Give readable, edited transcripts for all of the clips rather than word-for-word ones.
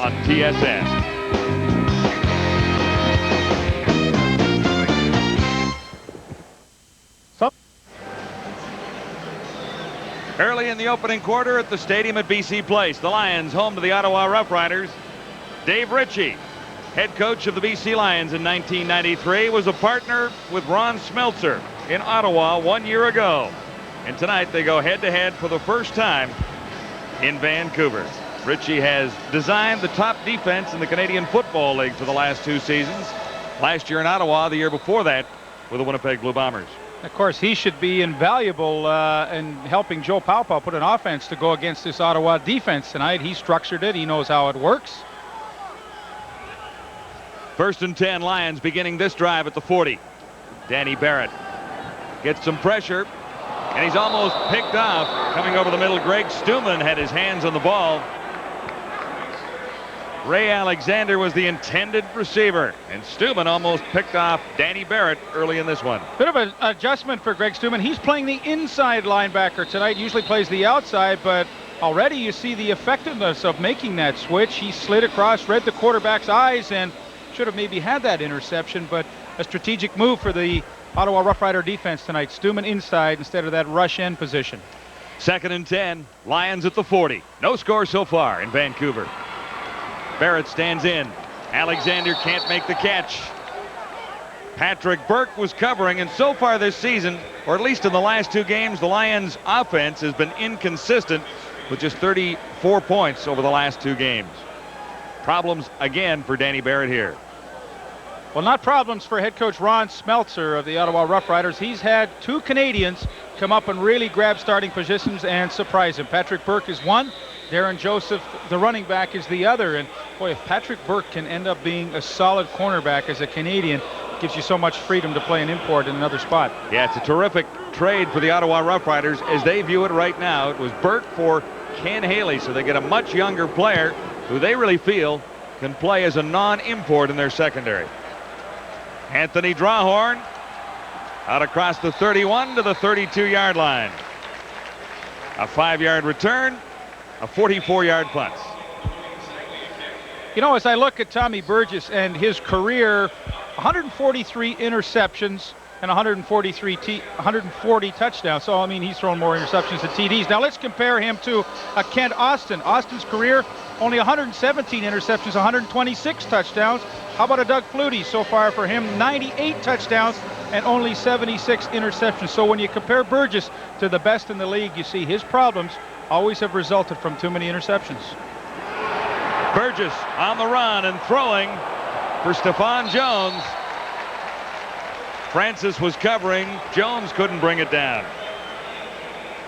on TSN. Early in the opening quarter at the stadium at BC Place, the Lions home to the Ottawa Roughriders. Dave Ritchie, head coach of the BC Lions in 1993, was a partner with Ron Smeltzer in Ottawa 1 year ago. And tonight they go head-to-head for the first time in Vancouver. Ritchie has designed the top defense in the Canadian Football League for the last 2 seasons. Last year in Ottawa, the year before that with the Winnipeg Blue Bombers. Of course, he should be invaluable in helping Joe Paopao put an offense to go against this Ottawa defense tonight. He structured it. He knows how it works. 1st and 10, Lions beginning this drive at the 40. Danny Barrett gets some pressure, and he's almost picked off. Coming over the middle, Greg Stuman had his hands on the ball. Ray Alexander was the intended receiver, and Stuman almost picked off Danny Barrett early in this one. Bit of an adjustment for Greg Stuman. He's playing the inside linebacker tonight. Usually plays the outside, but already you see the effectiveness of making that switch. He slid across, read the quarterback's eyes, and should have maybe had that interception, but a strategic move for the Ottawa Rough Rider defense tonight. Stuman inside instead of that rush end position. 2nd and 10, Lions at the 40. No score so far in Vancouver. Barrett stands in. Alexander can't make the catch. Patrick Burke was covering, and so far this season, or at least in the last 2 games, the Lions offense has been inconsistent with just 34 points over the last 2 games. Problems again for Danny Barrett here. Well, not problems for head coach Ron Smeltzer of the Ottawa Rough Riders. He's had 2 Canadians come up and really grab starting positions and surprise him. Patrick Burke is one. Darren Joseph, the running back, is the other. And boy, if Patrick Burke can end up being a solid cornerback as a Canadian, it gives you so much freedom to play an import in another spot. Yeah, it's a terrific trade for the Ottawa Rough Riders as they view it right now. It was Burke for Ken Haley, so they get a much younger player who they really feel can play as a non-import in their secondary. Anthony Drawhorn out across the 31 to the 32-yard line. A 5-yard return, a 44-yard punt. You know, as I look at Tommy Burgess and his career, 143 interceptions and 140 touchdowns. So, I mean, he's thrown more interceptions than TDs. Now, let's compare him to Kent Austin. Austin's career, only 117 interceptions, 126 touchdowns. How about a Doug Flutie? So far for him, 98 touchdowns and only 76 interceptions. So when you compare Burgess to the best in the league, you see his problems always have resulted from too many interceptions. Burgess on the run and throwing for Stephon Jones. Francis was covering. Jones couldn't bring it down.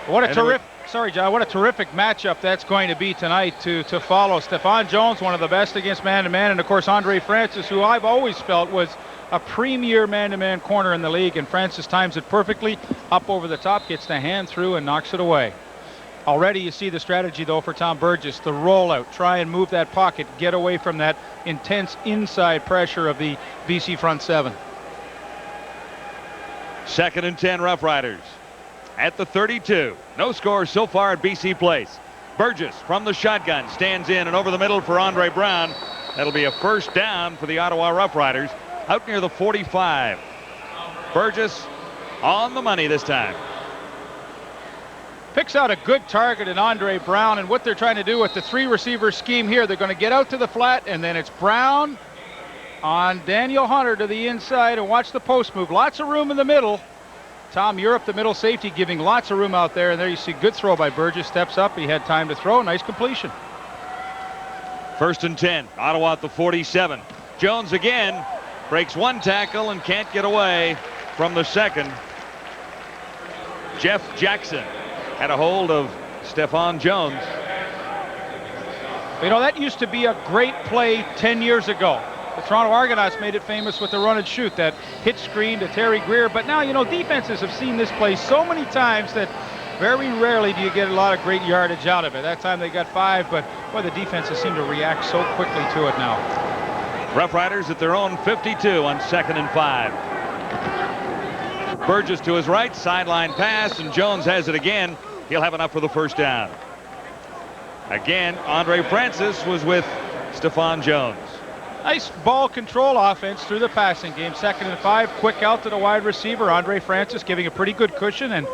What a terrific, sorry, John, what a terrific matchup that's going to be tonight to follow. Stephon Jones, one of the best against man-to-man, and of course Andre Francis, who I've always felt was a premier man-to-man corner in the league, and Francis times it perfectly, up over the top, gets the hand through and knocks it away. Already you see the strategy, though, for Tom Burgess, the rollout, try and move that pocket, get away from that intense inside pressure of the BC front 7. 2nd and 10, Rough Riders at the 32. No score so far at BC Place. Burgess from the shotgun stands in and over the middle for Andre Brown. That'll be a first down for the Ottawa Rough Riders out near the 45. Burgess on the money this time. Picks out a good target in Andre Brown, and what they're trying to do with the 3-receiver scheme here, they're going to get out to the flat, and then it's Brown on Daniel Hunter to the inside, and watch the post move. Lots of room in the middle. Tom Europe, the middle safety, giving lots of room out there, and there you see good throw by Burgess. Steps up, he had time to throw. Nice completion. 1st and 10, Ottawa at the 47. Jones again breaks one tackle and can't get away from the second. Jeff Jackson had a hold of Stephon Jones. You know, that used to be a great play 10 years ago. The Toronto Argonauts made it famous with the run and shoot, that hit screen to Terry Greer. But now, you know, defenses have seen this play so many times that very rarely do you get a lot of great yardage out of it. That time they got 5, but boy, the defenses seem to react so quickly to it now. Rough Riders at their own 52 on 2nd and 5. Burgess to his right, sideline pass, and Jones has it again. He'll have enough for the first down. Again, Andre Francis was with Stephon Jones. Nice ball control offense through the passing game. 2nd and 5, quick out to the wide receiver, Andre Francis, giving a pretty good cushion, and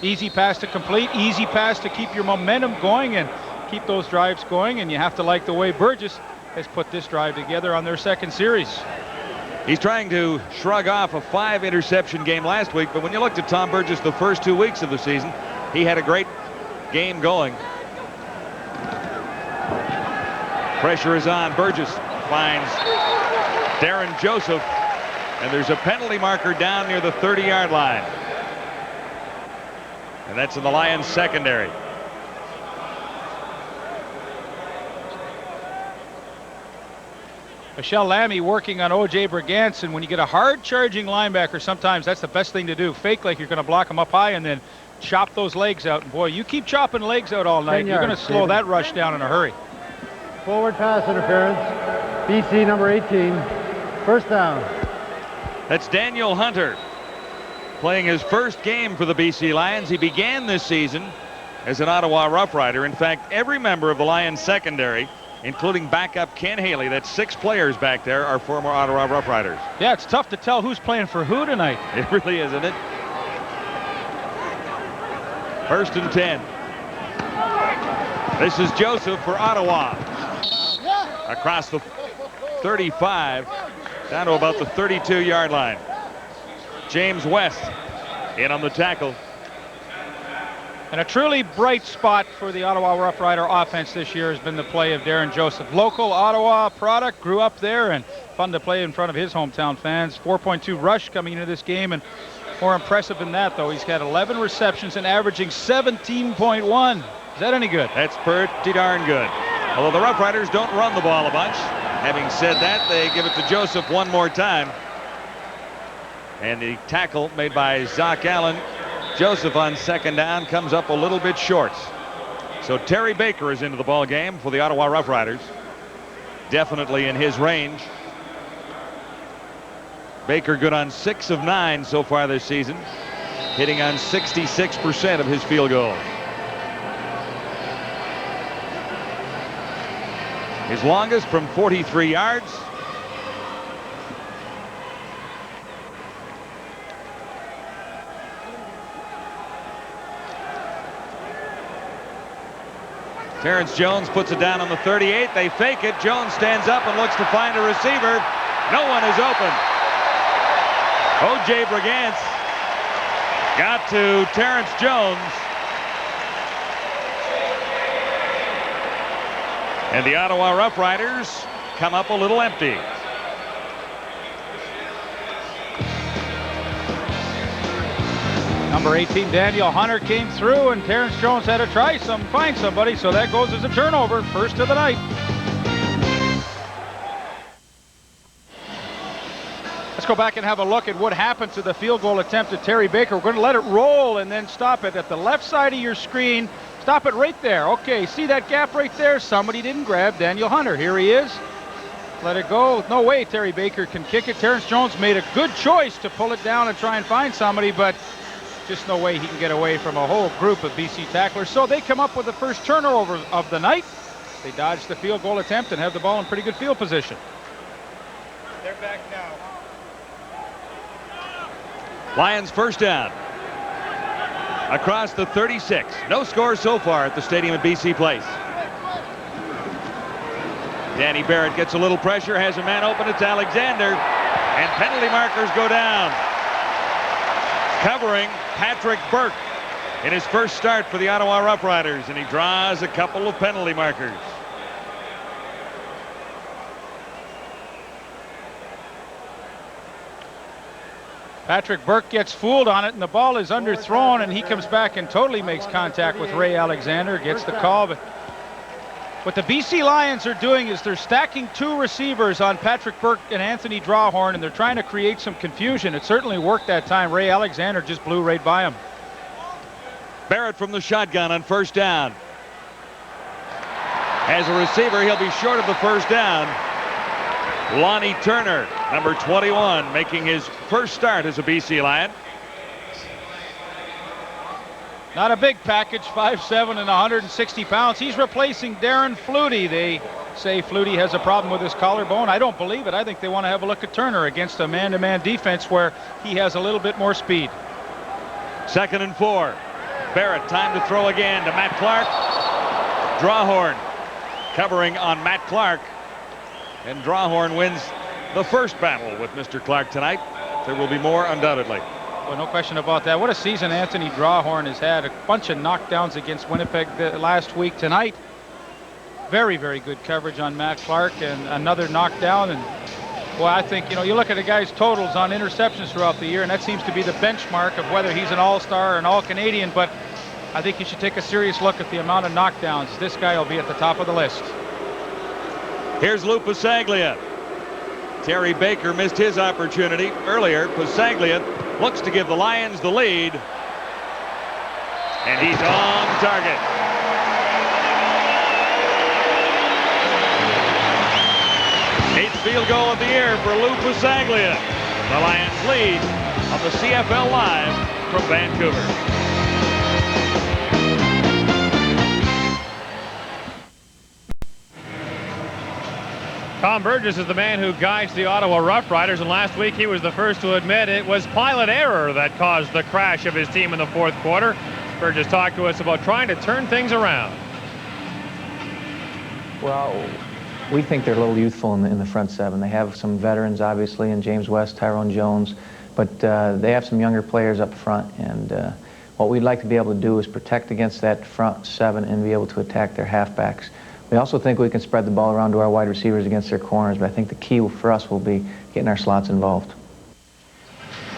easy pass to complete, easy pass to keep your momentum going and keep those drives going. And you have to like the way Burgess has put this drive together on their 2nd series. He's trying to shrug off a 5-interception game last week, but when you looked at Tom Burgess the first 2 weeks of the season, he had a great game going. Pressure is on. Burgess finds Darren Joseph, and there's a penalty marker down near the 30-yard line. And that's in the Lions secondary. Michelle Lammy working on O.J. Brganson. When you get a hard charging linebacker, sometimes that's the best thing to do. Fake like you're going to block him up high and then chop those legs out. And boy, you keep chopping legs out all night, you're going to slow that rush down in a hurry. Forward pass interference. BC number 18. First down. That's Daniel Hunter playing his first game for the BC Lions. He began this season as an Ottawa Rough Rider. In fact, every member of the Lions secondary, including backup Ken Haley, that's 6 players back there, are former Ottawa Rough Riders. Yeah, it's tough to tell who's playing for who tonight. It really is, isn't it? 1st and 10. This is Joseph for Ottawa. Across the 35, down to about the 32-yard line. James West in on the tackle. And a truly bright spot for the Ottawa Rough Rider offense this year has been the play of Darren Joseph. Local Ottawa product, grew up there, and fun to play in front of his hometown fans. 4.2 rush coming into this game, and more impressive than that, though, he's got 11 receptions and averaging 17.1. Is that any good? That's pretty darn good. Although the Rough Riders don't run the ball a bunch. Having said that, they give it to Joseph one more time. And the tackle made by Zach Allen. Joseph on 2nd down comes up a little bit short. So Terry Baker is into the ball game for the Ottawa Rough Riders. Definitely in his range. Baker good on 6 of 9 so far this season, hitting on 66% of his field goals. His longest from 43 yards. Terrence Jones puts it down on the 38. They fake it. Jones stands up and looks to find a receiver. No one is open. O.J. Brigance got to Terrence Jones. And the Ottawa Rough Riders come up a little empty. Number 18, Daniel Hunter, came through, and Terrence Jones had to try find somebody, so that goes as a turnover. First of the night. Let's go back and have a look at what happened to the field goal attempt at Terry Baker. We're going to let it roll and then stop it at the left side of your screen. Stop it right there. Okay, see that gap right there? Somebody didn't grab Daniel Hunter. Here he is. Let it go. No way Terry Baker can kick it. Terrence Jones made a good choice to pull it down and try and find somebody, but just no way he can get away from a whole group of BC tacklers. So they come up with the first turnover of the night. They dodge the field goal attempt and have the ball in pretty good field position. They're back now. Lions first down. Across the 36. No score so far at the stadium at BC Place. Danny Barrett gets a little pressure, has a man open. It's Alexander, and penalty markers go down. Covering Patrick Burke in his first start for the Ottawa Rough Riders, and he draws a couple of penalty markers. Patrick Burke gets fooled on it, and the ball is underthrown, and he comes back and totally makes contact with Ray Alexander, gets the call. But what the BC Lions are doing is they're stacking 2 receivers on Patrick Burke and Anthony Drawhorn, and they're trying to create some confusion. It certainly worked that time. Ray Alexander just blew right by him. Barrett from the shotgun on first down. As a receiver, he'll be short of the first down. Lonnie Turner, number 21, making his first start as a BC Lion. Not a big package, 5'7" and 160 pounds. He's replacing Darren Flutie. They say Flutie has a problem with his collarbone. I don't believe it. I think they want to have a look at Turner against a man-to-man defense where he has a little bit more speed. 2nd and 4. Barrett, time to throw again to Matt Clark. Drawhorn covering on Matt Clark. And Drawhorn wins the first battle with Mr. Clark tonight. There will be more undoubtedly. Well, no question about that. What a season Anthony Drawhorn has had. A bunch of knockdowns against Winnipeg last week. Tonight, very, very good coverage on Matt Clark and another knockdown. And well, I think, you look at a guy's totals on interceptions throughout the year, and that seems to be the benchmark of whether he's an all-star or an all-Canadian. But I think you should take a serious look at the amount of knockdowns. This guy will be at the top of the list. Here's Lou Pasaglia. Terry Baker missed his opportunity earlier. Pasaglia looks to give the Lions the lead. And he's on target. Eighth field goal of the year for Lou Pasaglia. The Lions lead on the CFL Live from Vancouver. Tom Burgess is the man who guides the Ottawa Rough Riders, and last week he was the first to admit it was pilot error that caused the crash of his team in the fourth quarter. Burgess talked to us about trying to turn things around. Well, we think they're a little youthful in the front seven. They have some veterans, obviously, in James West, Tyrone Jones, but they have some younger players up front, and what we'd like to be able to do is protect against that front seven and be able to attack their halfbacks. We also think we can spread the ball around to our wide receivers against their corners, but I think the key for us will be getting our slots involved.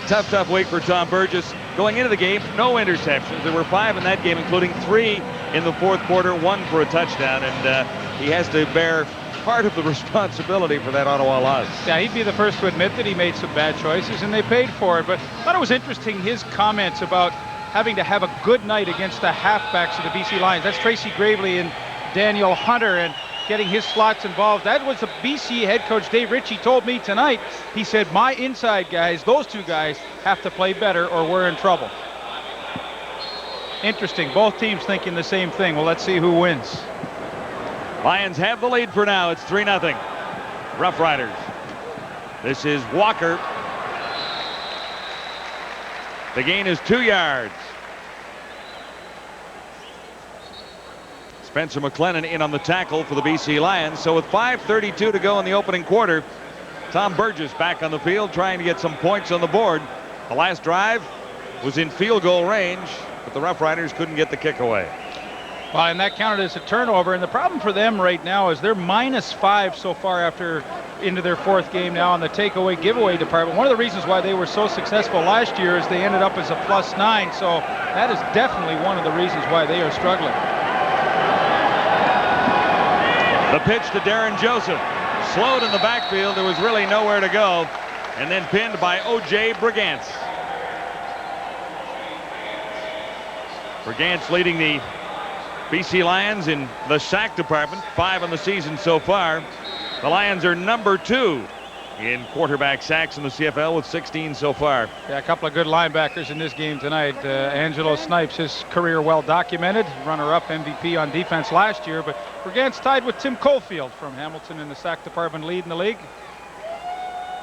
Tough week for Tom Burgess. Going into the game, no interceptions. There were 5 in that game, including 3 in the fourth quarter, 1 for a touchdown, and he has to bear part of the responsibility for that Ottawa loss. Yeah, he'd be the first to admit that he made some bad choices, and they paid for it. But I thought it was interesting, his comments about having to have a good night against the halfbacks of the BC Lions. That's Tracy Gravely and Daniel Hunter, and getting his slots involved. That was the BC head coach Dave Ritchie told me tonight. He said, my inside guys, those two guys, have to play better or we're in trouble. Interesting. Both teams thinking the same thing. Well, let's see who wins. Lions have the lead for now. It's 3-0. Rough Riders. This is Walker. The gain is 2 yards. Spencer McLennan in on the tackle for the BC Lions. So with 5:32 to go in the opening quarter, Tom Burgess back on the field trying to get some points on the board. The last drive was in field goal range, but the Rough Riders couldn't get the kick away. Well, and that counted as a turnover. And the problem for them right now is they're -5 so far after into their fourth game now on the takeaway giveaway department. One of the reasons why they were so successful last year is they ended up as a +9. So that is definitely one of the reasons why they are struggling. The pitch to Darren Joseph. Slowed in the backfield. There was really nowhere to go. And then pinned by O.J. Brigance. Brigance leading the BC Lions in the sack department. 5 in the season so far. The Lions are number 2 in quarterback sacks in the CFL with 16 so far. Yeah, a couple of good linebackers in this game tonight. Angelo Snipes, his career well documented. Runner-up MVP on defense last year. But Brigance tied with Tim Caulfield from Hamilton in the sack department lead in the league.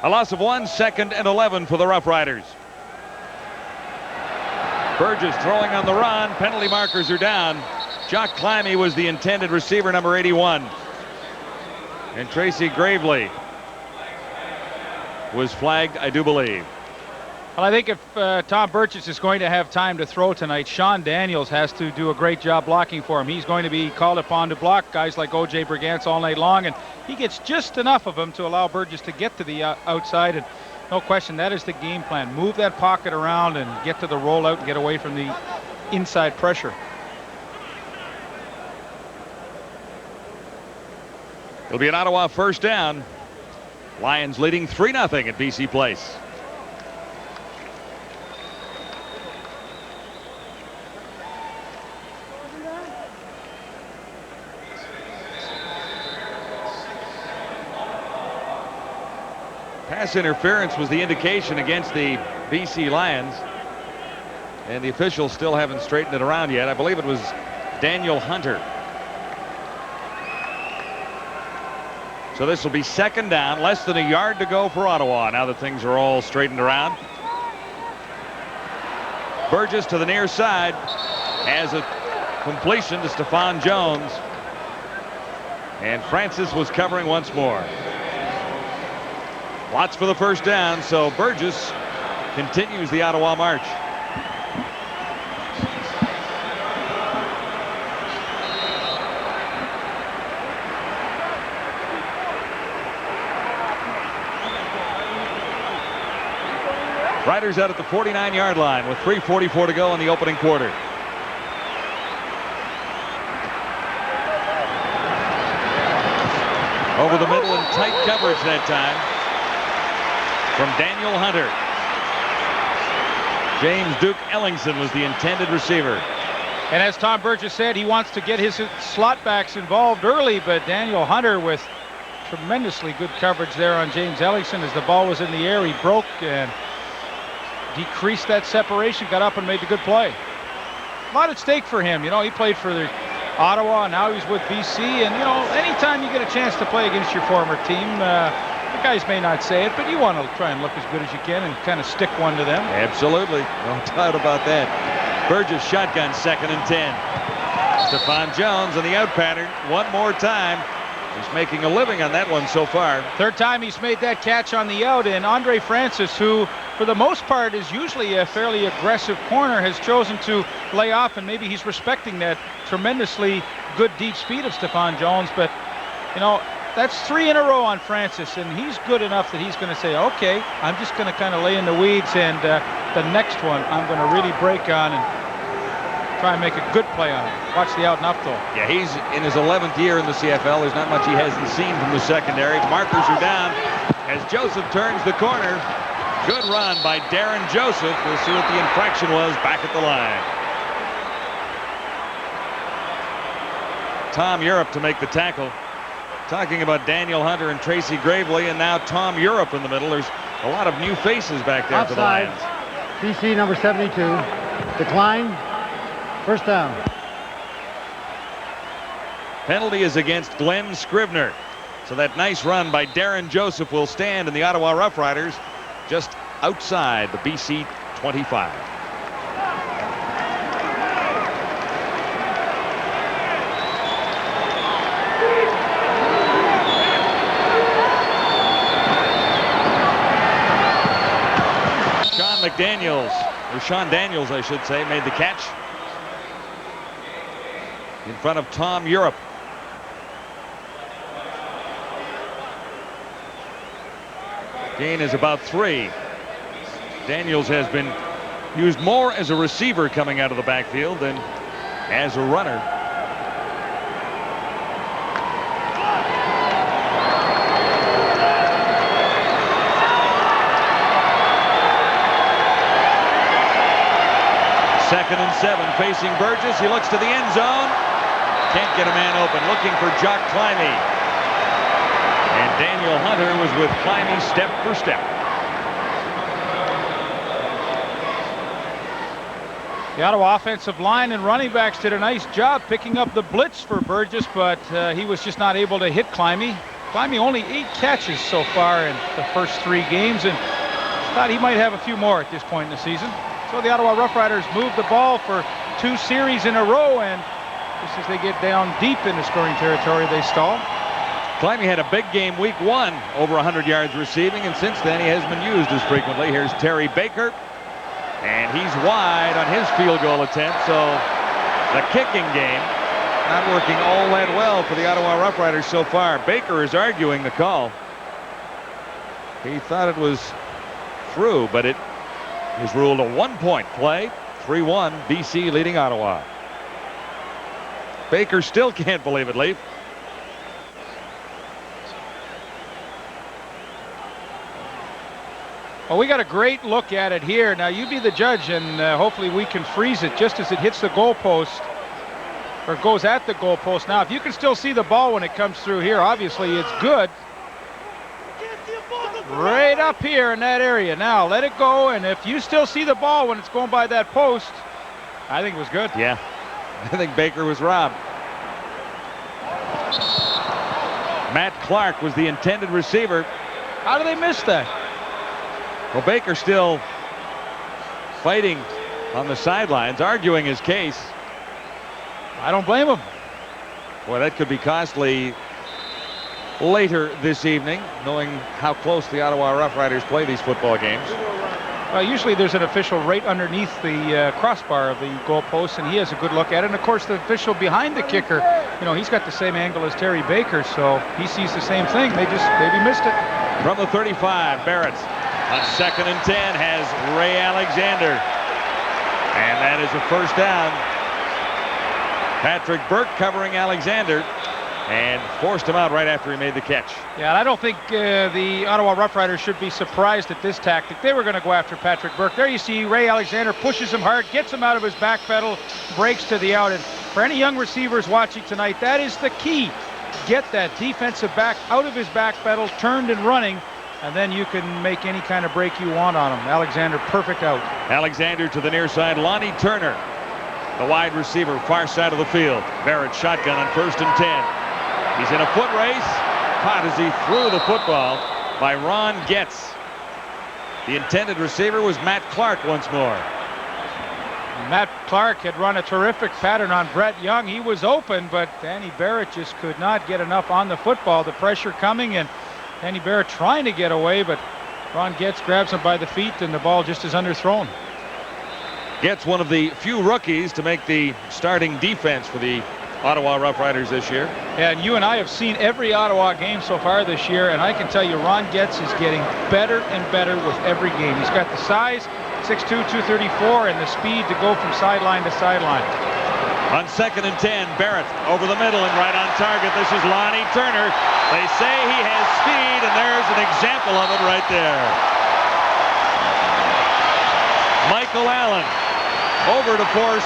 A loss of 1, 2nd and 11 for the Rough Riders. Burgess throwing on the run. Penalty markers are down. Jock Climby was the intended receiver, number 81. And Tracy Gravely was flagged, I do believe. Well, I think if Tom Burgess is going to have time to throw tonight, Sean Daniels has to do a great job blocking for him. He's going to be called upon to block guys like O.J. Brigance all night long, and he gets just enough of them to allow Burgess to get to the outside. And no question, that is the game plan. Move that pocket around and get to the rollout and get away from the inside pressure. It'll be an Ottawa first down. Lions leading 3-0 at BC Place. Pass interference was the indication against the BC Lions. And the officials still haven't straightened it around yet. I believe it was Daniel Hunter. So this will be second down, less than a yard to go for Ottawa now that things are all straightened around. Burgess to the near side has a completion to Stephon Jones. And Francis was covering once more. Lots for the first down, so Burgess continues the Ottawa march. Riders out at the 49-yard line with 3:44 to go in the opening quarter. Over the middle in tight coverage that time from Daniel Hunter. James Duke Ellingson was the intended receiver. And as Tom Burgess said, he wants to get his slot backs involved early, but Daniel Hunter with tremendously good coverage there on James Ellingson. As the ball was in the air, he broke and decreased that separation, got up and made the good play. A lot at stake for him. You know, he played for Ottawa, and now he's with BC, and you know, anytime you get a chance to play against your former team, the guys may not say it, but you want to try and look as good as you can and kind of stick one to them. Absolutely, no doubt about that. Burgess shotgun, 2nd and 10. Stephon Jones on the out pattern one more time. He's making a living on that one so far. Third time he's made that catch on the out, and Andre Francis, who for the most part is usually a fairly aggressive corner, has chosen to lay off, and maybe he's respecting that tremendously good deep speed of Stephon Jones. But you know, that's 3 in a row on Francis, and he's good enough that he's going to say, okay, I'm just going to kind of lay in the weeds, and the next one I'm going to really break on and try and make a good play on it. Watch the out and up though. Yeah, he's in his 11th year in the CFL. There's not much he hasn't seen from the secondary. Markers are down as Joseph turns the corner. Good run by Darren Joseph. We'll see what the infraction was back at the line. Tom Europe to make the tackle. Talking about Daniel Hunter and Tracy Gravely, and now Tom Europe in the middle. There's a lot of new faces back there for the Lions. BC number 72. Decline. First down. Penalty is against Glenn Scrivener. So that nice run by Darren Joseph will stand, and the Ottawa Rough Riders just outside the BC 25. Sean Daniels, I should say, made the catch in front of Tom Europe. Gain is about 3. Daniels has been used more as a receiver coming out of the backfield than as a runner. Second and 7 facing Burgess. He looks to the end zone. Can't get a man open. Looking for Jock Climby. And Daniel Hunter was with Climby step for step. The Ottawa offensive line and running backs did a nice job picking up the blitz for Burgess, but he was just not able to hit Climby. Climby only 8 catches so far in the first 3 games, and thought he might have a few more at this point in the season. So the Ottawa Rough Riders moved the ball for 2 series in a row, and just as they get down deep into scoring territory, they stall. Climby had a big game week 1, over 100 yards receiving, and since then he hasn't been used as frequently. Here's Terry Baker, and he's wide on his field goal attempt, so the kicking game not working all that well for the Ottawa Rough Riders so far. Baker is arguing the call. He thought it was through, but it is ruled a 1-point play. 3-1, BC leading Ottawa. Baker still can't believe it, Leaf. Well, we got a great look at it here. Now you be the judge, and hopefully we can freeze it just as it hits the goalpost, or goes at the goalpost. Now if you can still see the ball when it comes through here, obviously it's good. right up here in that area. Now let it go, and if you still see the ball when it's going by that post, I think it was good. Yeah, I think Baker was robbed. Matt Clark was the intended receiver. How do they miss that? Well, Baker still fighting on the sidelines, arguing his case. I don't blame him. Boy, that could be costly later this evening, knowing how close the Ottawa Rough Riders play these football games. Well, usually there's an official right underneath the crossbar of the goalpost, and he has a good look at it. And of course, the official behind the kicker, you know, he's got the same angle as Terry Baker, so he sees the same thing. They just maybe missed it. From the 35, Barrett on 2nd and 10 has Ray Alexander, and that is a first down. Patrick Burke covering Alexander and forced him out right after he made the catch. Yeah, and I don't think the Ottawa Rough Riders should be surprised at this tactic. They were going to go after Patrick Burke. There you see Ray Alexander pushes him hard, gets him out of his back pedal, breaks to the out. And for any young receivers watching tonight, that is the key. Get that defensive back out of his back pedal, turned and running, and then you can make any kind of break you want on him. Alexander, perfect out. Alexander to the near side. Lonnie Turner, the wide receiver, far side of the field. Barrett shotgun on 1st and 10. He's in a foot race. Caught as he threw the football by Ron Getz. The intended receiver was Matt Clark once more. Matt Clark had run a terrific pattern on Brett Young. He was open, but Danny Barrett just could not get enough on the football. The pressure coming, and Danny Barrett trying to get away, but Ron Getz grabs him by the feet, and the ball just is underthrown. Getz, one of the few rookies to make the starting defense for the Ottawa Rough Riders this year. Yeah, and you and I have seen every Ottawa game so far this year, and I can tell you Ron Getz is getting better and better with every game. He's got the size, 6'2", 234, and the speed to go from sideline to sideline. On 2nd and 10, Barrett over the middle and right on target. This is Lonnie Turner. They say he has speed, and there's an example of it right there. Michael Allen over to force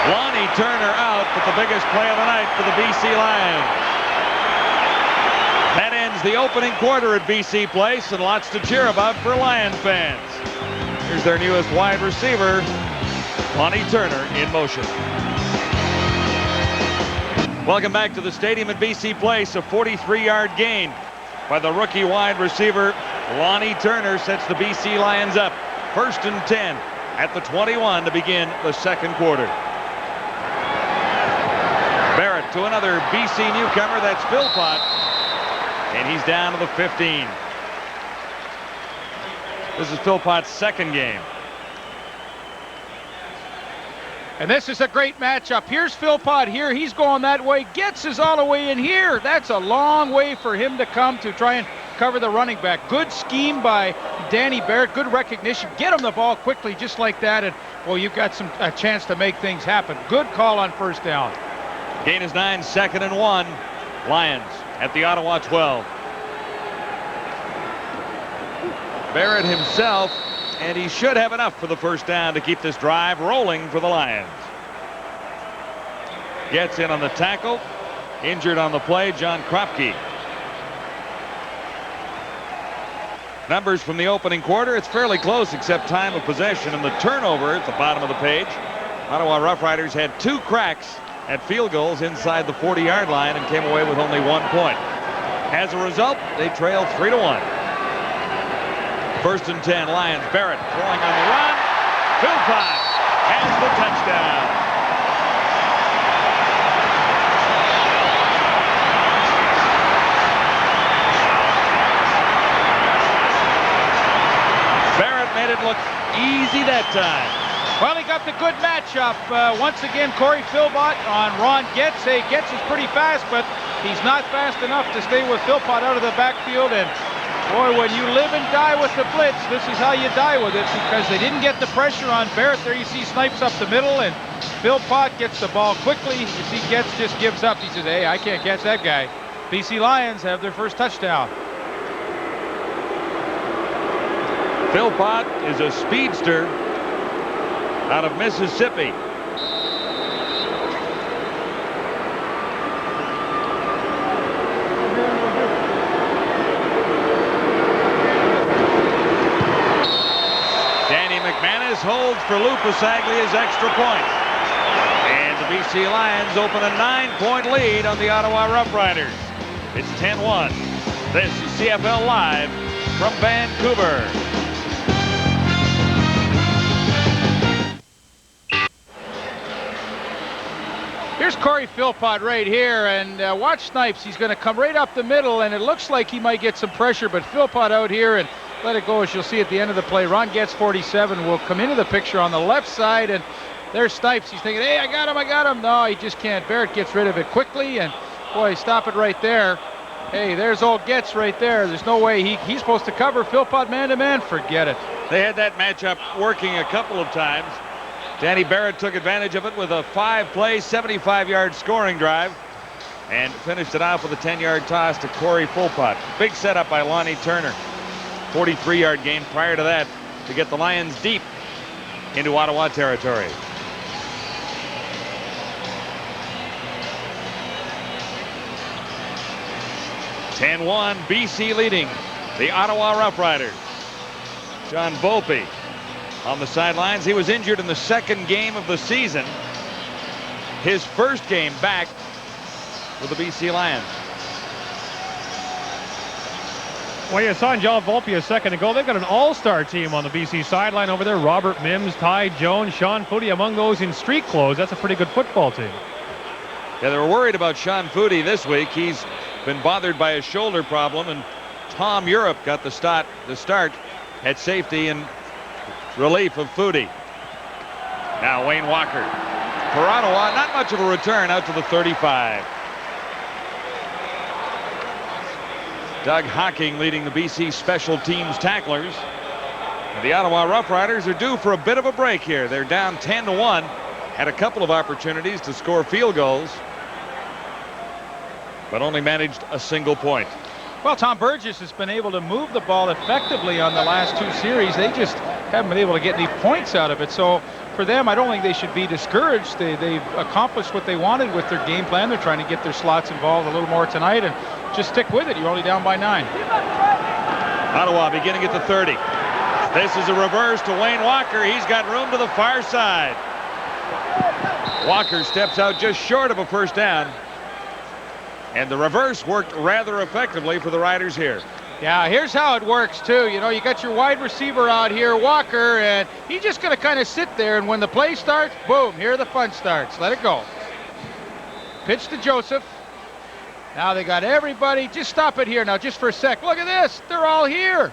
Lonnie Turner out, but the biggest play of the night for the BC Lions. That ends the opening quarter at BC Place, and lots to cheer about for Lion fans. Here's their newest wide receiver, Lonnie Turner, in motion. Welcome back to the stadium at BC Place. A 43-yard gain by the rookie wide receiver, Lonnie Turner, sets the BC Lions up. 1st and 10 at the 21 to begin the second quarter. Barrett to another BC newcomer, that's Philpott, and he's down to the 15. This is Philpott's second game. And this is a great matchup. Here's Philpott here. He's going that way. Getz is all the way in here. That's a long way for him to come to try and cover the running back. Good scheme by Danny Barrett. Good recognition. Get him the ball quickly just like that, and well, you've got a chance to make things happen. Good call on first down. Gain is 9, 2nd and 1. Lions at the Ottawa 12. Barrett himself, and he should have enough for the first down to keep this drive rolling for the Lions. Gets in on the tackle. Injured on the play, John Kropke. Numbers from the opening quarter, it's fairly close except time of possession and the turnover at the bottom of the page. Ottawa Rough Riders had 2 cracks at field goals inside the 40-yard line and came away with only 1 point. As a result, they trail 3-1. 1st and 10, Lions. Barrett throwing on the run. Philpott has the touchdown. Barrett made it look easy that time. Well, he got the good matchup. Once again, Corey Philpott on Ron Getz. Hey, Getz is pretty fast, but he's not fast enough to stay with Philpott out of the backfield. And boy, when you live and die with the blitz, this is how you die with it, because they didn't get the pressure on Barrett. There you see Snipes up the middle, and Philpott gets the ball quickly. You see Getz just gives up. He says, hey, I can't catch that guy. BC Lions have their first touchdown. Philpott is a speedster out of Mississippi. Burgess holds for Lou Pasaglia's extra point. And the BC Lions open a 9-point lead on the Ottawa Rough Riders. It's 10-1. This is CFL Live from Vancouver. Here's Corey Philpott right here, and watch Snipes. He's going to come right up the middle, and it looks like he might get some pressure, but Philpott out here and let it go, as you'll see at the end of the play. Ron Getz, 47, will come into the picture on the left side, and there's Snipes. He's thinking, hey, I got him. No, he just can't. Barrett gets rid of it quickly, and boy, stop it right there. Hey, there's old Getz right there. There's no way he's supposed to cover Philpott man-to-man. Forget it. They had that matchup working a couple of times. Danny Barrett took advantage of it with a 5-play, 75-yard scoring drive and finished it off with a 10-yard toss to Corey Philpott. Big setup by Lonnie Turner. 43-yard gain prior to that to get the Lions deep into Ottawa territory. (10-1) BC leading the Ottawa Rough Riders. John Volpe on the sidelines. He was injured in the second game of the season. His first game back with the BC Lions. Well, you saw John Volpe a second ago. They've got an all-star team on the BC sideline over there. Robert Mims, Ty Jones, Sean Footy, among those in street clothes. That's a pretty good football team. Yeah, they were worried about Sean Footy this week. He's been bothered by a shoulder problem, and Tom Europe got the start at safety in relief of Footy. Now Wayne Walker for Ottawa. Not much of a return out to the 35. Doug Hocking leading the BC special teams tacklers. And the Ottawa Rough Riders are due for a bit of a break here. They're down 10-1. Had a couple of opportunities to score field goals, but only managed a single point. Well, Tom Burgess has been able to move the ball effectively on the last two series. They just haven't been able to get any points out of it. So for them, I don't think they should be discouraged. They've accomplished what they wanted with their game plan. They're trying to get their slots involved a little more tonight and just stick with it. You're only down by 9. Ottawa beginning at the 30. This is a reverse to Wayne Walker. He's got room to the far side. Walker steps out just short of a first down. And the reverse worked rather effectively for the Riders here. Yeah, here's how it works, too. You know, you got your wide receiver out here, Walker, and he's just going to kind of sit there, and when the play starts, boom, here the fun starts. Let it go. Pitch to Joseph. Now they got everybody. Just stop it here now, just for a sec. Look at this. They're all here.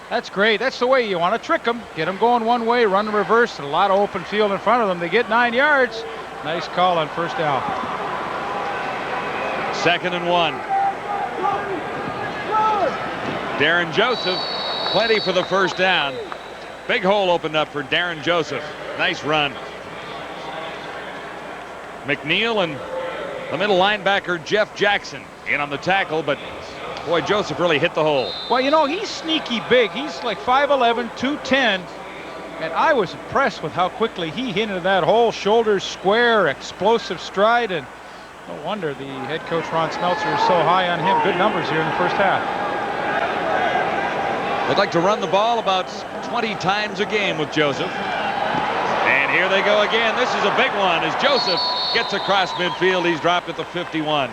That's great. That's the way you want to trick them. Get them going one way, run the reverse, and a lot of open field in front of them. They get 9 yards. Nice call on first down. 2nd and 1. Darren Joseph, plenty for the first down. Big hole opened up for Darren Joseph. Nice run. McNeil and the middle linebacker Jeff Jackson in on the tackle, but boy, Joseph really hit the hole. Well, you know, he's sneaky big. He's like 5'11", 210, and I was impressed with how quickly he hit into that hole. Shoulders square, explosive stride, and no wonder the head coach Ron Smeltzer is so high on him. Good numbers here in the first half. They'd like to run the ball about 20 times a game with Joseph. And here they go again. This is a big one as Joseph gets across midfield. He's dropped at the 51.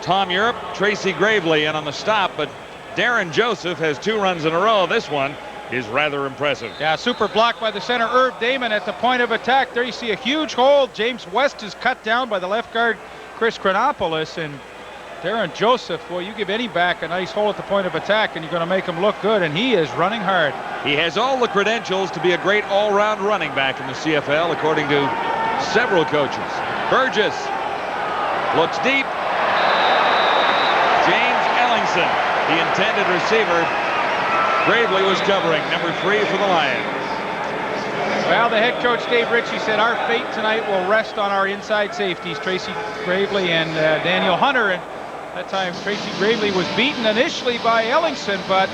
Tom Europe, Tracy Gravely in on the stop, but Darren Joseph has 2 runs in a row. This one is rather impressive. Yeah, super block by the center, Herb Damon at the point of attack. There you see a huge hole. James West is cut down by the left guard, Chris Chronopoulos, and Darren Joseph, well, you give any back a nice hole at the point of attack and you're going to make him look good, and he is running hard. He has all the credentials to be a great all-round running back in the CFL, according to several coaches. Burgess looks deep. James Ellingson, the intended receiver. Gravely was covering, number 3 for the Lions. Well, the head coach, Dave Ritchie, said our fate tonight will rest on our inside safeties, Tracy Gravely and Daniel Hunter. And that time, Tracy Gravely was beaten initially by Ellingson, but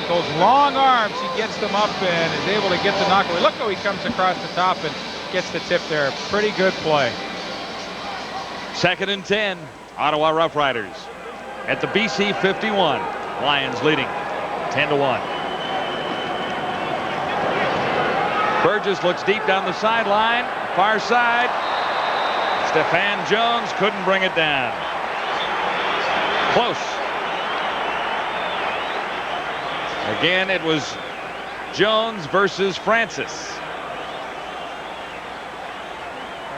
those long arms, he gets them up and is able to get the knock away. Look how he comes across the top and gets the tip there. Pretty good play. 2nd and 10, Ottawa Rough Riders at the BC 51. Lions leading 10-1. Burgess looks deep down the sideline, far side. Stefan Jones couldn't bring it down. Close. Again, it was Jones versus Francis.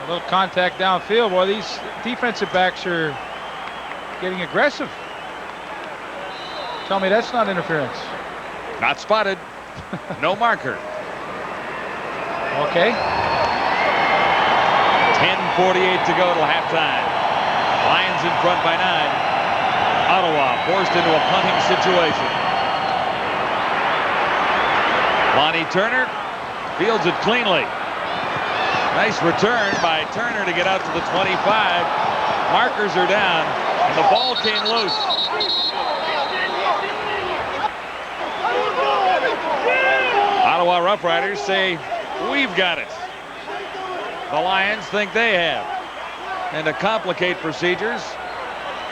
A little contact downfield. Boy, these defensive backs are getting aggressive. Tell me that's not interference. Not spotted. No marker. Okay. 10:48 to go till halftime. Lions in front by 9. Ottawa forced into a punting situation. Lonnie Turner fields it cleanly. Nice return by Turner to get out to the 25. Markers are down, and the ball came loose. Ottawa Rough Riders say, we've got it. The Lions think they have. And to complicate procedures,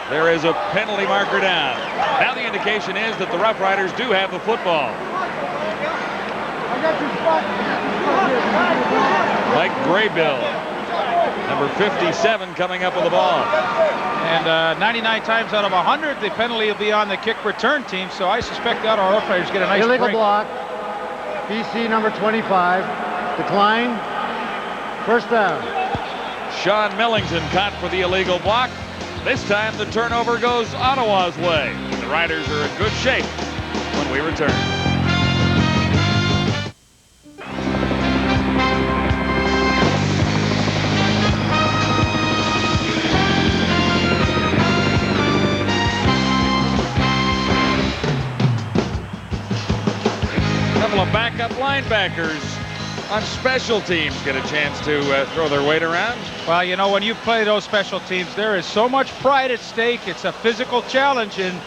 there is a penalty marker down. Now the indication is that the Rough Riders do have the football. Mike Graybill, number 57, coming up with the ball. And 99 times out of 100, the penalty will be on the kick return team. So I suspect the Ottawa Rough Riders get a nice Illegal break. block. BC number 25. Decline. First down. Sean Millington caught for the illegal block. This time the turnover goes Ottawa's way. The Riders are in good shape when we return. Couple of backup linebackers on special teams get a chance to throw their weight around. Well, you know, when you play those special teams, there is so much pride at stake. It's a physical challenge, and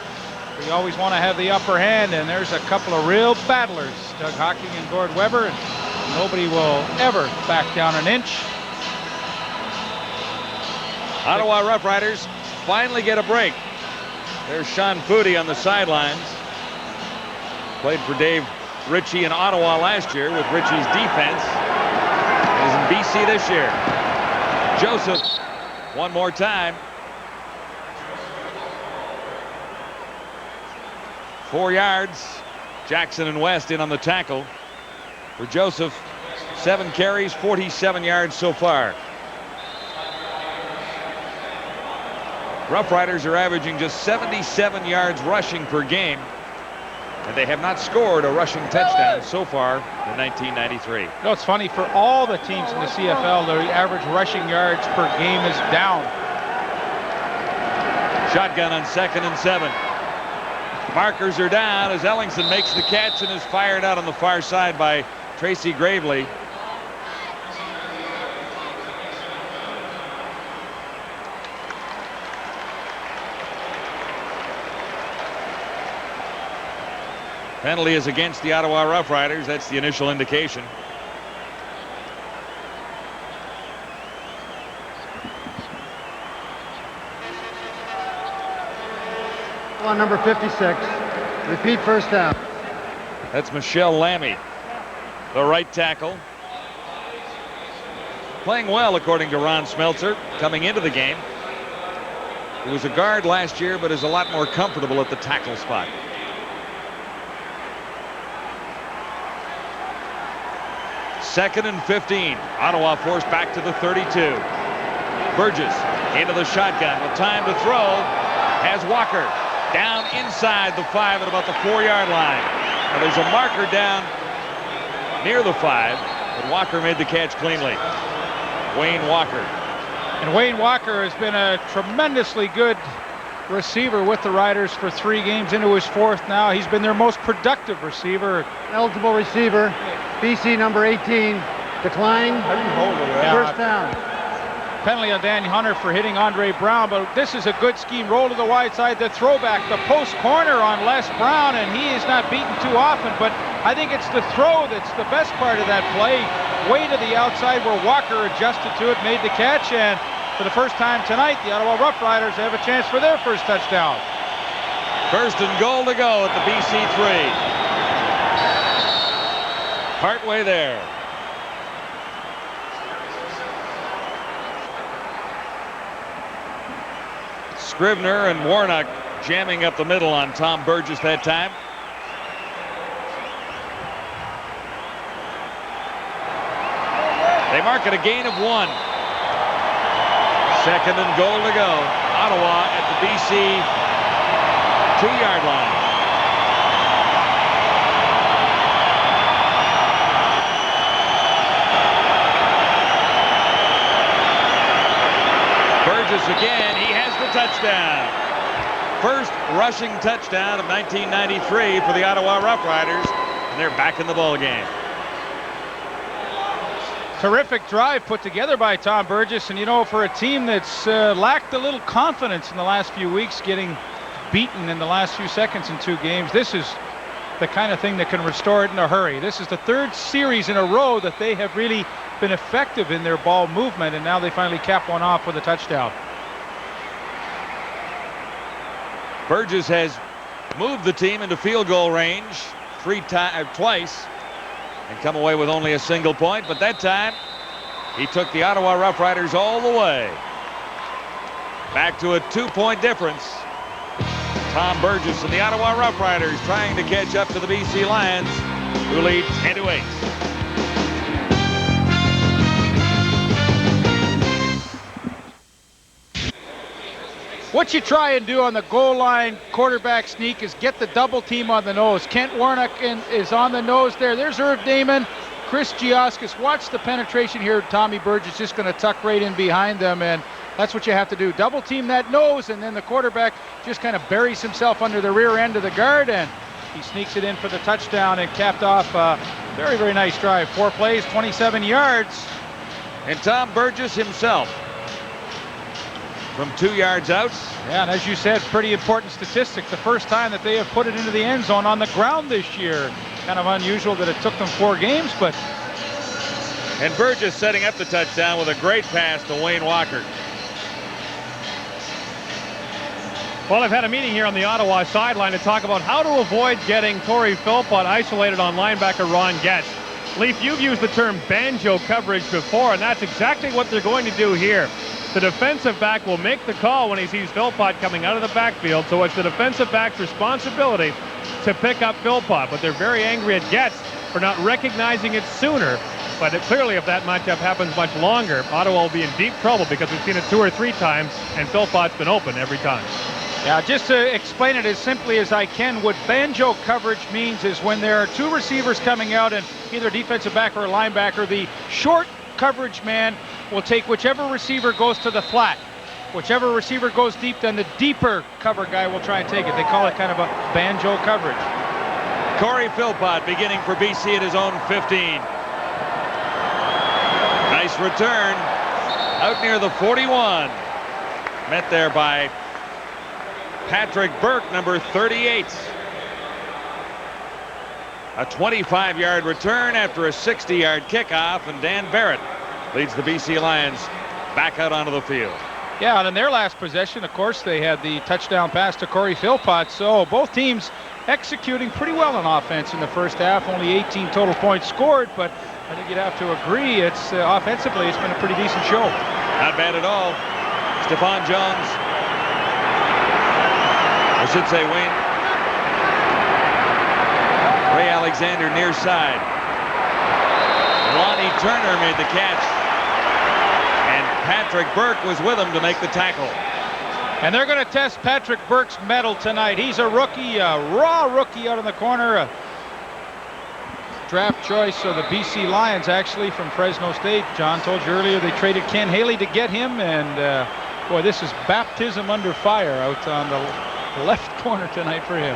we always want to have the upper hand. And there's a couple of real battlers, Doug Hocking and Gord Weber, and nobody will ever back down an inch. Ottawa Rough Riders finally get a break. There's Sean Foodie on the sidelines. Played for Dave Ritchie in Ottawa last year with Ritchie's defense. He's in BC this year. Joseph, one more time. 4 yards. Jackson and West in on the tackle. For Joseph, 7 carries, 47 yards so far. Rough Riders are averaging just 77 yards rushing per game, and they have not scored a rushing touchdown so far in 1993. You know, it's funny, for all the teams in the CFL, the average rushing yards per game is down. Shotgun on 2nd and 7. Markers are down as Ellingson makes the catch and is fired out on the far side by Tracy Gravely. Penalty is against the Ottawa Rough Riders. That's the initial indication. On number 56. Repeat first down. That's Michelle Lammy, the right tackle. Playing well, according to Ron Smeltzer, coming into the game. He was a guard last year, but is a lot more comfortable at the tackle spot. Second and 15. Ottawa forced back to the 32. Burgess into the shotgun with time to throw. Has Walker down inside the 5 at about the 4-yard line. Now there's a marker down near the 5, but Walker made the catch cleanly. Wayne Walker. And Wayne Walker has been a tremendously good receiver with the Riders for 3 games into his 4th now. He's been their most productive receiver. Eligible receiver. BC number 18. Decline. First down. Penalty on Danny Hunter for hitting Andre Brown, but this is a good scheme. Roll to the wide side, the throwback, the post corner on Les Brown, and he is not beaten too often, but I think it's the throw that's the best part of that play. Way to the outside where Walker adjusted to it, made the catch, and for the first time tonight, the Ottawa Rough Riders have a chance for their first touchdown. First and goal to go at the BC 3. Partway there. Scrivener and Warnock jamming up the middle on Tom Burgess that time. They mark it a gain of 1. 2nd and goal to go. Ottawa at the BC 2-yard line. Burgess again. He has the touchdown. First rushing touchdown of 1993 for the Ottawa Rough Riders, and they're back in the ball game. Terrific drive put together by Tom Burgess, and you know, for a team that's lacked a little confidence in the last few weeks, getting beaten in the last few seconds in 2 games, this is the kind of thing that can restore it in a hurry. This is the 3rd series in a row that they have really been effective in their ball movement, and now they finally cap one off with a touchdown. Burgess has moved the team into field goal range twice and come away with only a single point, but that time he took the Ottawa Rough Riders all the way. Back to a 2-point difference. Tom Burgess and the Ottawa Rough Riders trying to catch up to the BC Lions, who lead 10-8. What you try and do on the goal line quarterback sneak is get the double team on the nose. Kent Warnock is on the nose there. There's Irv Damon, Chris Giaskis. Watch the penetration here. Tommy Burgess just going to tuck right in behind them, and that's what you have to do. Double team that nose, and then the quarterback just kind of buries himself under the rear end of the guard, and he sneaks it in for the touchdown and capped off a very, very nice drive. 4 plays, 27 yards. And Tom Burgess himself from 2 yards out. Yeah, and as you said, pretty important statistic. The first time that they have put it into the end zone on the ground this year. Kind of unusual that it took them 4 games, but... And Burgess setting up the touchdown with a great pass to Wayne Walker. Well, I've had a meeting here on the Ottawa sideline to talk about how to avoid getting Corey Philpott isolated on linebacker Ron Getz. Leaf, you've used the term banjo coverage before, and that's exactly what they're going to do here. The defensive back will make the call when he sees Philpott coming out of the backfield, so it's the defensive back's responsibility to pick up Philpott. But they're very angry at Getz for not recognizing it sooner. But clearly, if that matchup happens much longer, Ottawa will be in deep trouble because we've seen it 2 or 3 times, and Philpott's been open every time. Yeah, just to explain it as simply as I can, what banjo coverage means is when there are 2 receivers coming out and either defensive back or a linebacker, the short coverage man will take whichever receiver goes to the flat. Whichever receiver goes deep, then the deeper cover guy will try and take it. They call it kind of a banjo coverage. Corey Philpott beginning for BC at his own 15. Nice return out near the 41. Met there by Patrick Burke, number 38. A 25-yard return after a 60-yard kickoff, and Dan Barrett leads the BC Lions back out onto the field. Yeah, and in their last possession, of course, they had the touchdown pass to Corey Philpott. So both teams executing pretty well on offense in the first half. Only 18 total points scored, but I think you'd have to agree it's offensively it's been a pretty decent show. Not bad at all. Stephon Jones, I should say Wayne. Ray Alexander near side. Lonnie Turner made the catch. And Patrick Burke was with him to make the tackle. And they're going to test Patrick Burke's mettle tonight. He's a rookie, a raw rookie out in the corner. A draft choice of the BC Lions, actually, from Fresno State. John told you earlier they traded Ken Haley to get him. And, boy, this is baptism under fire out on the left corner tonight for him.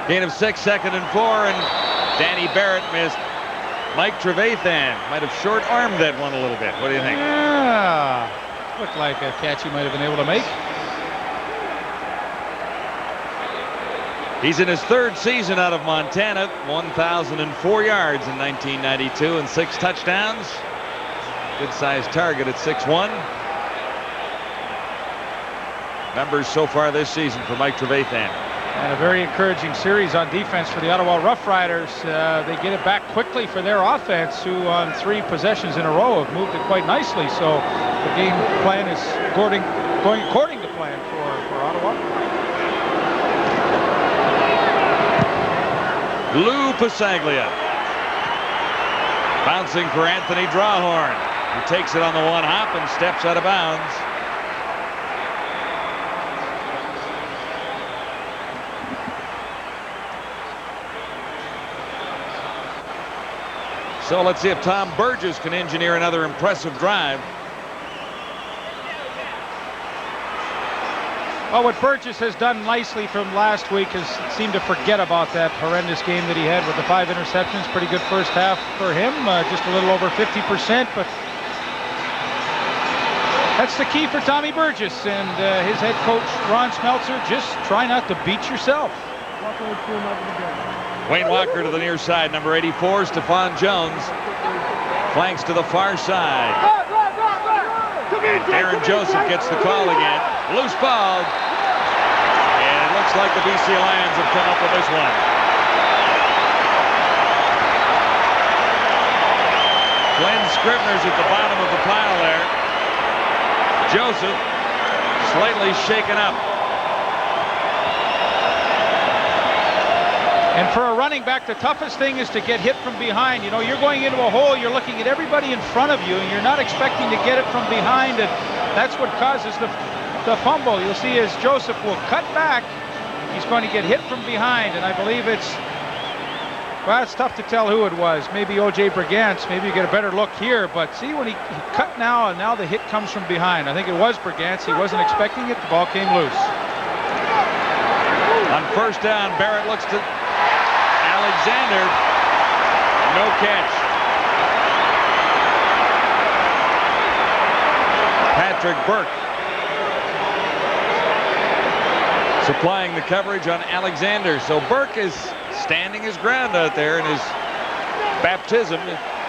Gain of 6, 2nd and 4, and Danny Barrett missed. Mike Trevathan might have short-armed that one a little bit. What do you think? Yeah, looked like a catch he might have been able to make. He's in his 3rd season out of Montana, 1,004 yards in 1992 and 6 touchdowns. Good-sized target at 6'1". Numbers so far this season for Mike Trevathan. And a very encouraging series on defense for the Ottawa Rough Riders. They get it back quickly for their offense, who on 3 possessions in a row have moved it quite nicely. So the game plan is going according to plan for Ottawa. Lou Pasaglia. Bouncing for Anthony Drawhorn. He takes it on the one hop and steps out of bounds. So let's see if Tom Burgess can engineer another impressive drive. Well, what Burgess has done nicely from last week is seemed to forget about that horrendous game that he had with the 5 interceptions. Pretty good first half for him, just a little over 50%, but that's the key for Tommy Burgess and his head coach, Ron Smeltzer. Just try not to beat yourself. Wayne Walker to the near side, number 84, Stephon Jones. Flanks to the far side. Aaron Joseph gets the call again. Loose ball. And it looks like the BC Lions have come up with this one. Glenn Scrivener's at the bottom of the pile there. Joseph slightly shaken up. And for a running back, the toughest thing is to get hit from behind. You know, you're going into a hole, you're looking at everybody in front of you, and you're not expecting to get it from behind, and that's what causes the fumble. You'll see as Joseph will cut back, he's going to get hit from behind, and I believe it's tough to tell who it was. Maybe O.J. Brigance. Maybe you get a better look here, but see when he cut now, and now the hit comes from behind. I think it was Brigance. He wasn't expecting it. The ball came loose. On first down, Barrett looks to Alexander. No catch. Patrick Burke supplying the coverage on Alexander. So Burke is standing his ground out there in his baptism.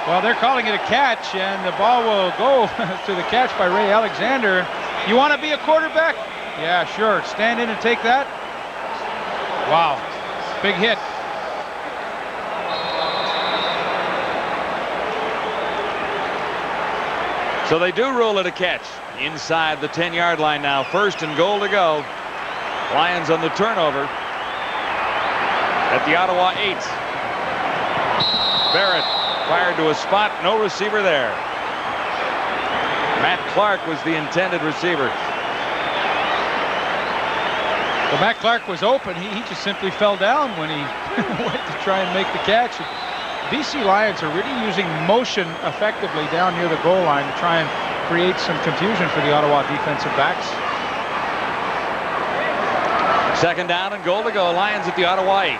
Well, they're calling it a catch, and the ball will go to the catch by Ray Alexander. You want to be a quarterback? Yeah, sure. Stand in and take that. Wow. Big hit. So they do rule it a catch inside the 10-yard line now. 1st and goal to go. Lions on the turnover at the Ottawa 8. Barrett fired to a spot, no receiver there. Matt Clark was the intended receiver. Well, Matt Clark was open. He just simply fell down when he went to try and make the catch. BC Lions are really using motion effectively down near the goal line to try and create some confusion for the Ottawa defensive backs. 2nd down and goal to go. Lions at the Ottawa 8.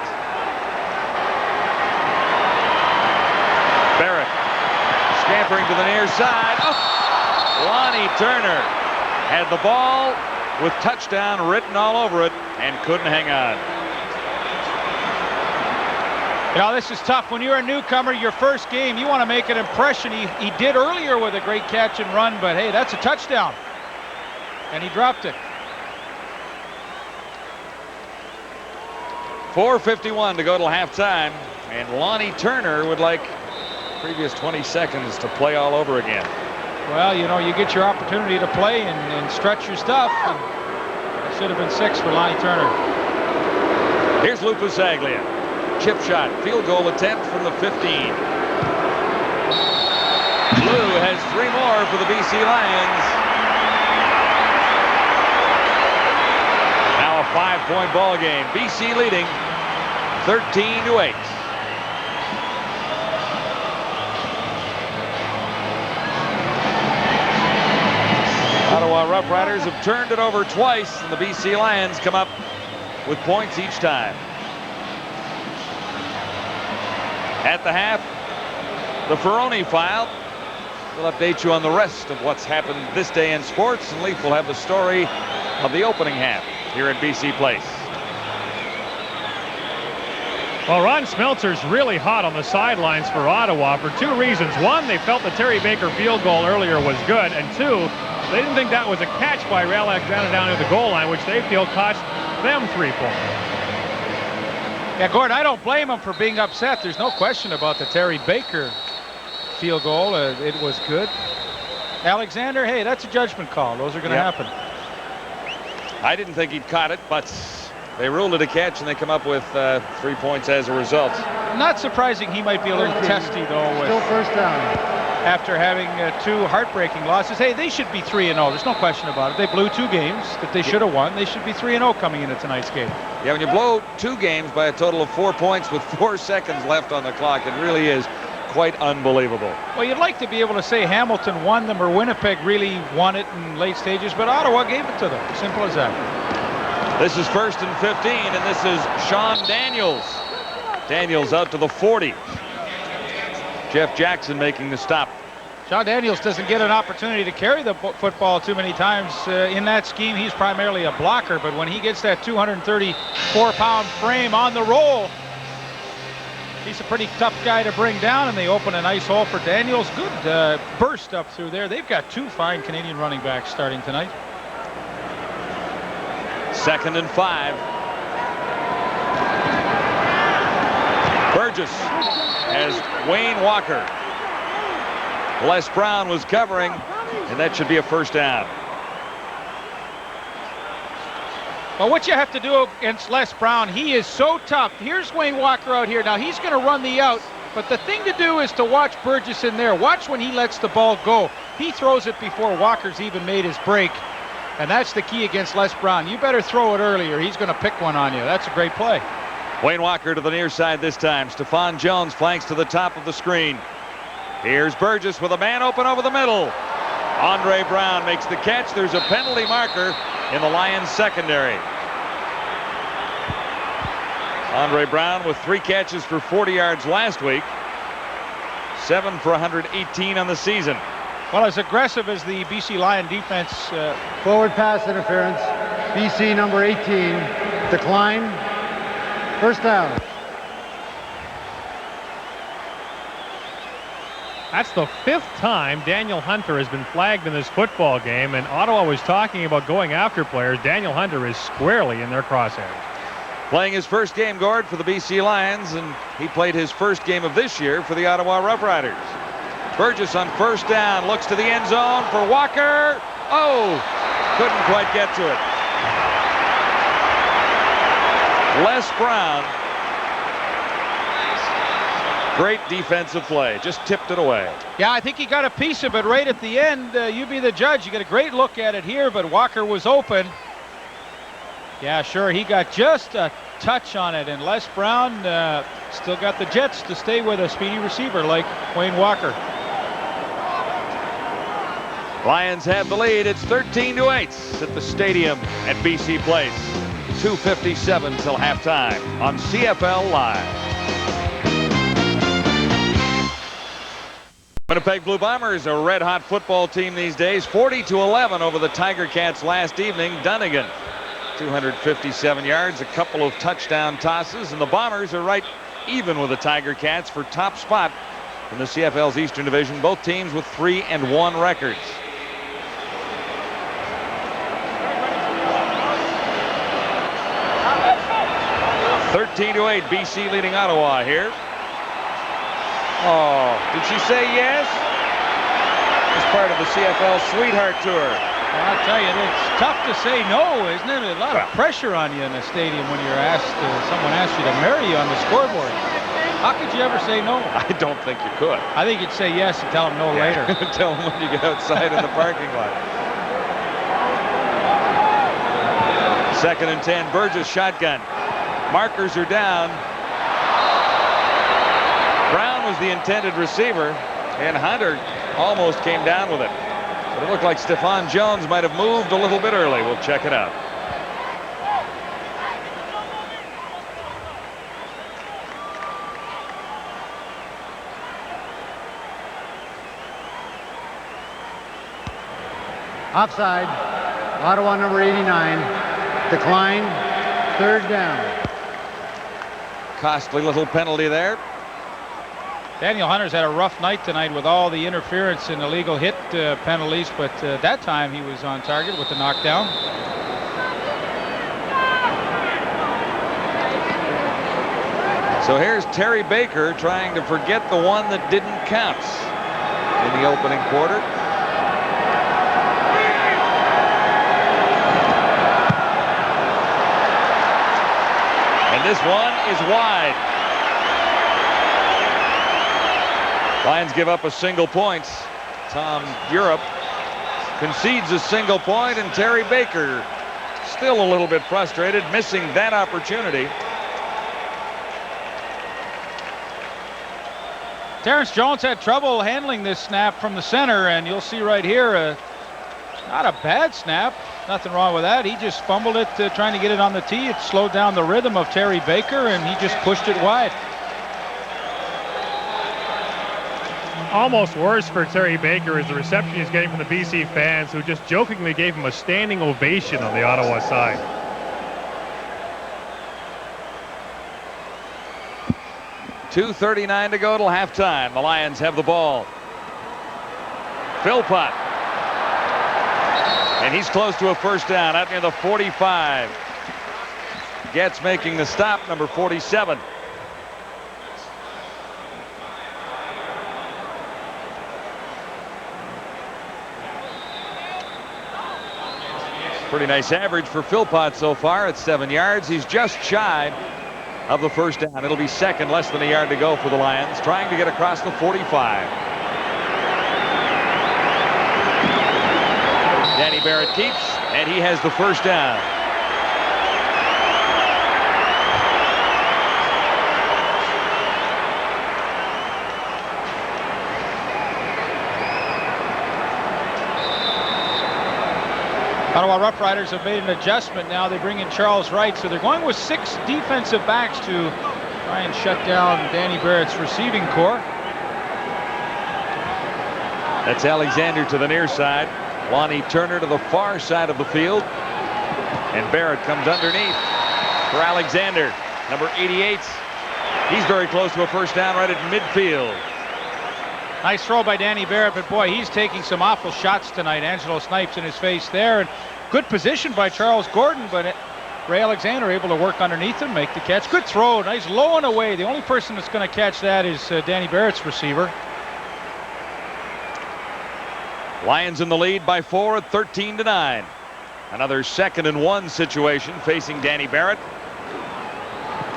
Barrett scampering to the near side. Oh! Lonnie Turner had the ball with touchdown written all over it and couldn't hang on. You know, this is tough. When you're a newcomer, your first game, you want to make an impression. He did earlier with a great catch and run, but hey, that's a touchdown. And he dropped it. 4:51 to go till halftime, and Lonnie Turner would like previous 20 seconds to play all over again. Well, you know, you get your opportunity to play and stretch your stuff. And it should have been 6 for Lonnie Turner. Here's Lou Pasaglia. Chip shot, field goal attempt from the 15. Lou has 3 more for the BC Lions. Now a 5-point ball game. BC leading 13-8. Ottawa Rough Riders have turned it over twice, and the BC Lions come up with points each time. At the half, the Ferroni file. We'll update you on the rest of what's happened this day in sports, and Leaf will have the story of the opening half here at BC Place. Well, Ron Smeltzer's really hot on the sidelines for Ottawa for 2 reasons. 1, they felt the Terry Baker field goal earlier was good, and 2, they didn't think that was a catch by Ray Alexander down at the goal line, which they feel cost them 3 points. Yeah, Gord, I don't blame him for being upset. There's no question about the Terry Baker field goal. It was good. Alexander, hey, that's a judgment call. Those are going to happen. I didn't think he'd caught it, but they ruled it a catch, and they come up with 3 points as a result. Not surprising he might be a little testy, though. Still first down. After having 2 heartbreaking losses. Hey, they should be 3-0. There's no question about it. They blew 2 games that they should have won. They should be 3-0 coming into tonight's game. Yeah, when you blow 2 games by a total of 4 points with 4 seconds left on the clock, it really is quite unbelievable. Well, you'd like to be able to say Hamilton won them or Winnipeg really won it in late stages, but Ottawa gave it to them. Simple as that. This is 1st and 15, and this is Sean Daniels. Daniels out to the 40. Jeff Jackson making the stop. Sean Daniels doesn't get an opportunity to carry the football too many times. In that scheme, he's primarily a blocker, but when he gets that 234-pound frame on the roll, he's a pretty tough guy to bring down, and they open a nice hole for Daniels. Good burst up through there. They've got 2 fine Canadian running backs starting tonight. 2nd and 5. Burgess has Wayne Walker. Les Brown was covering, and that should be a first down. Well, what you have to do against Les Brown, he is so tough. Here's Wayne Walker out here. Now, he's going to run the out, but the thing to do is to watch Burgess in there. Watch when he lets the ball go. He throws it before Walker's even made his break, and that's the key against Les Brown. You better throw it earlier. He's going to pick one on you. That's a great play. Wayne Walker to the near side this time. Stephon Jones flanks to the top of the screen. Here's Burgess with a man open over the middle. Andre Brown makes the catch. There's a penalty marker in the Lions secondary. Andre Brown with 3 catches for 40 yards last week. 7 for 118 on the season. Well, as aggressive as the BC Lion defense. Forward pass interference. BC number 18. Decline. First down. That's the 5th time Daniel Hunter has been flagged in this football game, and Ottawa was talking about going after players. Daniel Hunter is squarely in their crosshairs. Playing his first game, Gord, for the BC Lions, and he played his first game of this year for the Ottawa Rough Riders. Burgess on first down, looks to the end zone for Walker. Oh, couldn't quite get to it. Les Brown. Great defensive play. Just tipped it away. Yeah, I think he got a piece of it right at the end. You be the judge. You get a great look at it here, but Walker was open. Yeah, sure. He got just a touch on it, and Les Brown still got the Jets to stay with a speedy receiver like Wayne Walker. Lions have the lead. It's 13-8 at the stadium at BC Place. 2:57 till halftime on CFL Live. Winnipeg Blue Bombers, a red-hot football team these days. 40-11 over the Tiger Cats last evening. Dunnigan, 257 yards, a couple of touchdown tosses, and the Bombers are right even with the Tiger Cats for top spot in the CFL's Eastern Division. Both teams with 3-1 records. (13-8), BC leading Ottawa here. Oh, did she say yes? It's part of the CFL Sweetheart Tour. Well, I'll tell you, it's tough to say no, isn't it? A lot of pressure on you in a stadium when you're asked, someone asks you to marry you on the scoreboard. How could you ever say no? I don't think you could. I think you'd say yes and tell them no later. Tell them when you get outside in the parking lot. 2nd and 10, Burgess shotgun. Markers are down. Brown was the intended receiver, and Hunter almost came down with it. But it looked like Stephon Jones might have moved a little bit early. We'll check it out. Offside. Ottawa number 89. Decline. 3rd down. Costly little penalty there. Daniel Hunter's had a rough night tonight with all the interference and illegal hit penalties, but that time he was on target with the knockdown. So here's Terry Baker trying to forget the one that didn't count in the opening quarter. And this one is wide. Lions give up a single point. Tom Europe concedes a single point, and Terry Baker still a little bit frustrated, missing that opportunity. Terrence Jones had trouble handling this snap from the center, and you'll see right here, not a bad snap. Nothing wrong with that. He just fumbled it trying to get it on the tee. It slowed down the rhythm of Terry Baker, and he just pushed it wide. Almost worse for Terry Baker is the reception he's getting from the BC fans, who just jokingly gave him a standing ovation on the Ottawa side. .239 to go till halftime. The Lions have the ball. Philpott. And he's close to a first down out near the 45. Getz making the stop, number 47. Pretty nice average for Philpott so far at 7 yards. He's just shy of the first down. It'll be second, less than a yard to go for the Lions, trying to get across the 45. Danny Barrett keeps, and he has the first down. Ottawa Rough Riders have made an adjustment now. They bring in Charles Wright, so they're going with 6 defensive backs to try and shut down Danny Barrett's receiving corps. That's Alexander to the near side. Lonnie Turner to the far side of the field. And Barrett comes underneath for Alexander, number 88. He's very close to a first down right at midfield. Nice throw by Danny Barrett, but boy, he's taking some awful shots tonight. Angelo Snipes in his face there, and good position by Charles Gordon, but Ray Alexander able to work underneath him, make the catch. Good throw, nice low and away. The only person that's going to catch that is Danny Barrett's receiver. Lions in the lead by 4 at 13-9. Another 2nd and 1 situation facing Danny Barrett.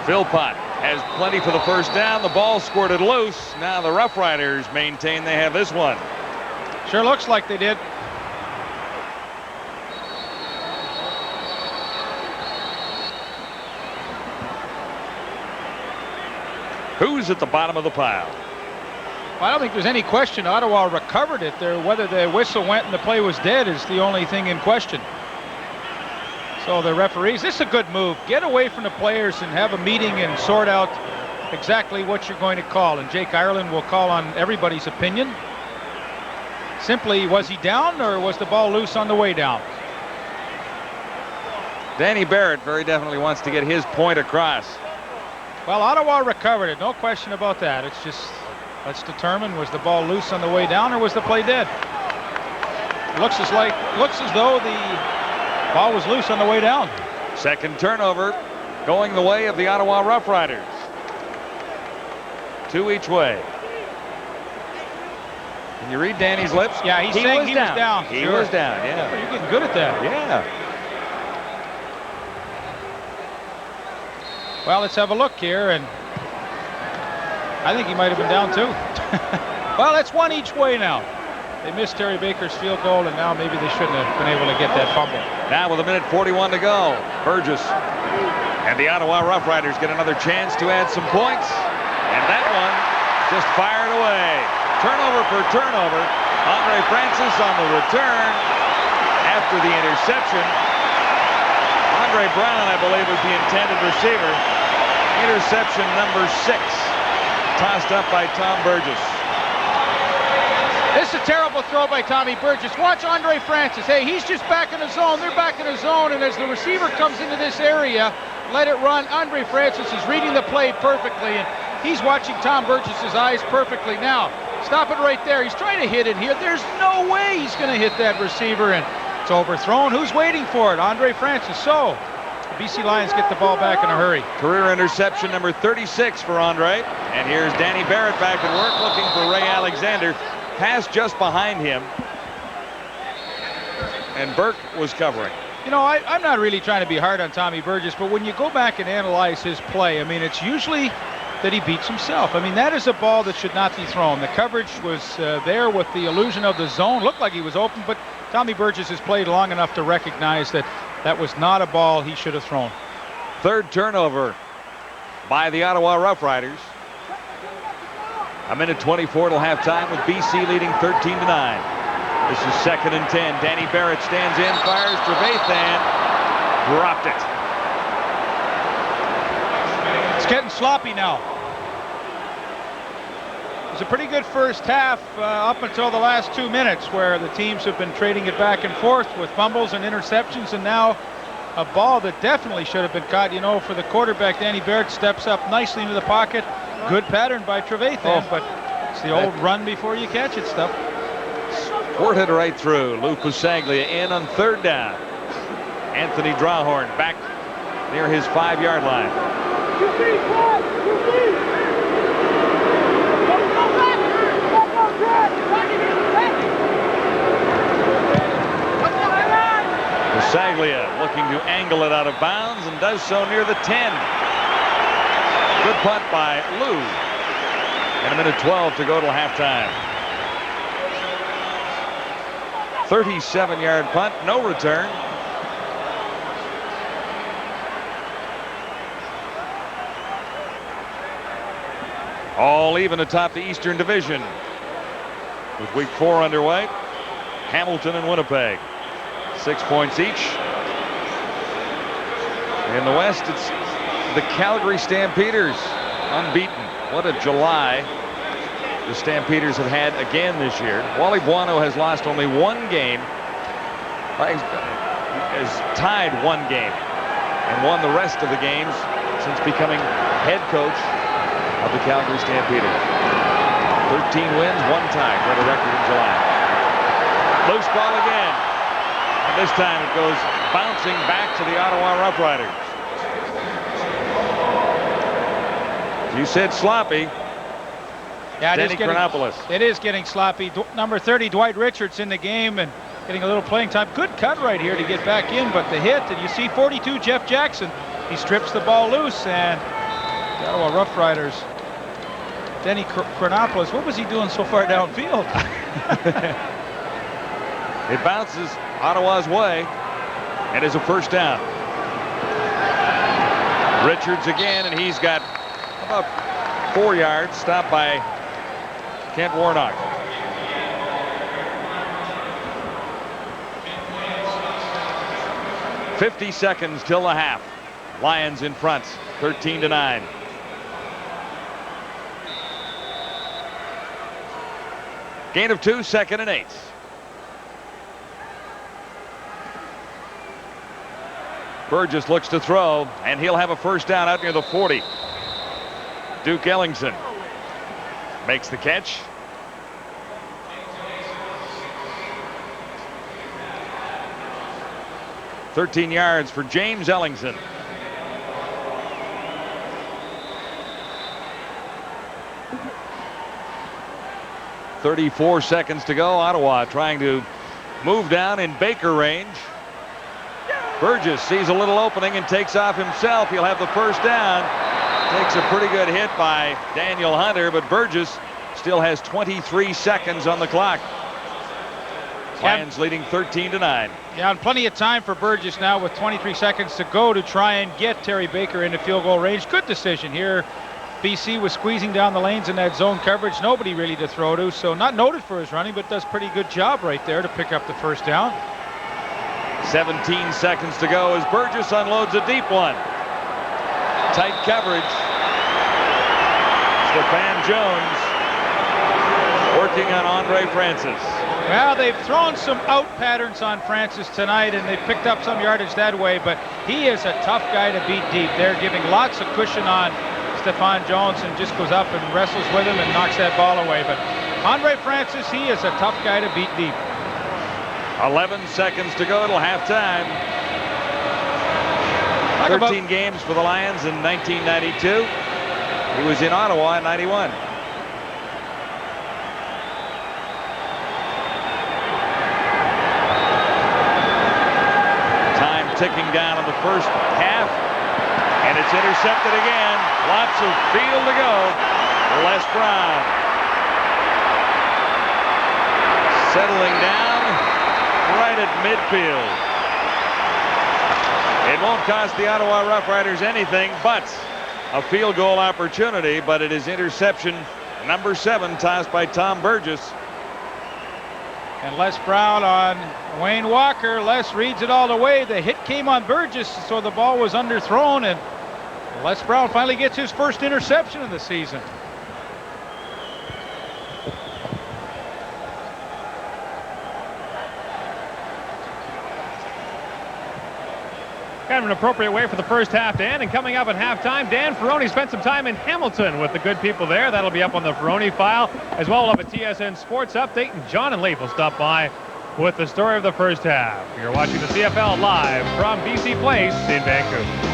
Philpott has plenty for the first down. The ball squirted loose. Now the Rough Riders maintain they have this one. Sure looks like they did. Who's at the bottom of the pile? Well, I don't think there's any question Ottawa recovered it there. Whether the whistle went and the play was dead is the only thing in question. So the referees, this is a good move. Get away from the players and have a meeting and sort out exactly what you're going to call. And Jake Ireland will call on everybody's opinion. Simply, was he down or was the ball loose on the way down? Danny Barrett very definitely wants to get his point across. Well, Ottawa recovered it. No question about that. It's just, let's determine, was the ball loose on the way down or was the play dead? Looks as though the ball was loose on the way down. Second turnover going the way of the Ottawa Rough Riders. 2 each way. Can you read Danny's lips? Yeah, he's saying he was down. He was down, yeah. Oh, you're getting good at that. Yeah. Well, let's have a look here, and I think he might have been down too. Well, that's 1 each way now. They missed Terry Baker's field goal, and now maybe they shouldn't have been able to get that fumble. Now with 1:41 to go, Burgess and the Ottawa Rough Riders get another chance to add some points, and that one just fired away. Turnover for turnover. Andre Francis on the return after the interception. Andre Brown, I believe, was the intended receiver. Interception number 6, tossed up by Tom Burgess. This is a terrible throw by Tommy Burgess. Watch Andre Francis. Hey, he's just back in the zone. They're back in the zone, and as the receiver comes into this area, let it run. Andre Francis is reading the play perfectly, and he's watching Tom Burgess's eyes perfectly. Now, stop it right there. He's trying to hit it here. There's no way he's going to hit that receiver, and it's overthrown. Who's waiting for it? Andre Francis. So the BC Lions get the ball back in a hurry. Career interception number 36 for Andre. And here's Danny Barrett back at work looking for Ray Alexander. Pass just behind him. And Burke was covering. You know, I'm not really trying to be hard on Tommy Burgess, but when you go back and analyze his play, I mean, it's usually that he beats himself. I mean, that is a ball that should not be thrown. The coverage was there with the illusion of the zone. Looked like he was open, but Tommy Burgess has played long enough to recognize that that was not a ball he should have thrown. Third turnover by the Ottawa Rough Riders. A minute 24 till halftime with BC leading 13-9. This is 2nd and 10. Danny Barrett stands in, fires. Trevathan dropped it. It's getting sloppy now. It was a pretty good first half up until the last 2 minutes, where the teams have been trading it back and forth with fumbles and interceptions, and now a ball that definitely should have been caught. You know, for the quarterback, Danny Barrett steps up nicely into the pocket. Good pattern by Trevathan, but it's the old run before you catch it stuff. Squirted right through. Lou Pusaglia in on 3rd down. Anthony Drawhorn back near his 5-yard line. Pusaglia looking to angle it out of bounds and does so near the 10. Good punt by Lou. And a minute 12 to go till halftime. 37-yard punt, no return. All even atop the Eastern Division with week 4 underway. Hamilton and Winnipeg, 6 points each. In the West, it's the Calgary Stampeders, unbeaten. What a July the Stampeders have had again this year. Wally Buono has lost only 1 game, has tied 1 game, and won the rest of the games since becoming head coach of the Calgary Stampeders. 13 wins, 1 tie, what a record in July. Loose ball again, and this time it goes bouncing back to the Ottawa Rough Riders. You said sloppy. Yeah, Danny Chronopoulos. It is getting sloppy. Number 30, Dwight Richards, in the game and getting a little playing time. Good cut right here to get back in, but the hit, and you see 42, Jeff Jackson. He strips the ball loose, and the Ottawa Rough Riders, Danny Chronopoulos, what was he doing so far downfield? It bounces Ottawa's way and is a first down. Richards again, and he's got about 4 yards, stopped by Kent Warnock. "50 seconds till the half. Lions in front, 13-9. Gain of 2, 2nd and 8. Burgess looks to throw, and he'll have a first down out near the 40. Duke Ellingson makes the catch. "13 yards for James Ellingson. "34 seconds to go. Ottawa trying to move down in Baker range. Burgess sees a little opening and takes off himself. He'll have the first down. Takes a pretty good hit by Daniel Hunter, but Burgess still has 23 seconds on the clock. Lions leading 13-9. Yeah, and plenty of time for Burgess now with 23 seconds to go to try and get Terry Baker into field goal range. Good decision here. BC was squeezing down the lanes in that zone coverage. Nobody really to throw to, so not noted for his running, but does pretty good job right there to pick up the first down. 17 seconds to go as Burgess unloads a deep one. Tight coverage. Stefan Jones working on Andre Francis. Well, they've thrown some out patterns on Francis tonight, and they've picked up some yardage that way, but he is a tough guy to beat deep. They're giving lots of cushion on Stefan Jones, and just goes up and wrestles with him and knocks that ball away. But Andre Francis, he is a tough guy to beat deep. 11 seconds to go till halftime. 13 games for the Lions in 1992. He was in Ottawa in 91. Time ticking down in the first half, and it's intercepted again. Lots of field to go. Les Brown settling down right at midfield. It won't cost the Ottawa Rough Riders anything but a field goal opportunity, but it is interception number 7, tossed by Tom Burgess. And Les Brown on Wayne Walker. Les reads it all the way. The hit came on Burgess, so the ball was underthrown, and Les Brown finally gets his first interception of the season. Kind of an appropriate way for the first half to end. And coming up at halftime, Dan Ferroni spent some time in Hamilton with the good people there. That'll be up on the Ferroni file. As well, we'll have a TSN Sports update. And John and Leif will stop by with the story of the first half. You're watching the CFL live from BC Place in Vancouver.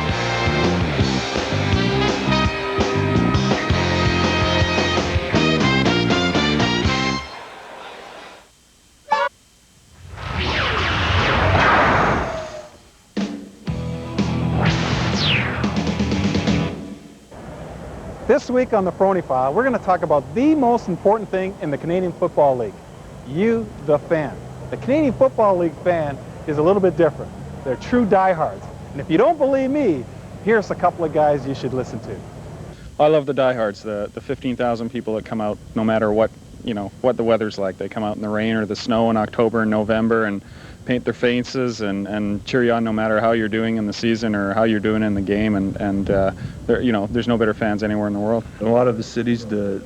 This week on the Ferroni File, we're going to talk about the most important thing in the Canadian Football League. You, the fan. The Canadian Football League fan is a little bit different. They're true diehards. And if you don't believe me, here's a couple of guys you should listen to. I love the diehards, the 15,000 people that come out no matter what, what the weather's like. They come out in the rain or the snow in October and November and paint their faces and cheer you on no matter how you're doing in the season or how you're doing in the game. And there's no better fans anywhere in the world. In a lot of the cities, the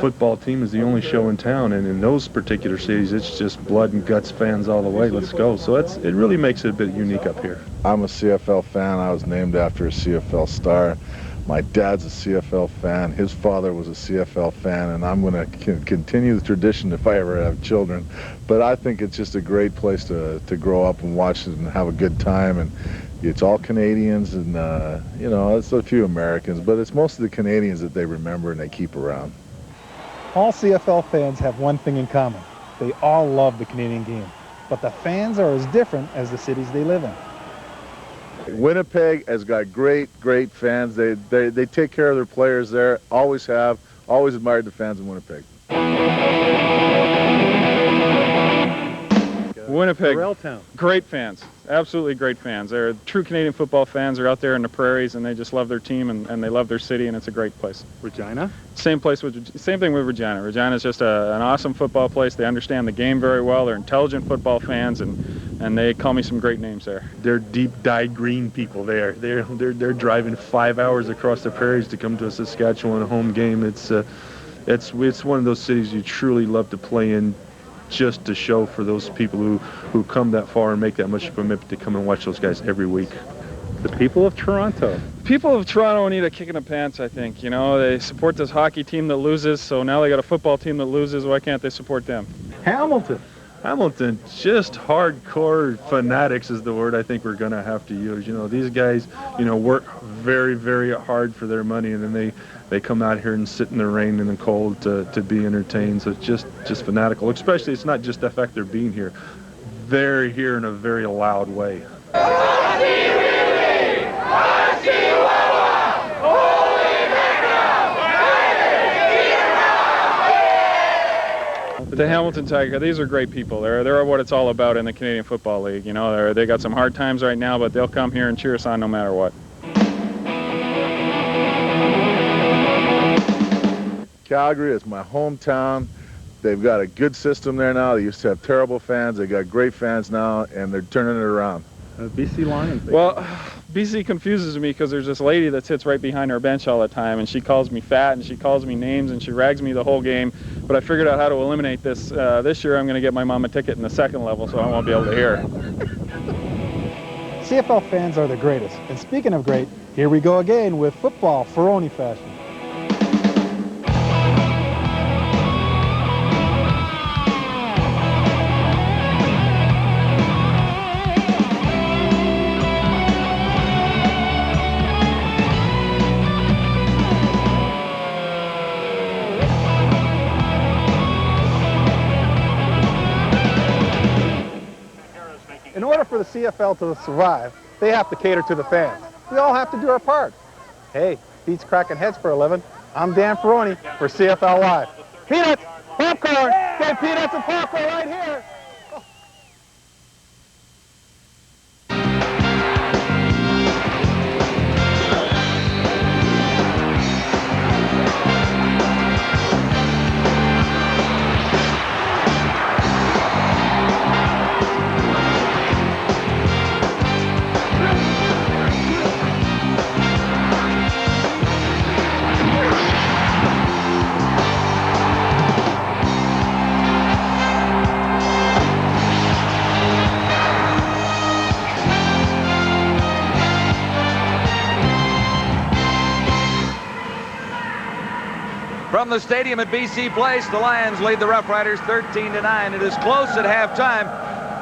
football team is the only show in town, and in those particular cities, it's just blood and guts fans all the way. Let's go. So it really makes it a bit unique up here. I'm a CFL fan. I was named after a CFL star. My dad's a CFL fan. His father was a CFL fan, and I'm going to continue the tradition if I ever have children. But I think it's just a great place to grow up and watch it and have a good time. And it's all Canadians, and it's a few Americans, but it's mostly the Canadians that they remember and they keep around. All CFL fans have one thing in common. They all love the Canadian game. But the fans are as different as the cities they live in. Winnipeg has got great fans. They take care of their players there. Always have. Always admired the fans in Winnipeg. Winnipeg, Railtown. Great fans. Absolutely great fans. They're true Canadian football fans. They're out there in the prairies, and they just love their team, and they love their city, and it's a great place. Regina? Same thing with Regina. Regina's just an awesome football place. They understand the game very well. They're intelligent football fans, and they call me some great names there. They're deep-dyed green people there. They're driving 5 hours across the prairies to come to a Saskatchewan home game. It's one of those cities you truly love to play in, just to show for those people who come that far and make that much of a commitment to come and watch those guys every week. The people of Toronto. People of Toronto need a kick in the pants, I think. They support this hockey team that loses, so now they got a football team that loses. Why can't they support them? Hamilton. Hamilton, just hardcore fanatics is the word I think we're going to have to use. These guys, work very, very hard for their money, and then they come out here and sit in the rain and the cold to be entertained. So it's just fanatical. Especially, it's not just the fact they're being here. They're here in a very loud way. The Hamilton Tiger, these are great people. They're what it's all about in the Canadian Football League. They got some hard times right now, but they'll come here and cheer us on no matter what. Calgary is my hometown. They've got a good system there now. They used to have terrible fans. They got great fans now, and they're turning it around. BC Lions. Well, BC confuses me because there's this lady that sits right behind our bench all the time, and she calls me fat, and she calls me names, and she rags me the whole game. But I figured out how to eliminate this. This year I'm going to get my mom a ticket in the second level, so I won't be able to hear her. CFL fans are the greatest. And speaking of great, here we go again with football Ferroni fashion. CFL to survive, they have to cater to the fans. We all have to do our part. Hey, beats cracking heads for a living. I'm Dan Ferroni for CFL Live. Peanuts, popcorn, get peanuts and popcorn right here. From the stadium at BC Place, the Lions lead the Rough Riders 13-9. It is close at halftime,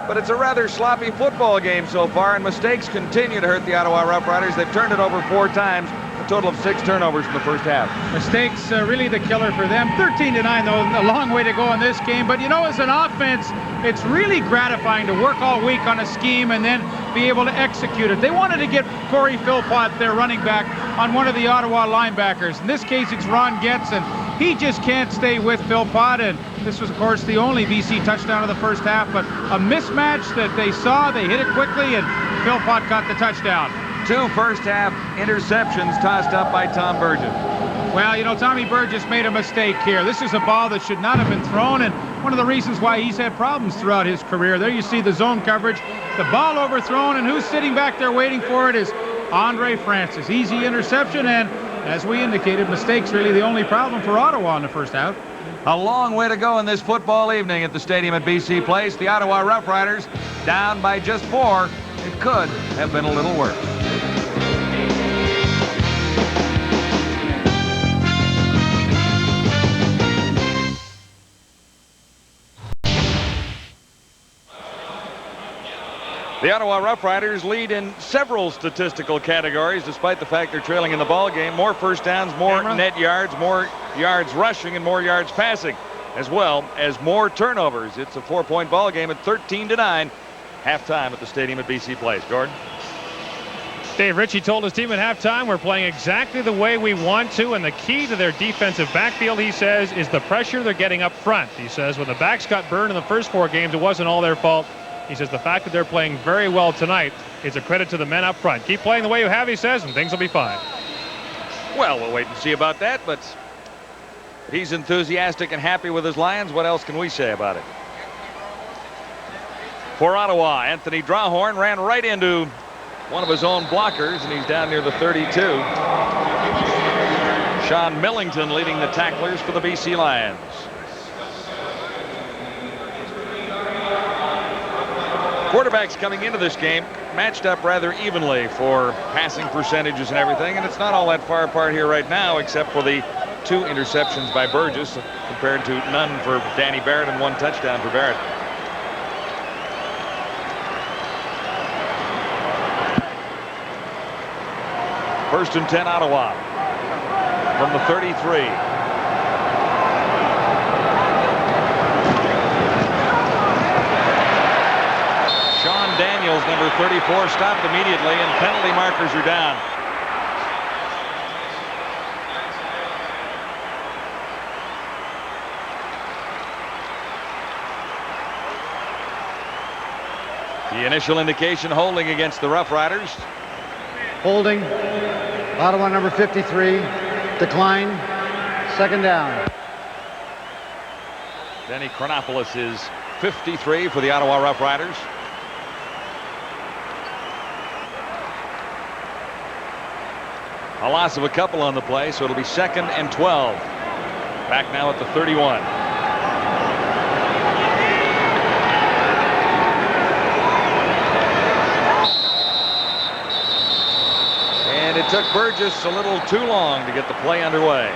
but it's a rather sloppy football game so far, and mistakes continue to hurt the Ottawa Rough Riders. They've turned it over 4 times, a total of 6 turnovers in the first half. Mistakes really the killer for them. 13-9, though, a long way to go in this game. But, you know, as an offense, it's really gratifying to work all week on a scheme and then be able to execute it. They wanted to get Corey Philpott, their running back, on one of the Ottawa linebackers. In this case, it's Ron Getz, and he just can't stay with Philpott. And this was, of course, the only BC touchdown of the first half, but a mismatch that they saw. They hit it quickly, and Philpott got the touchdown. 2 first-half interceptions tossed up by Tom Burgess. Well, you know, Tommy Burgess made a mistake here. This is a ball that should not have been thrown, and one of the reasons why he's had problems throughout his career. There you see the zone coverage, the ball overthrown, and who's sitting back there waiting for it is Andre Francis. Easy interception, and as we indicated, mistakes really the only problem for Ottawa in the first half. A long way to go in this football evening at the stadium at BC Place. The Ottawa Rough Riders down by just 4. It could have been a little worse. The Ottawa Rough Riders lead in several statistical categories, despite the fact they're trailing in the ball game. More first downs, more net yards, more yards rushing, and more yards passing, as well as more turnovers. It's a 4-point ball game at 13-9, halftime at the stadium at BC Place. Gordon? Dave Ritchie told his team at halftime, we're playing exactly the way we want to, and the key to their defensive backfield, he says, is the pressure they're getting up front. He says when the backs got burned in the first 4 games, it wasn't all their fault. He says the fact that they're playing very well tonight is a credit to the men up front. Keep playing the way you have, he says, and things will be fine. Well, we'll wait and see about that, but he's enthusiastic and happy with his Lions. What else can we say about it? For Ottawa, Anthony Drawhorn ran right into one of his own blockers, and he's down near the 32. Sean Millington leading the tacklers for the BC Lions. Quarterbacks coming into this game matched up rather evenly for passing percentages and everything, and it's not all that far apart here right now, except for the 2 interceptions by Burgess compared to none for Danny Barrett and 1 touchdown for Barrett. First and 10, Ottawa from the 33. Daniels, number 34, stopped immediately, and penalty markers are down. The initial indication holding against the Rough Riders. Holding. Ottawa number 53. Decline. 2nd down. Denny Chronopoulos is 53 for the Ottawa Rough Riders. A loss of a couple on the play, so it'll be 2nd and 12. Back now at the 31. And it took Burgess a little too long to get the play underway.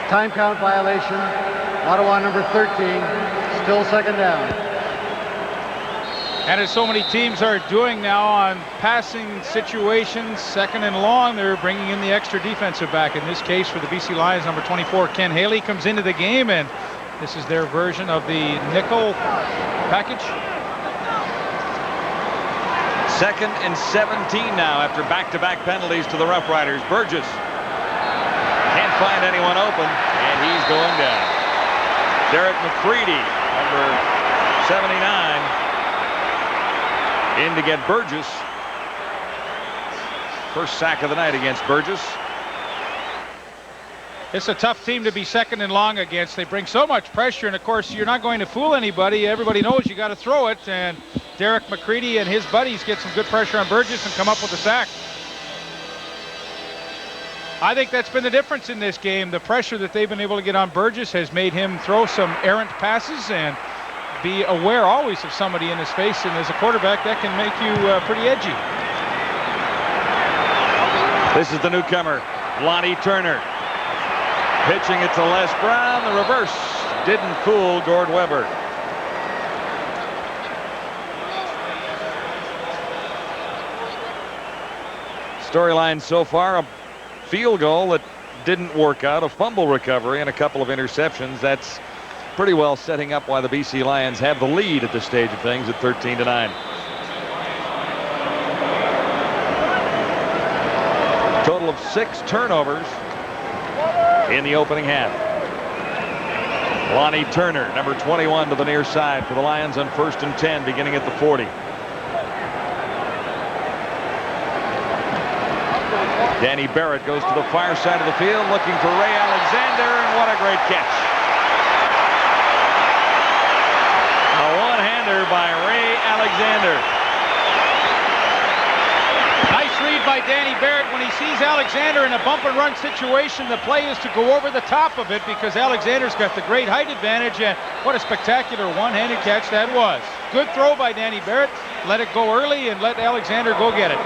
Time count violation. Ottawa number 13. Still 2nd down. And as so many teams are doing now on passing situations, 2nd and long, they're bringing in the extra defensive back. In this case, for the BC Lions, number 24, Ken Haley, comes into the game, and this is their version of the nickel package. 2nd and 17 now after back-to-back penalties to the Rough Riders. Burgess can't find anyone open, and he's going down. Derek McCready, number 79, in to get Burgess. First sack of the night against Burgess. It's a tough team to be 2nd and long against. They bring so much pressure, and of course you're not going to fool anybody. Everybody knows you got to throw it, and Derek McCready and his buddies get some good pressure on Burgess and come up with a sack. I think that's been the difference in this game. The pressure that they've been able to get on Burgess has made him throw some errant passes and be aware always of somebody in his face, and as a quarterback that can make you pretty edgy. This is the newcomer, Lonnie Turner. Pitching it to Les Brown. The reverse didn't fool Gord Weber. Storyline so far, a field goal that didn't work out, a fumble recovery, and a couple of interceptions. That's pretty well setting up why the BC Lions have the lead at this stage of things at 13-9. Total of 6 turnovers in the opening half. Lonnie Turner, number 21, to the near side for the Lions on 1st and 10, beginning at the 40. Danny Barrett goes to the far side of the field looking for Ray Alexander, and what a great catch. A one-hander by Ray Alexander. Nice read by Danny Barrett. When he sees Alexander in a bump and run situation, the play is to go over the top of it because Alexander's got the great height advantage, and what a spectacular one-handed catch that was. Good throw by Danny Barrett. Let it go early and let Alexander go get it.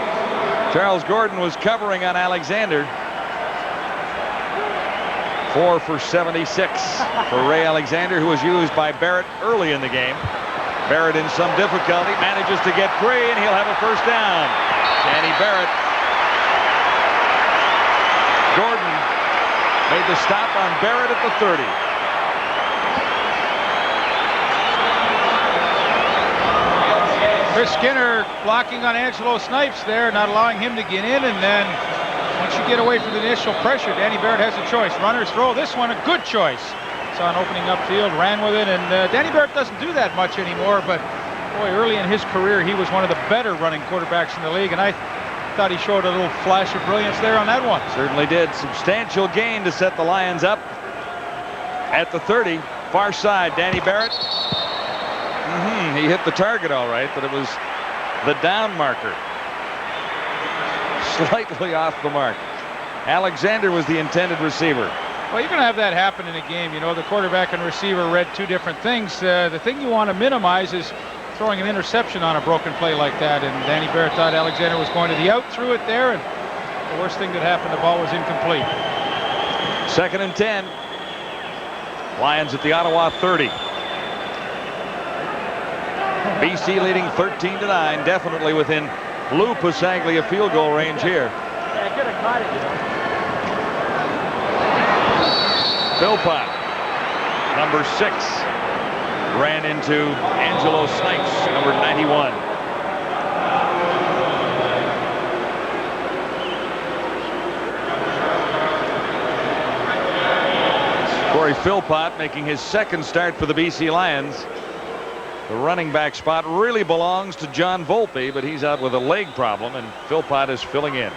Charles Gordon was covering on Alexander. 4 for 76 for Ray Alexander, who was used by Barrett early in the game. Barrett in some difficulty manages to get free, and he'll have a first down. Danny Barrett. Gordon made the stop on Barrett at the 30. Chris Skinner blocking on Angelo Snipes there, not allowing him to get in, and then once you get away from the initial pressure, Danny Barrett has a choice. Runners throw. This one a good choice. Saw an opening upfield, ran with it, and Danny Barrett doesn't do that much anymore, but boy, early in his career he was one of the better running quarterbacks in the league, and I thought he showed a little flash of brilliance there on that one. Certainly did. Substantial gain to set the Lions up at the 30. Far side, Danny Barrett. He hit the target all right, but it was the down marker. Slightly off the mark. Alexander was the intended receiver. Well, you're going to have that happen in a game. You know, the quarterback and receiver read two different things. The thing you want to minimize is throwing an interception on a broken play like that, and Danny Barrett thought Alexander was going to the out, threw it there, and the worst thing that happened, the ball was incomplete. 2nd and 10. Lions at the Ottawa 30. BC leading 13-9, definitely within Lou Pasaglia field goal range here. Philpott, number 6, ran into Angelo Snipes, number 91. Corey Philpott making his 2nd start for the BC Lions. The running back spot really belongs to John Volpe, but he's out with a leg problem, and Philpott is filling in.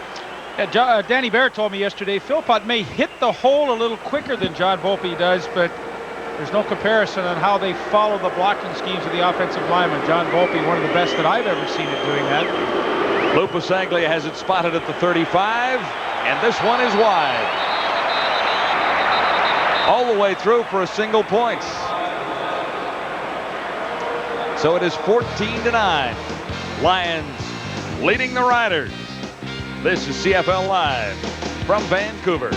Yeah, Danny Barrett told me yesterday Philpott may hit the hole a little quicker than John Volpe does, but there's no comparison on how they follow the blocking schemes of the offensive lineman. John Volpe, one of the best that I've ever seen at doing that. Lou Pasaglia has it spotted at the 35, and this one is wide. All the way through for a single point. So it is 14-9. Lions leading the Riders. This is CFL Live from Vancouver.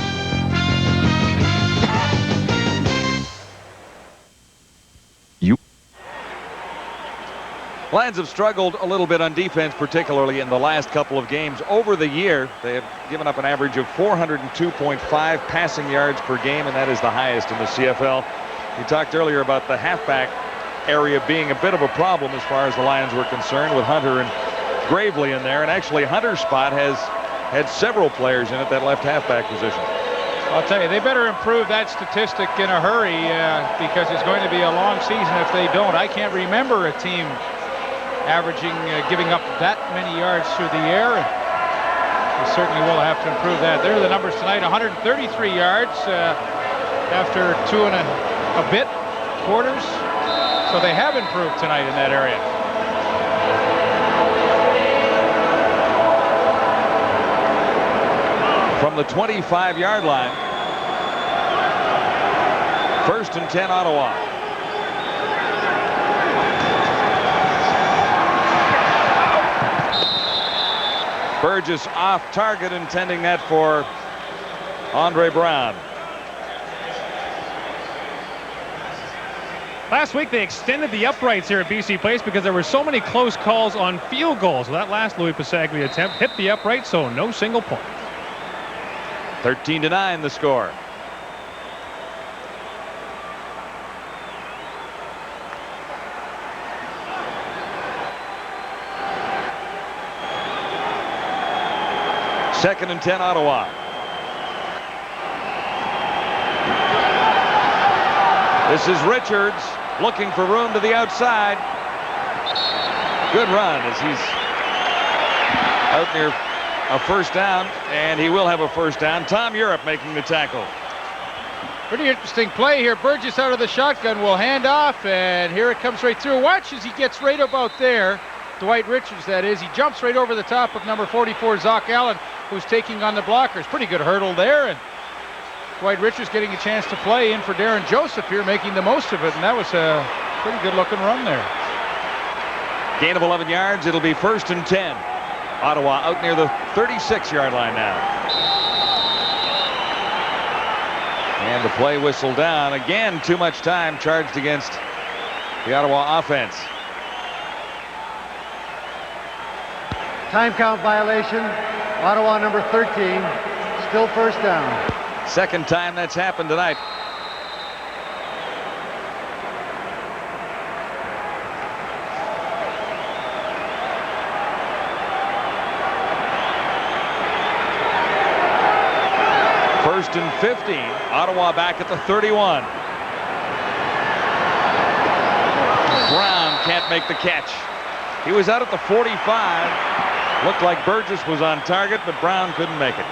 Lions have struggled a little bit on defense, particularly in the last couple of games. Over the year, they have given up an average of 402.5 passing yards per game, and that is the highest in the CFL. We talked earlier about the halfback area being a bit of a problem as far as the Lions were concerned, with Hunter and Gravely in there. And actually, Hunter's spot has had several players in it, that left halfback position. I'll tell you, they better improve that statistic in a hurry because it's going to be a long season if they don't. I can't remember a team averaging giving up that many yards through the air. And they certainly will have to improve that. There are the numbers tonight: 133 yards after 2 and a bit quarters. So they have improved tonight in that area. From the 25-yard line, 1st and 10 Ottawa. Burgess off target, intending that for Andre Brown. Last week they extended the uprights here at BC Place because there were so many close calls on field goals. That last Louis Pasaglia attempt hit the upright, so no single point. 13-9 the score. Second and 10 Ottawa. This is Richards looking for room to the outside. Good run as he's out near a first down, and he will have a first down. Tom Europe making the tackle. Pretty interesting play here. Burgess out of the shotgun will hand off, and here it comes right through. Watch as he gets right about there. Dwight Richards, that is. He jumps right over the top of number 44, Zach Allen, who's taking on the blockers. Pretty good hurdle there, and Dwight Richards getting a chance to play in for Darren Joseph here, making the most of it, and that was a pretty good looking run there. Gain of 11 yards. It'll be 1st and 10. Ottawa out near the 36-yard line now. And the play whistle down. Again, too much time charged against the Ottawa offense. Time count violation. Ottawa number 13. Still first down. Second time that's happened tonight. First and 15. Ottawa back at the 31. Brown can't make the catch. He was out at the 45. Looked like Burgess was on target, but Brown couldn't make it.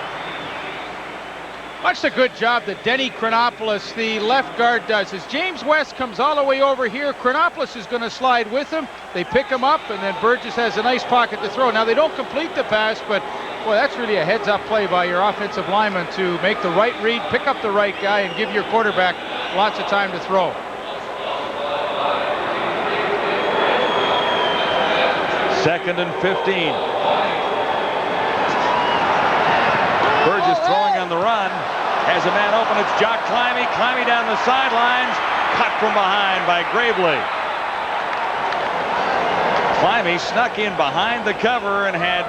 Watch the good job that Denny Chronopoulos, the left guard, does. As James West comes all the way over here, Chronopoulos is going to slide with him. They pick him up, and then Burgess has a nice pocket to throw. Now, they don't complete the pass, but boy, that's really a heads-up play by your offensive lineman to make the right read, pick up the right guy, and give your quarterback lots of time to throw. Second and 15. Burgess throwing on the run. Has a man open. It's Jock Climby. Climby down the sidelines. Cut from behind by Gravely. Climby snuck in behind the cover and had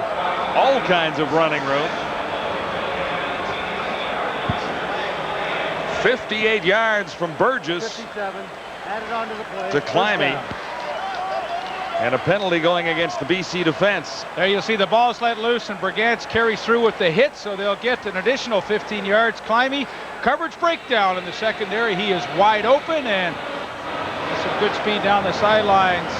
all kinds of running room. 58 yards from Burgess 57. Added on to the play. to Climby. And a penalty going against the BC defense. There you'll see the ball's let loose, and Brigance carries through with the hit, so they'll get an additional 15 yards. Climby, coverage breakdown in the secondary. He is wide open, and some good speed down the sidelines.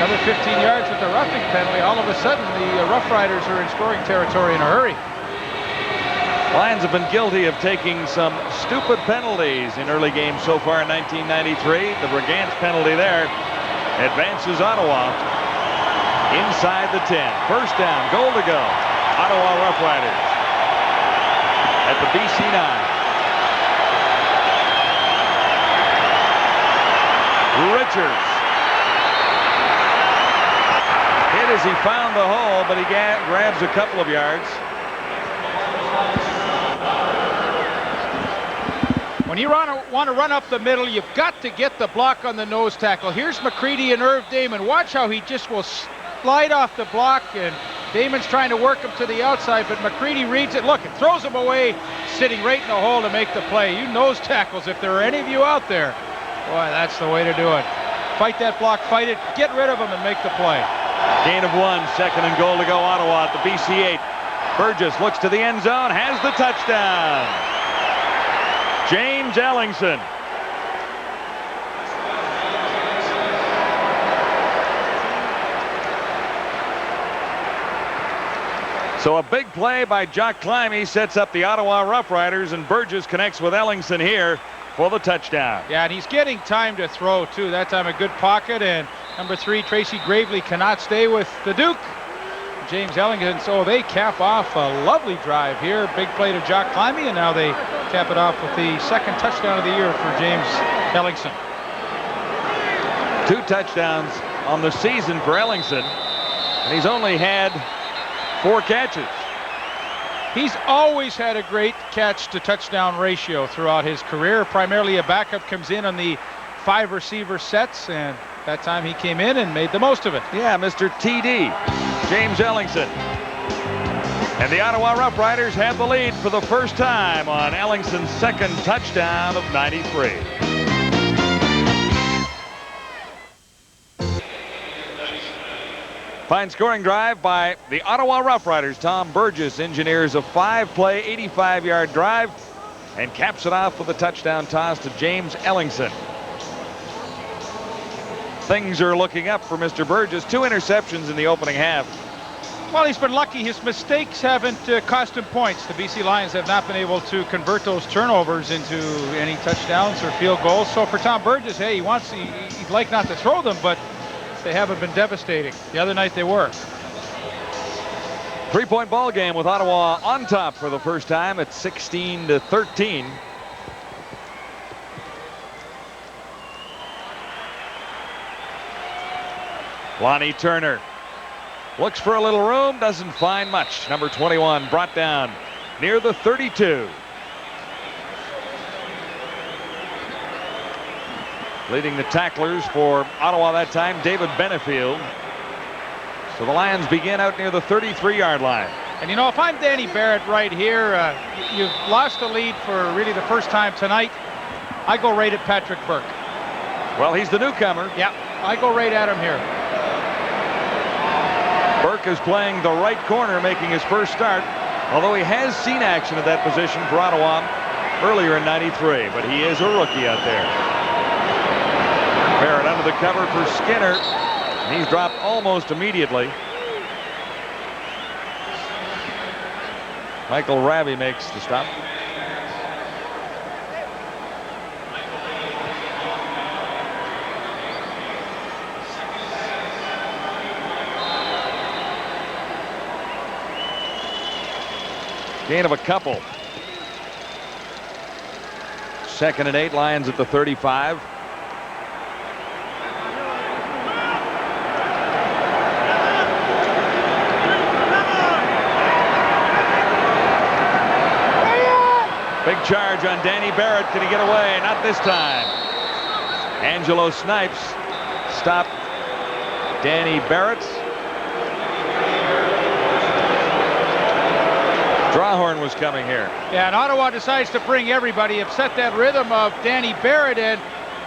Another 15 yards with the roughing penalty. All of a sudden, the Rough Riders are in scoring territory in a hurry. Lions have been guilty of taking some stupid penalties in early games so far in 1993. The Brigance penalty there advances Ottawa inside the 10. First down, goal to go. Ottawa Rough Riders at the BC 9. Richards hit as he found the hole, but he grabs a couple of yards. When you want to run up the middle, you've got to get the block on the nose tackle. Here's McCready and Irv Damon. Watch how he just will slide off the block, and Damon's trying to work him to the outside, but McCready reads it. Look, it throws him away, sitting right in the hole to make the play. You nose tackles, if there are any of you out there, boy, that's the way to do it. Fight that block, fight it, get rid of him, and make the play. Gain of 1, 2nd and goal to go, Ottawa at the BC 8. Burgess looks to the end zone, has the touchdown. James Ellingson. So a big play by Jock Climby sets up the Ottawa Rough Riders, and Burgess connects with Ellingson here for the touchdown. Yeah, and he's getting time to throw, too. That time a good pocket, and number 3, Tracy Gravely, cannot stay with the Duke. James Ellingson, so they cap off a lovely drive here. Big play to Jock Climby, and now they cap it off with the 2nd touchdown of the year for James Ellingson. 2 touchdowns on the season for Ellingson, and he's only had 4 catches. He's always had a great catch to touchdown ratio throughout his career. Primarily a backup, comes in on the 5 receiver sets, and that time he came in and made the most of it. Yeah, Mr. TD, James Ellingson. And the Ottawa Rough Riders have the lead for the first time on Ellingson's 2nd touchdown of 93. Fine scoring drive by the Ottawa Rough Riders. Tom Burgess engineers a 5-play, 85-yard drive and caps it off with a touchdown toss to James Ellingson. Things are looking up for Mr. Burgess. 2 interceptions in the opening half. Well, he's been lucky. His mistakes haven't cost him points. The BC Lions have not been able to convert those turnovers into any touchdowns or field goals. So for Tom Burgess, hey, he'd like not to throw them, but they haven't been devastating. The other night they were. 3-point ball game with Ottawa on top for the first time at 16-13. Lonnie Turner looks for a little room, doesn't find much. Number 21 brought down near the 32. Leading the tacklers for Ottawa that time, David Benefield. So the Lions begin out near the 33-yard line. And you know, if I'm Danny Barrett right here, you've lost the lead for really the first time tonight. I go right at Patrick Burke. Well, he's the newcomer. Yeah, I go right at him here. Burke is playing the right corner, making his first start, although he has seen action at that position for Ottawa earlier in 93, but he is a rookie out there. Barrett under the cover for Skinner, and he's dropped almost immediately. Michael Ravi makes the stop. Gain of a couple. 2nd and 8, Lions at the 35. Big charge on Danny Barrett. Can he get away? Not this time. Angelo Snipes stopped Danny Barrett. Drawhorn was coming here. Yeah, and Ottawa decides to bring everybody, upset that rhythm of Danny Barrett, and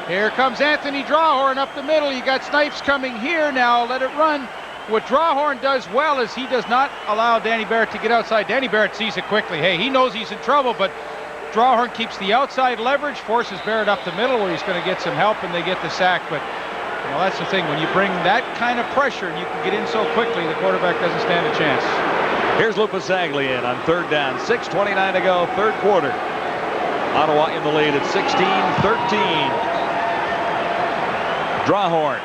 here comes Anthony Drawhorn up the middle. You got Snipes coming here now. Let it run. What Drawhorn does well is he does not allow Danny Barrett to get outside. Danny Barrett sees it quickly. Hey, he knows he's in trouble, but Drawhorn keeps the outside leverage, forces Barrett up the middle where he's going to get some help, and they get the sack. But you know, that's the thing. When you bring that kind of pressure and you can get in so quickly, the quarterback doesn't stand a chance. Here's Lupasagli in on 3rd down. 6:29 to go, 3rd quarter. Ottawa in the lead at 16-13. Drawhorn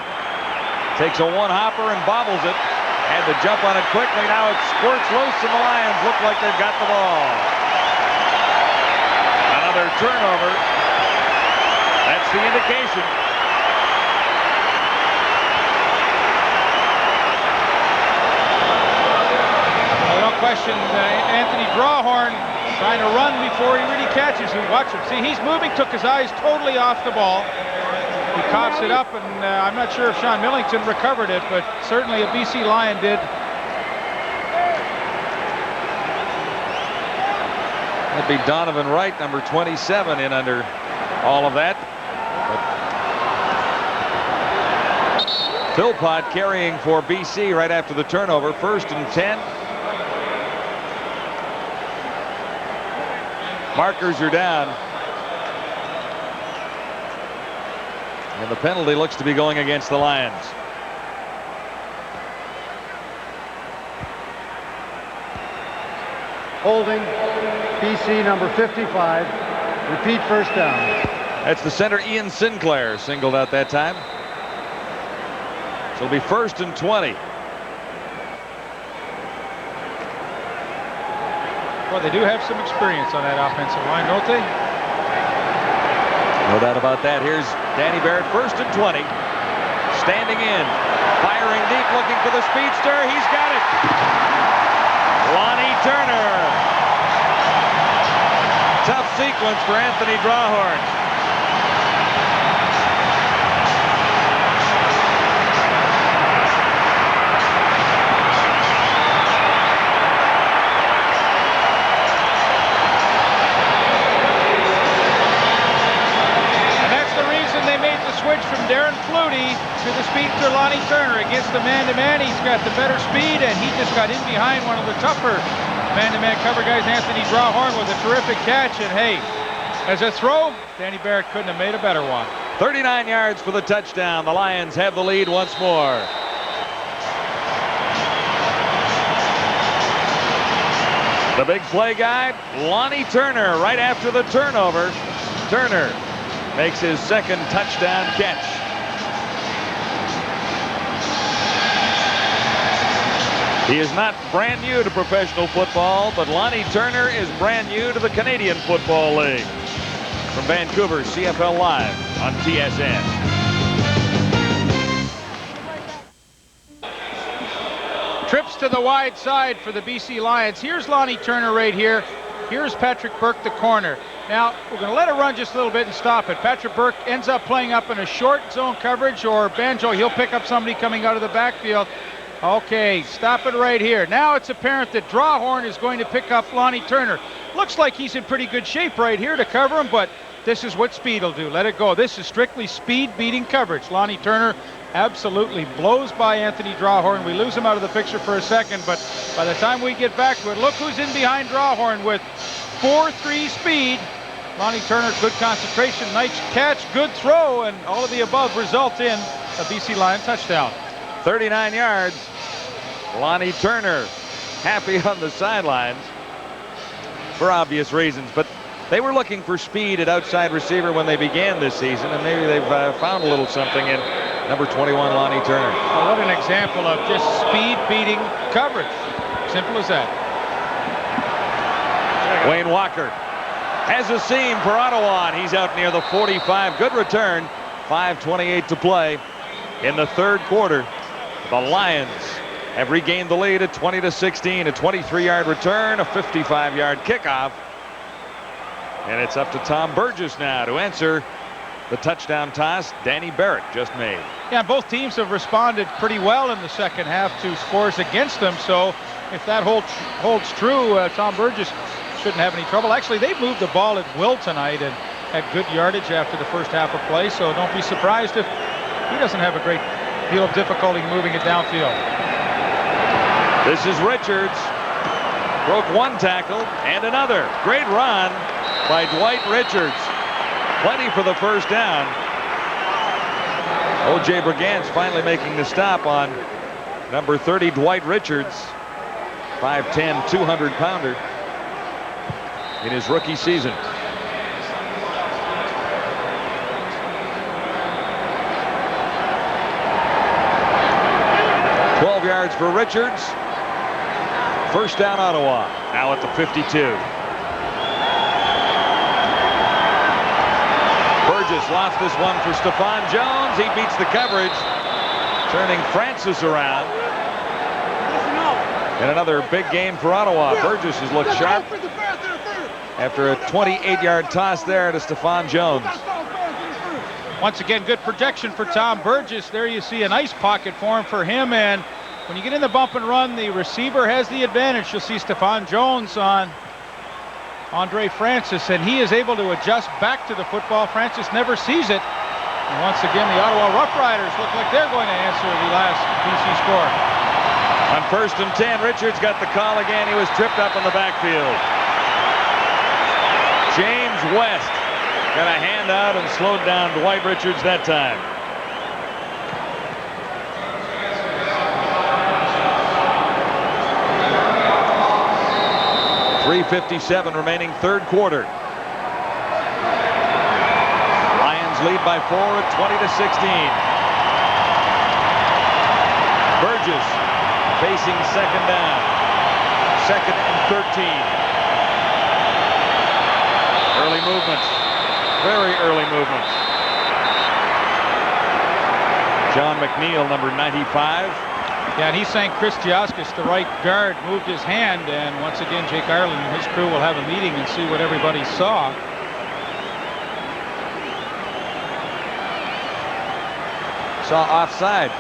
takes a one-hopper and bobbles it. Had to jump on it quickly. Now it squirts loose, and the Lions look like they've got the ball. Another turnover. That's the indication. No question, Anthony Drawhorn Trying to run before he really catches it. Watch him. See, he's moving, took his eyes totally off the ball. He coughs it up, and I'm not sure if Sean Millington recovered it, but certainly a BC Lion did. That'd be Donovan Wright, number 27, in under all of that. But Philpott carrying for BC right after the turnover. 1st and 10. Markers are down. And the penalty looks to be going against the Lions. Holding, BC number 55. Repeat first down. That's the center, Ian Sinclair, singled out that time. So it'll be 1st and 20. Well, they do have some experience on that offensive line, don't they? No doubt about that. Here's Danny Barrett, 1st and 20. Standing in, firing deep, looking for the speedster. He's got it. Lonnie Turner. Tough sequence for Anthony Drawhorn. Switch from Darren Flutie to the speedster Lonnie Turner. Against the man-to-man, he's got the better speed, and he just got in behind one of the tougher man-to-man cover guys, Anthony Drawhorn, with a terrific catch. And hey, as a throw, Danny Barrett couldn't have made a better one. 39 yards for the touchdown. The Lions have the lead once more. The big play guy, Lonnie Turner, right after the turnover. Turner makes his 2nd touchdown catch. He is not brand new to professional football, but Lonnie Turner is brand new to the Canadian Football League. From Vancouver, CFL Live on TSN. Trips to the wide side for the BC Lions. Here's Lonnie Turner right here. Here's Patrick Burke, the corner. Now, we're going to let it run just a little bit and stop it. Patrick Burke ends up playing up in a short zone coverage, or Banjo, he'll pick up somebody coming out of the backfield. Okay, stop it right here. Now it's apparent that Drawhorn is going to pick up Lonnie Turner. Looks like he's in pretty good shape right here to cover him, but this is what speed will do. Let it go. This is strictly speed-beating coverage. Lonnie Turner absolutely blows by Anthony Drawhorn. We lose him out of the picture for a second, but by the time we get back to it, look who's in behind Drawhorn with 4.3 speed. Lonnie Turner, good concentration, nice catch, good throw, and all of the above result in a BC Lion touchdown. 39 yards. Lonnie Turner happy on the sidelines for obvious reasons, but they were looking for speed at outside receiver when they began this season, and maybe they've found a little something in number 21, Lonnie Turner. Well, what an example of just speed-beating coverage. Simple as that. Wayne Walker has a seam for Ottawa, and he's out near the 45. Good return. 5:28 to play in the 3rd quarter. The Lions have regained the lead at 20-16. A 23-yard return, a 55-yard kickoff. And it's up to Tom Burgess now to answer the touchdown toss Danny Barrett just made. Yeah, both teams have responded pretty well in the second half to scores against them. So if that holds true, Tom Burgess shouldn't have any trouble. Actually, they've moved the ball at will tonight and had good yardage after the first half of play. So don't be surprised if he doesn't have a great deal of difficulty moving it downfield. This is Richards. Broke one tackle and another. Great run by Dwight Richards. Plenty for the first down. O.J. Brigance finally making the stop on number 30, Dwight Richards. 5'10", 200-pounder in his rookie season. Yards for Richards. First down, Ottawa. Now at the 52. Burgess lost this one for Stephon Jones. He beats the coverage, turning Francis around. And another big game for Ottawa. Burgess has looked sharp. after a 28-yard toss there to Stephon Jones. Once again, good protection for Tom Burgess. There you see a nice pocket form for him, and when you get in the bump and run, the receiver has the advantage. You'll see Stephon Jones on Andre Francis, and he is able to adjust back to the football. Francis never sees it. And once again, the Ottawa Rough Riders look like they're going to answer the last BC score. On 1st and 10, Richards got the call again. He was tripped up in the backfield. James West got a hand out and slowed down Dwight Richards that time. .357 remaining third quarter. Lions lead by 4 at 20-16. Burgess facing second down. 2nd and 13. Early movements. Very early movements. John McNeil, number 95. Yeah, and he's saying Chris Giaskis, the right guard, moved his hand, and once again, Jake Ireland and his crew will have a meeting and see what everybody saw. Saw offside.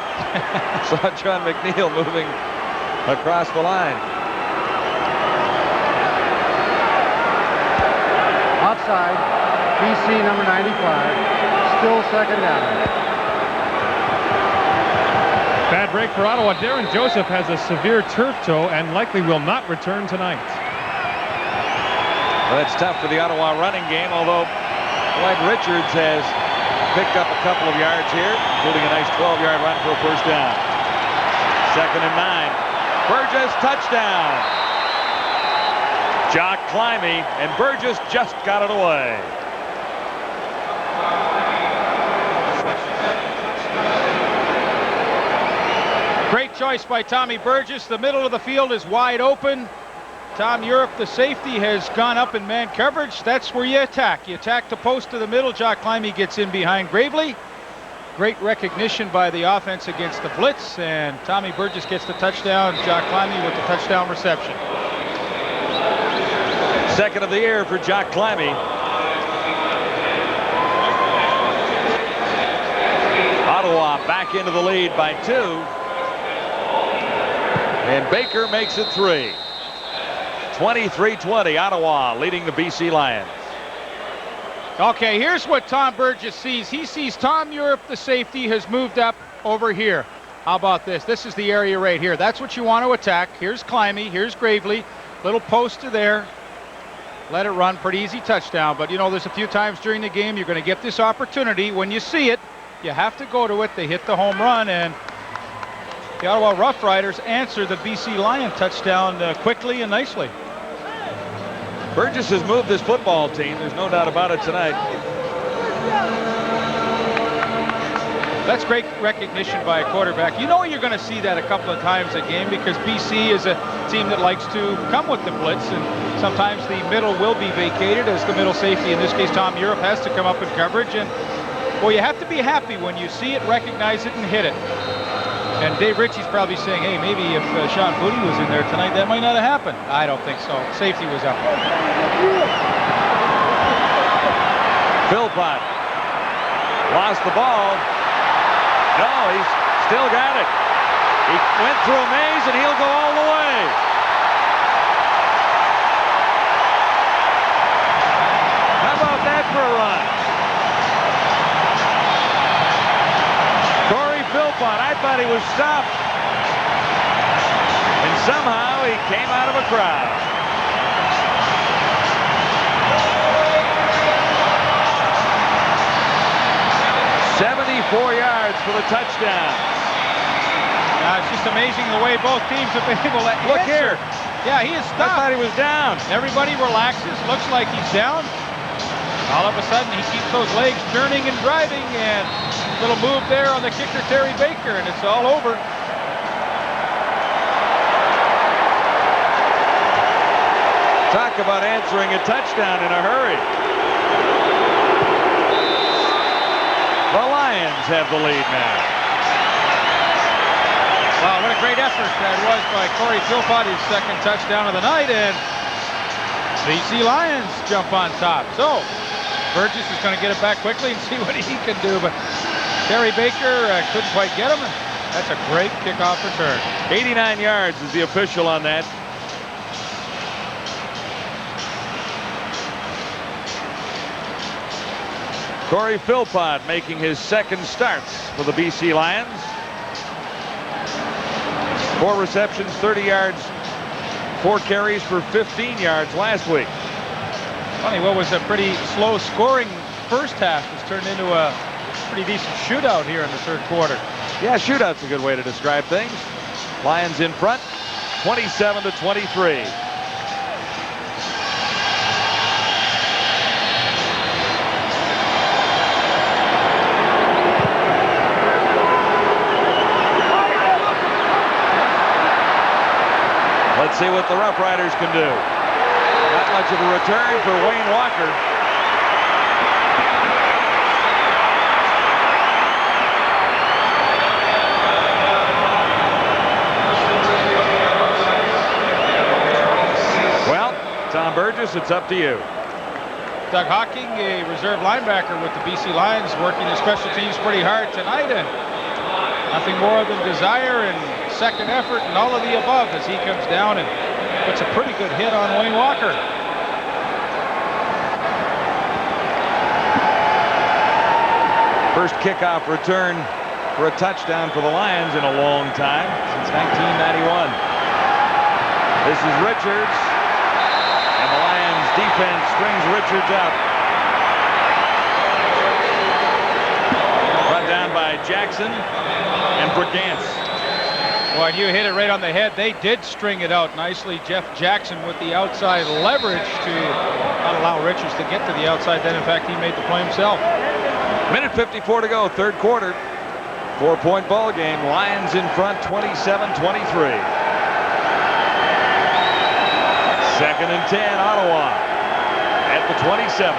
Saw John McNeil moving across the line. Offside, BC number 95, still second down. Bad break for Ottawa. Darren Joseph has a severe turf toe and likely will not return tonight. Well, that's tough for the Ottawa running game, although Dwight Richards has picked up a couple of yards here, including a nice 12-yard run for a first down. 2nd and 9. Burgess, touchdown. Jock Climby, and Burgess just got it away. Great choice by Tommy Burgess. The middle of the field is wide open. Tom Europe, the safety, has gone up in man coverage. That's where you attack. You attack the post to the middle. Jock Climby gets in behind Gravely. Great recognition by the offense against the blitz, and Tommy Burgess gets the touchdown. Jock Climby with the touchdown reception. 2nd of the year for Jock Climby. Ottawa back into the lead by 2. And Baker makes it 3. 23-20, Ottawa leading the BC Lions. Okay, here's what Tom Burgess sees. He sees Tom Europe, the safety, has moved up over here. How about this? This is the area right here. That's what you want to attack. Here's Climby, here's Gravely. Little post to there. Let it run, pretty easy touchdown. But, you know, there's a few times during the game you're going to get this opportunity. When you see it, you have to go to it. They hit the home run, and the Ottawa Rough Riders answer the BC Lion touchdown quickly and nicely. Burgess has moved this football team. There's no doubt about it tonight. That's great recognition by a quarterback. You know you're going to see that a couple of times a game because BC is a team that likes to come with the blitz, and sometimes the middle will be vacated as the middle safety. In this case, Tom Europe has to come up in coverage, and well, you have to be happy when you see it, recognize it, and hit it. And Dave Ritchie's probably saying, hey, maybe if Sean Booty was in there tonight, that might not have happened. I don't think so. Safety was up. Philpott lost the ball. No, he's still got it. He went through a maze, and he'll go all the way. How about that for a run? Philpott, I thought he was stopped. And somehow he came out of a crowd. .74 yards for the touchdown. It's just amazing the way both teams have been able to Look here. Yeah, he is stopped. I thought he was down. Everybody relaxes. Looks like he's down. All of a sudden, he keeps those legs turning and driving, and little move there on the kicker, Terry Baker, and it's all over. Talk about answering a touchdown in a hurry. The Lions have the lead now. Wow, what a great effort that was by Corey Philpott, his second touchdown of the night, and BC Lions jump on top. So Burgess is going to get it back quickly and see what he can do, but Terry Baker couldn't quite get him. That's a great kickoff return. 89 yards is the official on that. Corey Philpott making his second starts for the BC Lions. 4 receptions, 30 yards, 4 carries for 15 yards last week. Funny, what was a pretty slow scoring first half has turned into a pretty decent shootout here in the third quarter. Yeah, shootout's a good way to describe things. Lions in front, 27-23. Let's see what the Rough Riders can do. Not much of a return for Wayne Walker. Well, Tom Burgess, it's up to you. Doug Hocking, a reserve linebacker with the BC Lions, working the special teams pretty hard tonight, and nothing more than desire and second effort and all of the above as he comes down and puts a pretty good hit on Wayne Walker. First kickoff return for a touchdown for the Lions in a long time, since 1991. This is Richards, and the Lions defense strings Richards out. Brought down by Jackson and Brigance. Well, you hit it right on the head. They did string it out nicely. Jeff Jackson with the outside leverage to not allow Richards to get to the outside. Then, in fact, he made the play himself. Minute 54 to go, third quarter. 4-point ball game. Lions in front, 27-23. Second and 10, Ottawa at the 27.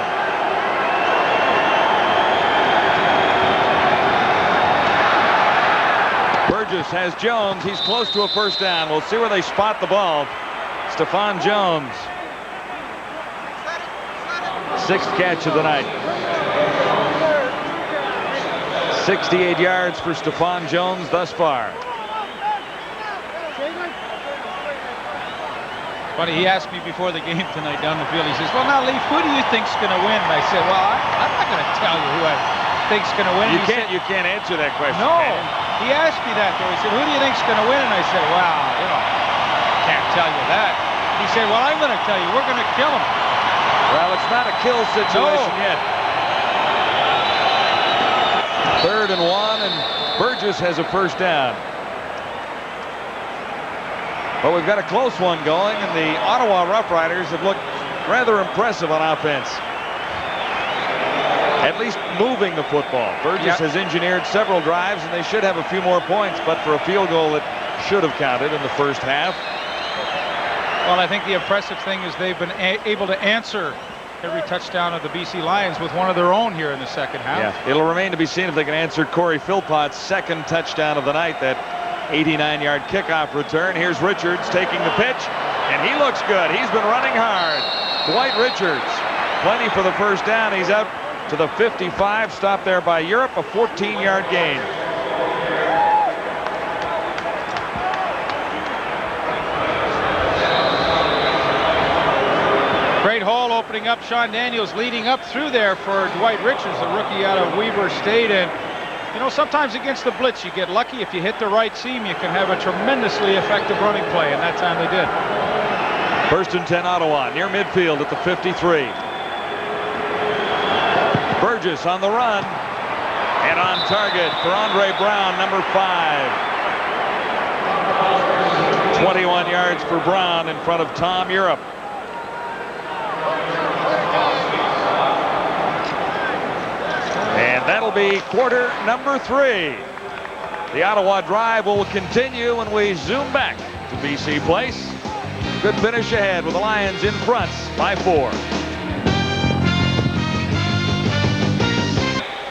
Burgess has Jones. He's close to a first down. We'll see where they spot the ball. Stephon Jones. 6th catch of the night. 68 yards for Stephon Jones thus far. Funny, he asked me before the game tonight down the field. He says, well, now, Leaf, who do you think's going to win? And I said, well, I'm not going to tell you who I think's going to win. You can't answer that question. No. He asked me that, though. He said, who do you think's going to win? And I said, well, you know, can't tell you that. He said, well, I'm going to tell you. We're going to kill him. Well, it's not a kill situation yet. 3rd and 1, and Burgess has a first down. But we've got a close one going, and the Ottawa Rough Riders have looked rather impressive on offense. At least moving the football. Burgess has engineered several drives, and they should have a few more points, but for a field goal that should have counted in the first half. Well, I think the impressive thing is they've been able to answer every touchdown of the BC Lions with one of their own here in the second half. Yeah, it'll remain to be seen if they can answer Corey Philpott's second touchdown of the night, that 89-yard kickoff return. Here's Richards taking the pitch, and he looks good. He's been running hard. Dwight Richards, plenty for the first down. He's out to the 55, stopped there by Europe, a 14-yard gain. Great hole opening up. Sean Daniels leading up through there for Dwight Richards, the rookie out of Weber State. And, you know, sometimes against the blitz, you get lucky. If you hit the right seam, you can have a tremendously effective running play, and that time they did. 1st and 10, Ottawa, near midfield at the 53. Burgess on the run, and on target for Andre Brown, number 5. 21 yards for Brown in front of Tom Europe. And that'll be quarter number 3. The Ottawa drive will continue when we zoom back to BC Place. Good finish ahead with the Lions in front by 4.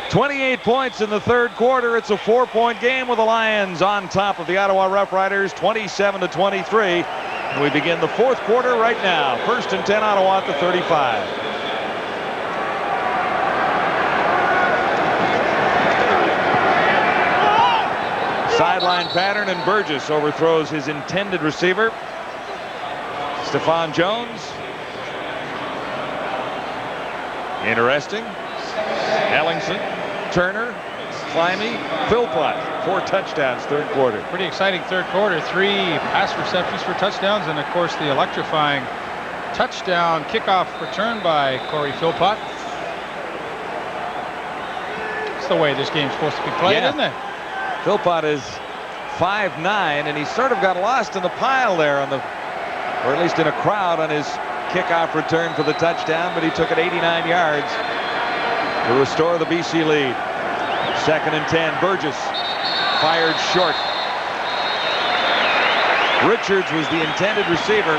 28 points in the third quarter. It's a 4-point game with the Lions on top of the Ottawa Rough Riders, 27-23. We begin the fourth quarter right now. 1st and 10, Ottawa at the 35. Sideline pattern, and Burgess overthrows his intended receiver. Stephon Jones. Interesting. Ellingson, Turner, Climby, Philpott. 4 touchdowns, third quarter. Pretty exciting third quarter. 3 pass receptions for touchdowns, and of course the electrifying touchdown kickoff return by Corey Philpott. It's the way this game's supposed to be played, isn't it? Philpott is 5'9", and he sort of got lost in the pile there on the, or at least in a crowd on his kickoff return for the touchdown, but he took it 89 yards to restore the BC lead. 2nd and 10, Burgess fired short. Richards was the intended receiver.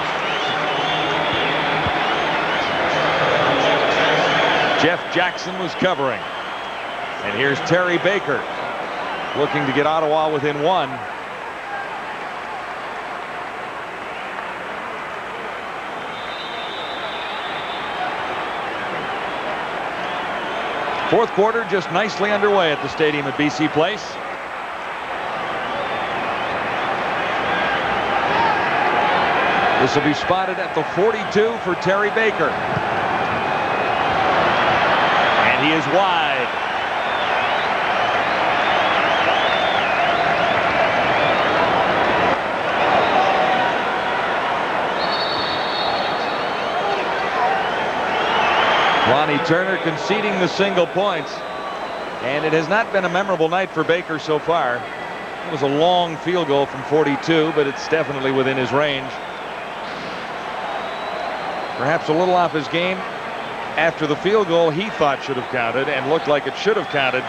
Jeff Jackson was covering. And here's Terry Baker looking to get Ottawa within 1. Fourth quarter just nicely underway at the stadium at BC Place. This will be spotted at the 42 for Terry Baker. And he is wide. Lonnie Turner conceding the single points. And it has not been a memorable night for Baker so far. It was a long field goal from 42, but it's definitely within his range. Perhaps a little off his game after the field goal he thought should have counted and looked like it should have counted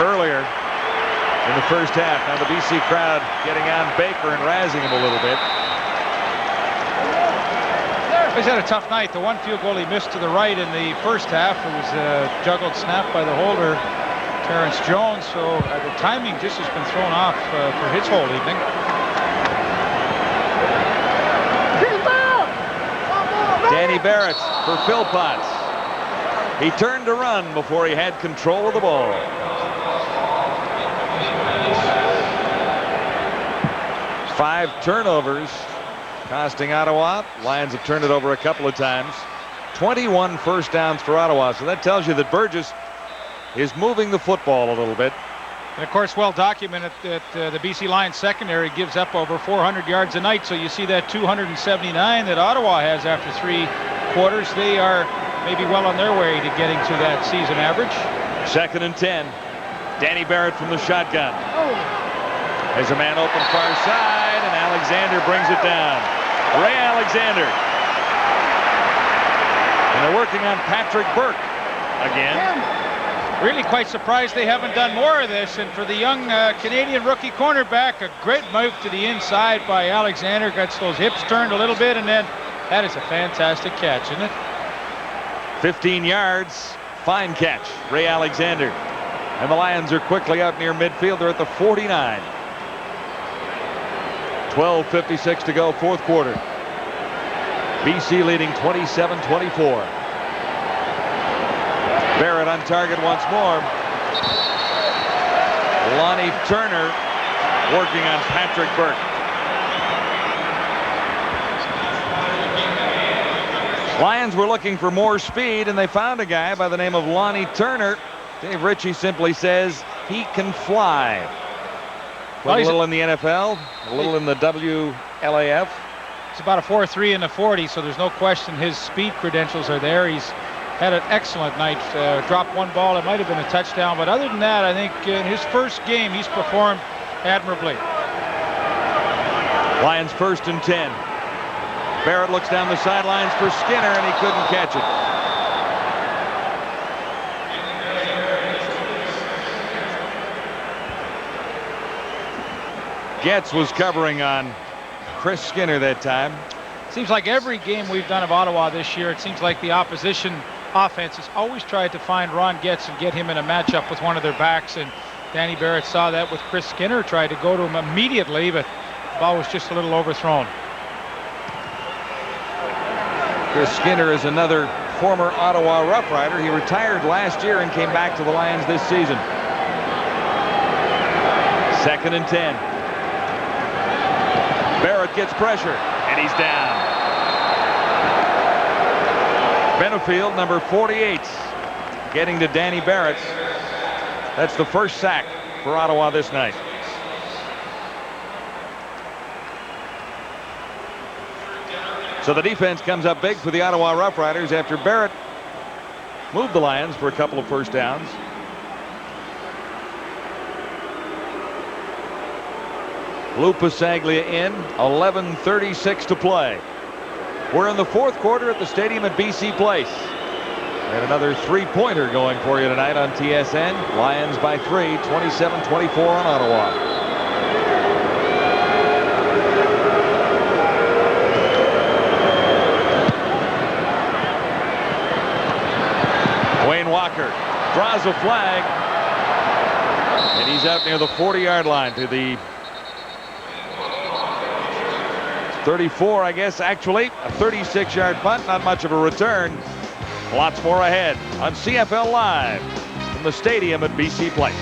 earlier in the first half. Now the BC crowd getting on Baker and razzing him a little bit. He's had a tough night. The one field goal he missed to the right in the first half, it was a juggled snap by the holder, Terrence Jones. So the timing just has been thrown off for his whole evening. Danny Barrett for Philpott. He turned to run before he had control of the ball. Five turnovers costing Ottawa. Lions have turned it over a couple of times. 21 first downs for Ottawa. So that tells you that Burgess is moving the football a little bit. And of course, well documented that the BC Lions secondary gives up over 400 yards a night. So you see that 279 that Ottawa has after 3 quarters. They are maybe well on their way to getting to that season average. 2nd and 10. Danny Barrett from the shotgun. There's a man open far side, and Alexander brings it down. Ray Alexander. And they're working on Patrick Burke again. Really quite surprised they haven't done more of this. And for the young Canadian rookie cornerback, a great move to the inside by Alexander. Gets those hips turned a little bit, and then that is a fantastic catch, isn't it? 15 yards. Fine catch. Ray Alexander. And the Lions are quickly out near midfield. They're at the 49. 12:56 to go, fourth quarter. BC leading 27-24. Barrett on target once more. Lonnie Turner working on Patrick Burke. Lions were looking for more speed, and they found a guy by the name of Lonnie Turner. Dave Ritchie simply says he can fly. Well, a little in the NFL, a little in the WLAF. It's about a 4.3 in the 40, so there's no question his speed credentials are there. He's had an excellent night. Dropped one ball. It might have been a touchdown, but other than that, I think in his first game, he's performed admirably. Lions 1st and 10. Barrett looks down the sidelines for Skinner, and he couldn't catch it. Getz was covering on Chris Skinner that time. Seems like every game we've done of Ottawa this year, it seems like the opposition offense has always tried to find Ron Getz and get him in a matchup with one of their backs. And Danny Barrett saw that with Chris Skinner, tried to go to him immediately, but Ball was just a little overthrown. Chris Skinner is another former Ottawa Rough Rider. He retired last year and came back to the Lions this season. 2nd and 10. Barrett gets pressure, and he's down. Benefield, number 48, getting to Danny Barrett. That's the first sack for Ottawa this night. So the defense comes up big for the Ottawa Rough Riders after Barrett moved the Lions for a couple of first downs. Lou Pasaglia in, 11:36 to play. We're in the 4th quarter at the stadium at BC Place. And another 3-pointer going for you tonight on TSN. Lions by 3, 27-24 on Ottawa. Wayne Walker draws a flag, and he's out near the 40-yard line to the 34, I guess, actually. A 36-yard punt, not much of a return. Lots more ahead on CFL Live from the stadium at BC Place.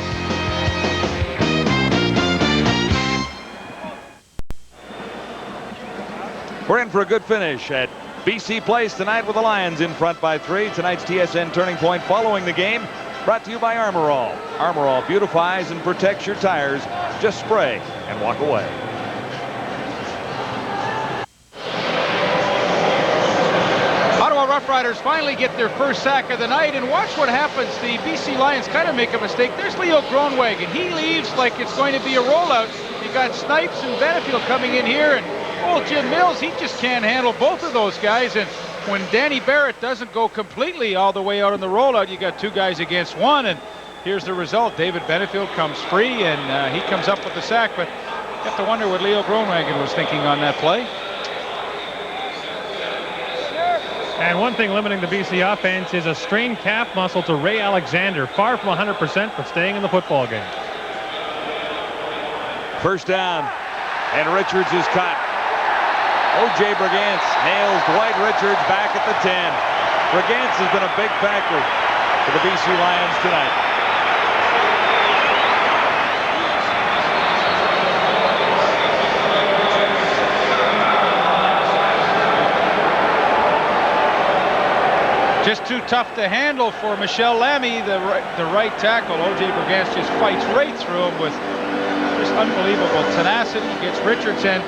We're in for a good finish at BC Place tonight with the Lions in front by 3. Tonight's TSN Turning Point following the game brought to you by Armor All. Armor All beautifies and protects your tires. Just spray and walk away. Rough Riders finally get their first sack of the night, and watch what happens. The BC Lions kind of make a mistake. There's Leo Groenewegen. He leaves like it's going to be a rollout. You got Snipes and Benefield coming in here, and old Jim Mills, he just can't handle both of those guys. And when Danny Barrett doesn't go completely all the way out on the rollout, you got 2 guys against 1, and here's the result. David Benefield comes free, and he comes up with the sack, but you have to wonder what Leo Groenewegen was thinking on that play. And one thing limiting the BC offense is a strained calf muscle to Ray Alexander. Far from 100%, but staying in the football game. First down, and Richards is caught. O.J. Brigance nails Dwight Richards back at the 10. Brigance has been a big factor for the BC Lions tonight. Just too tough to handle for Michel Lamy, the right tackle. O.J. Brigance just fights right through him with just unbelievable tenacity. Gets Richards in.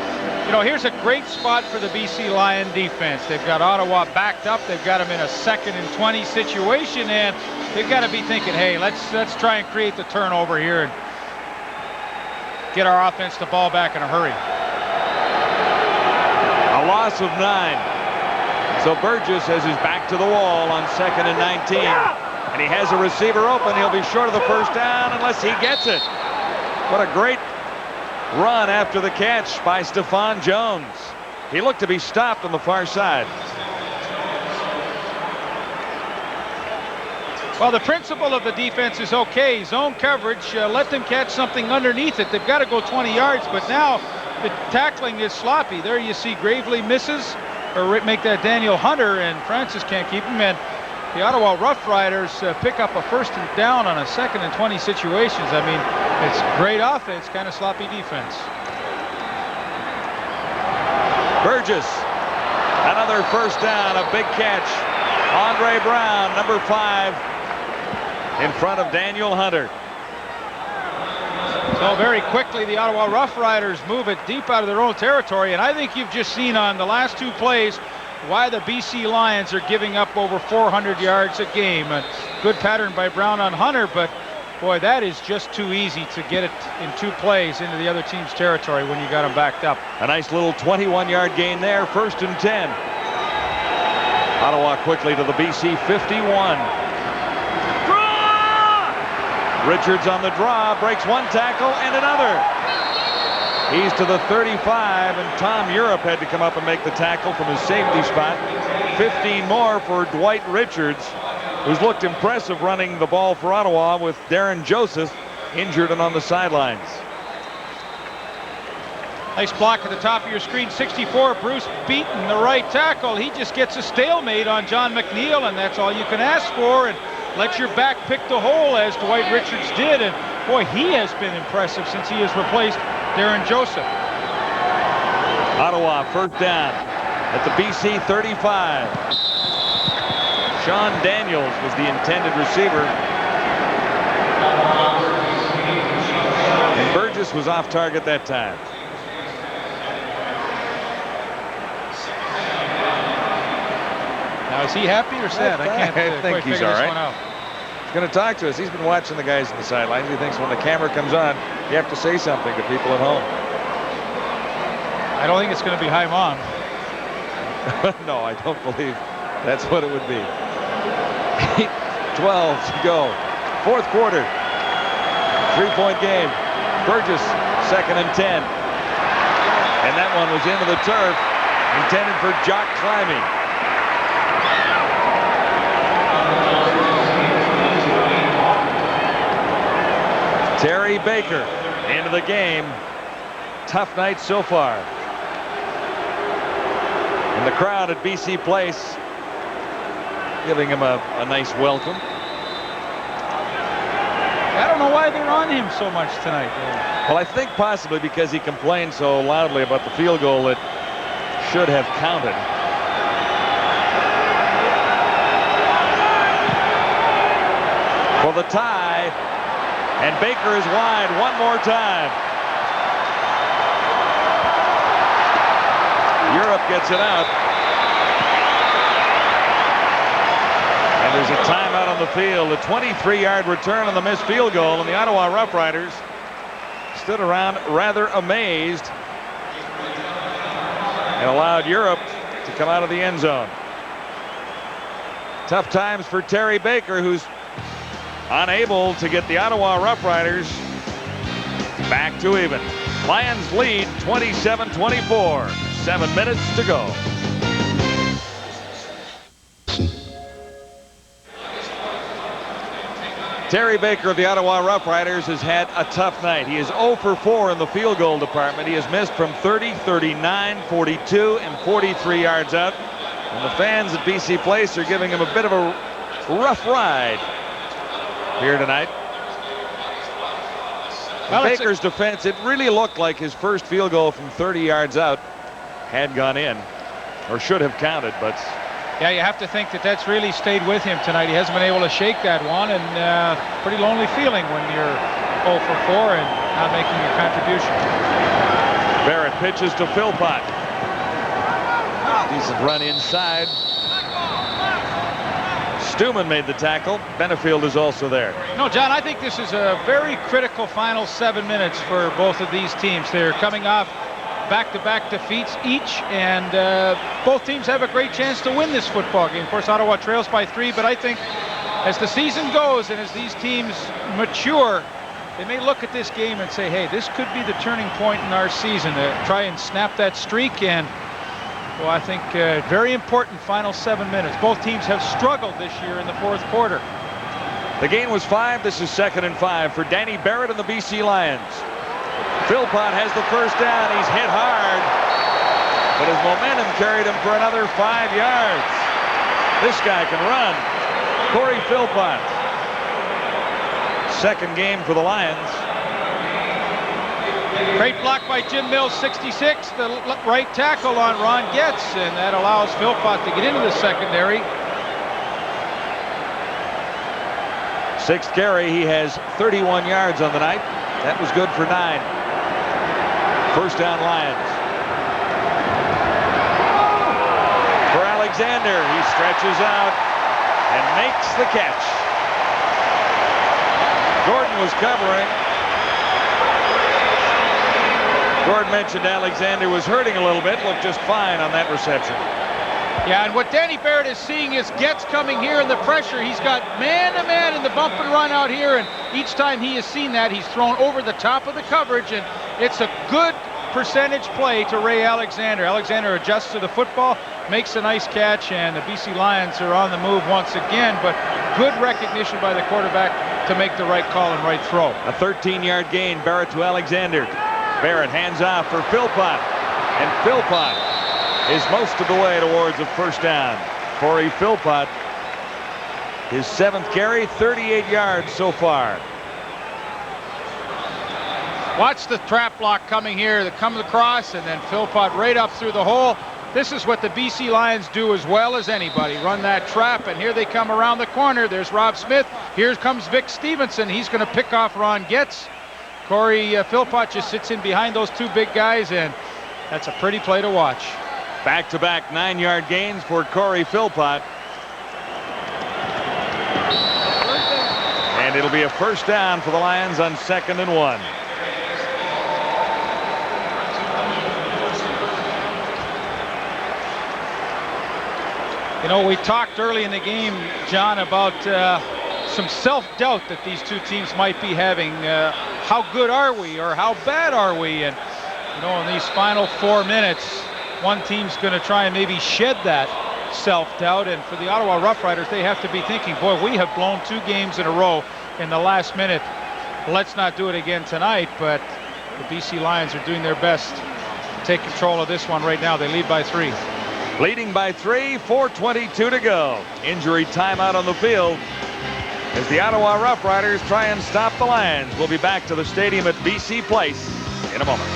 You know, here's a great spot for the BC Lion defense. They've got Ottawa backed up. They've got them in a 2nd and 20 situation, and they've got to be thinking, hey, let's try and create the turnover here and get our offense the ball back in a hurry. A loss of 9. So Burgess has his back to the wall on 2nd and 19. And he has a receiver open. He'll be short of the first down unless he gets it. What a great run after the catch by Stephon Jones. He looked to be stopped on the far side. Well, the principle of the defense is okay. Zone coverage, let them catch something underneath it. They've got to go 20 yards, but now the tackling is sloppy. There you see Gravely misses, or make that Daniel Hunter, and Francis can't keep him. And the Ottawa Rough Riders pick up a 1st and down on a 2nd and 20 situations. I mean, it's great offense, kind of sloppy defense. Burgess, another first down, a big catch. Andre Brown, number 5, in front of Daniel Hunter. So very quickly, the Ottawa Rough Riders move it deep out of their own territory, and I think you've just seen on the last 2 plays why the BC Lions are giving up over 400 yards a game. A good pattern by Brown on Hunter, but boy, that is just too easy to get it in 2 plays into the other team's territory when you got them backed up. A nice little 21-yard gain there, 1st and 10. Ottawa quickly to the BC 51. Richards on the draw, breaks 1 tackle and another. He's to the 35, and Tom Europe had to come up and make the tackle from his safety spot. 15 more for Dwight Richards, who's looked impressive running the ball for Ottawa with Darren Joseph injured and on the sidelines. Nice block at the top of your screen. 64, Bruce Beaton, the right tackle. He just gets a stalemate on John McNeil, and that's all you can ask for. And let your back pick the hole, as Dwight Richards did. And boy, he has been impressive since he has replaced Darren Joseph. Ottawa first down at the BC 35. Sean Daniels was the intended receiver. And Burgess was off target that time. Now, is he happy or sad? I can't think quite he's figure all this right. one out. He's going to talk to us. He's been watching the guys on the sidelines. He thinks when the camera comes on, you have to say something to people at home. I don't think it's going to be hi, Mom. No, I don't believe that's what it would be. 8:12 to go. Fourth quarter. 3-point game. Burgess, 2nd and 10. And that one was into the turf, intended for Jock Climby. Terry Baker into the game. Tough night so far. And the crowd at BC Place giving him a nice welcome. I don't know why they're on him so much tonight. Well, I think possibly because he complained so loudly about the field goal that should have counted. For the tie, and Baker is wide one more time. Europe gets it out. And there's a timeout on the field. A 23-yard return on the missed field goal, and the Ottawa Rough Riders stood around rather amazed and allowed Europe to come out of the end zone. Tough times for Terry Baker, who's unable to get the Ottawa Rough Riders back to even. Lions lead 27-24. 7 minutes to go. Terry Baker of the Ottawa Rough Riders has had a tough night. He is 0 for 4 in the field goal department. He has missed from 30, 39, 42, and 43 yards out. And the fans at BC Place are giving him a bit of a rough ride here tonight. In Baker's defense, it really looked like his first field goal from 30 yards out had gone in, or should have counted, but yeah, you have to think that that's really stayed with him tonight. He hasn't been able to shake that one, and pretty lonely feeling when you're 0 for 4 and not making your contribution. Barrett pitches to Philpott. Decent run inside. Stuman made the tackle. Benefield is also there. No, John, I think this is a very critical final 7 minutes for both of these teams. They're coming off back-to-back defeats each, and both teams have a great chance to win this football game. Of course, Ottawa trails by 3, but I think as the season goes and as these teams mature, they may look at this game and say, hey, this could be the turning point in our season to try and snap that streak. And well, I think very important final 7 minutes. Both teams have struggled this year in the fourth quarter. The gain was 5. This is 2nd and 5 for Danny Barrett and the BC Lions. Philpott has the first down. He's hit hard, but his momentum carried him for another 5 yards. This guy can run. Corey Philpott. Second game for the Lions. Great block by Jim Mills, 66. The right tackle on Ron Getz, and that allows Philpott to get into the secondary. Sixth carry. He has 31 yards on the night. That was good for 9. First down, Lions. For Alexander, he stretches out and makes the catch. Gordon was covering. Gordon mentioned Alexander was hurting a little bit, looked just fine on that reception. Yeah, and what Danny Barrett is seeing is Getz coming here in the pressure. He's got man-to-man in the bump and run out here, and each time he has seen that, he's thrown over the top of the coverage, and it's a good percentage play to Ray Alexander. Alexander adjusts to the football, makes a nice catch, and the BC Lions are on the move once again, but good recognition by the quarterback to make the right call and right throw. A 13-yard gain, Barrett to Alexander. Barrett hands off for Philpott, and Philpott is most of the way towards a first down. Corey Philpott, his 7th carry, 38 yards so far. Watch the trap block coming here that comes across, and then Philpott right up through the hole. This is what the BC Lions do as well as anybody. Run that trap, and here they come around the corner. There's Rob Smith. Here comes Vic Stevenson. He's going to pick off Ron Getz. Corey Philpott just sits in behind those two big guys, and that's a pretty play to watch. Back-to-back 9-yard gains for Corey Philpott. And it'll be a first down for the Lions on 2nd and 1. You know, we talked early in the game, John, about some self-doubt that these two teams might be having. How good are we, or how bad are we? And, you know, in these final 4 minutes, one team's going to try and maybe shed that self-doubt. And for the Ottawa Roughriders, they have to be thinking, boy, we have blown 2 games in a row in the last minute. Let's not do it again tonight. But the BC Lions are doing their best to take control of this one right now. They lead by 3. Leading by 3, 4:22 to go. Injury timeout on the field as the Ottawa Roughriders try and stop the Lions. We'll be back to the stadium at BC Place in a moment.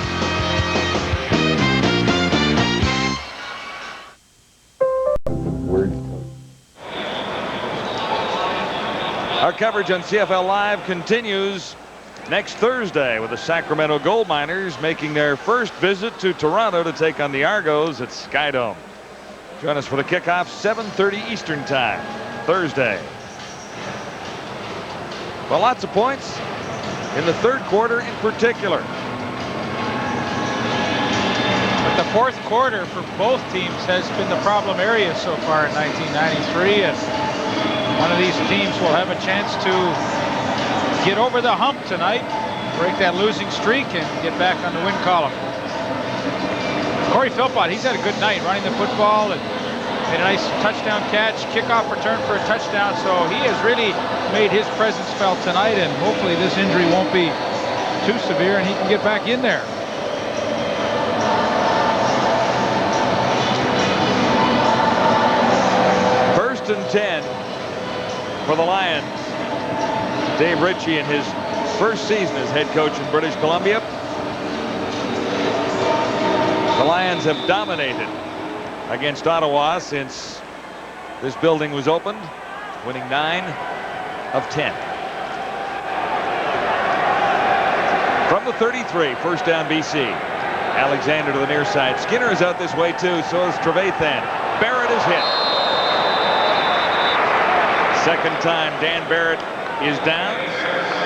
Our coverage on CFL Live continues next Thursday with the Sacramento Gold Miners making their first visit to Toronto to take on the Argos at Skydome. Join us for the kickoff, 7:30 Eastern Time, Thursday. Well, lots of points in the 3rd quarter in particular. But the 4th quarter for both teams has been the problem area so far in 1993, and one of these teams will have a chance to get over the hump tonight, break that losing streak, and get back on the win column. Corey Philpott, he's had a good night running the football and made a nice touchdown catch, kickoff return for a touchdown. So he has really made his presence felt tonight, and hopefully this injury won't be too severe and he can get back in there. First and 10 for the Lions. Dave Ritchie in his first season as head coach in British Columbia. The Lions have dominated against Ottawa since this building was opened, winning 9 of 10. From the 33, first down BC. Alexander to the near side. Skinner is out this way too, so is Trevathan. Barrett is hit. Second time Dan Barrett is down.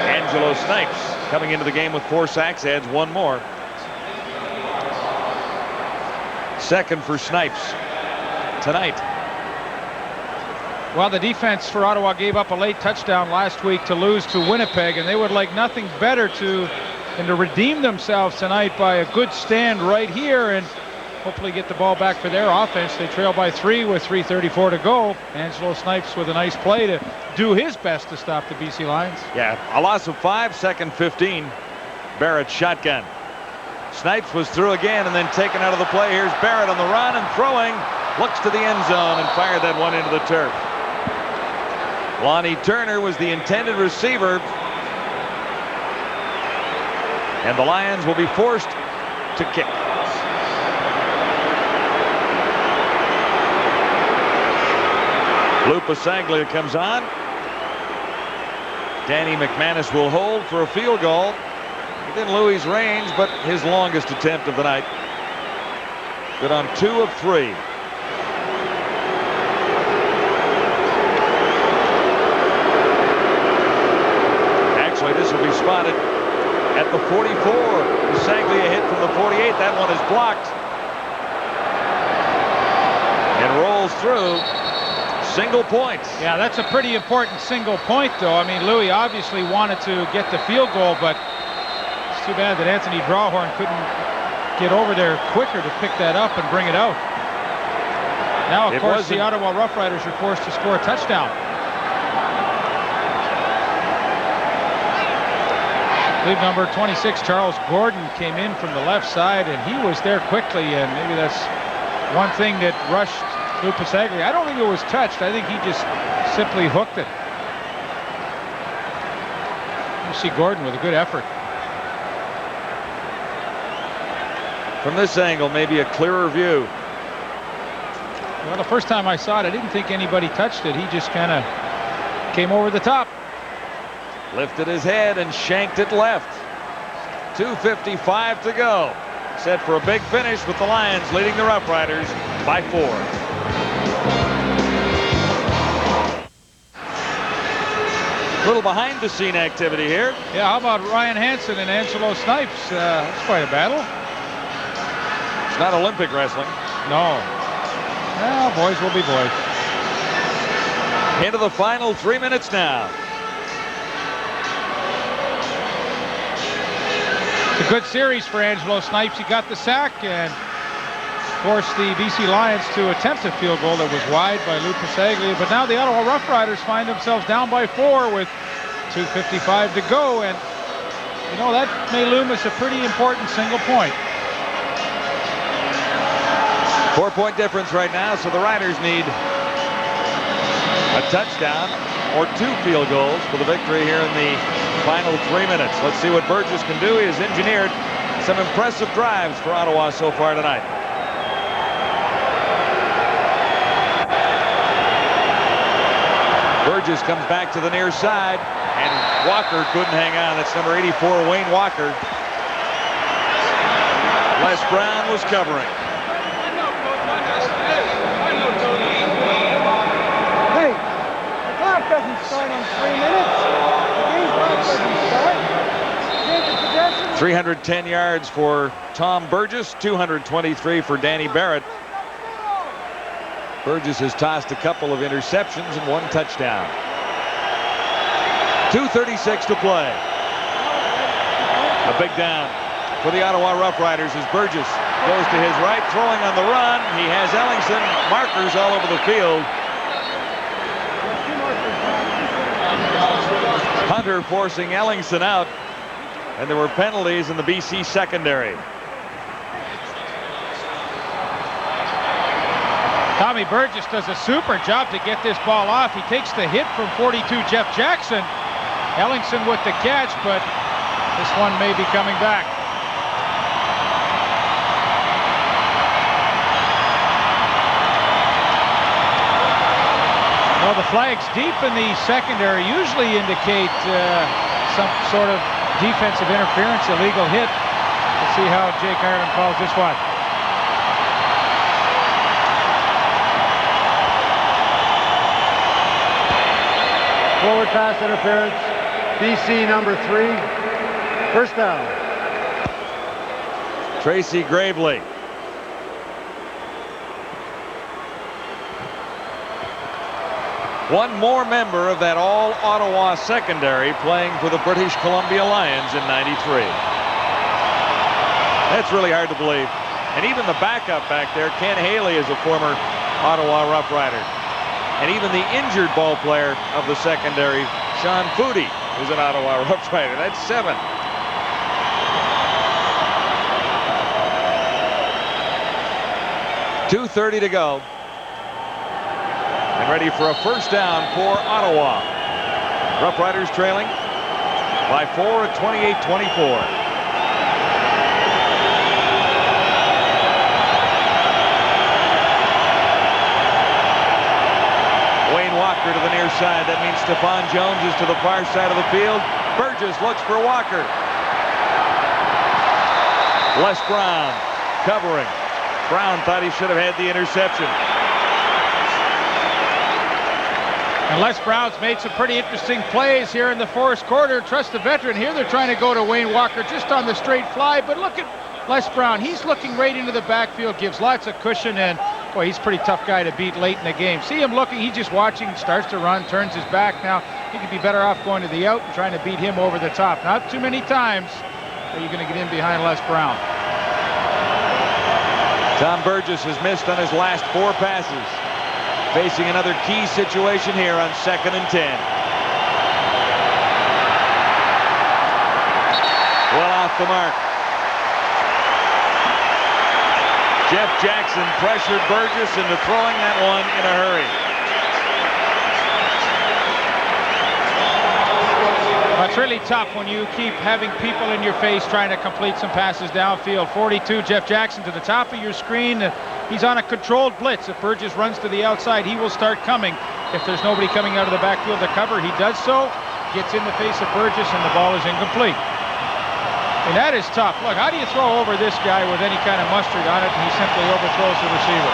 Angelo Snipes coming into the game with 4 sacks, adds 1 more. Second for Snipes tonight. Well, the defense for Ottawa gave up a late touchdown last week to lose to Winnipeg, and they would like nothing better to redeem themselves tonight by a good stand right here and hopefully get the ball back for their offense. They trail by 3 with 3:34 to go. Angelo Snipes with a nice play to do his best to stop the BC Lions. Yeah, a loss of 5, second 15. Barrett shotgun. Snipes was through again and then taken out of the play. Here's Barrett on the run and throwing. Looks to the end zone and fired that one into the turf. Lonnie Turner was the intended receiver. And the Lions will be forced to kick. Lou Pasaglia comes on. Danny McManus will hold for a field goal. Within Louis' range, but his longest attempt of the night. Good on 2 of 3. Actually, this will be spotted at the 44. Pasaglia hit from the 48. That one is blocked. And rolls through. Single point. Yeah, that's a pretty important single point, though. I mean, Louis obviously wanted to get the field goal, but it's too bad that Anthony Drawhorn couldn't get over there quicker to pick that up and bring it out. Now, of course, the Ottawa Roughriders are forced to score a touchdown. I believe number 26, Charles Gordon, came in from the left side, and he was there quickly, and maybe that's one thing that rushed Lou Pasaglia. I don't think it was touched. I think he just simply hooked it. You see Gordon with a good effort. From this angle, maybe a clearer view. Well, the first time I saw it, I didn't think anybody touched it. He just kind of came over the top. Lifted his head and shanked it left. 2:55 to go. Set for a big finish with the Lions leading the Rough Riders by 4. Little behind the scene activity here. Yeah, how about Ryan Hansen and Angelo Snipes? That's quite a battle. It's not Olympic wrestling. No. Well, boys will be boys. Into the final 3 minutes now. It's a good series for Angelo Snipes. He got the sack and forced the BC Lions to attempt a field goal that was wide by Lou Pasaglia. But now the Ottawa Rough Riders find themselves down by 4 with 2:55 to go. And, you know, that may loom as a pretty important single point. 4-point difference right now, so the Riders need a touchdown or 2 field goals for the victory here in the final 3 minutes. Let's see what Burgess can do. He has engineered some impressive drives for Ottawa so far tonight. Burgess comes back to the near side, and Walker couldn't hang on. That's number 84, Wayne Walker. Les Brown was covering. Hey, the clock doesn't start on 3 minutes. The game clock doesn't start. Change of possession. 310 yards for Tom Burgess, 223 for Danny Barrett. Burgess has tossed a couple of interceptions and 1 touchdown. 2:36 to play. A big down for the Ottawa Rough Riders as Burgess goes to his right, throwing on the run. He has Ellingson, markers all over the field. Hunter forcing Ellingson out, and there were penalties in the BC secondary. Tommy Burgess does a super job to get this ball off. He takes the hit from 42 Jeff Jackson. Ellingson with the catch, but this one may be coming back. Well, the flags deep in the secondary usually indicate some sort of defensive interference, illegal hit. Let's see how Jake Ireland calls this one. Forward pass interference. BC number 3. First down. Tracy Gravely. One more member of that all-Ottawa secondary playing for the British Columbia Lions in '93. That's really hard to believe. And even the backup back there, Ken Haley, is a former Ottawa Rough Rider. And even the injured ball player of the secondary, Sean Foodie, is an Ottawa Rough Rider. That's 7. .230 to go. And ready for a first down for Ottawa. Rough Riders trailing by 4 at 28-24. Walker to the near side. That means Stephon Jones is to the far side of the field. Burgess looks for Walker. Les Brown covering. Brown thought he should have had the interception. And Les Brown's made some pretty interesting plays here in the fourth quarter. Trust the veteran here. They're trying to go to Wayne Walker just on the straight fly. But look at Les Brown. He's looking right into the backfield, gives lots of cushion, and boy, he's a pretty tough guy to beat late in the game. See him looking, he's just watching, starts to run, turns his back. Now, he could be better off going to the out and trying to beat him over the top. Not too many times are you going to get in behind Les Brown. Tom Burgess has missed on his last 4 passes. Facing another key situation here on 2nd and 10. off the mark. Jeff Jackson pressured Burgess into throwing that one in a hurry. It's really tough when you keep having people in your face trying to complete some passes downfield. 42, Jeff Jackson to the top of your screen. He's on a controlled blitz. If Burgess runs to the outside, he will start coming. If there's nobody coming out of the backfield to cover, he does so. Gets in the face of Burgess, and the ball is incomplete. And that is tough. Look, how do you throw over this guy with any kind of mustard on it, and he simply overthrows the receiver?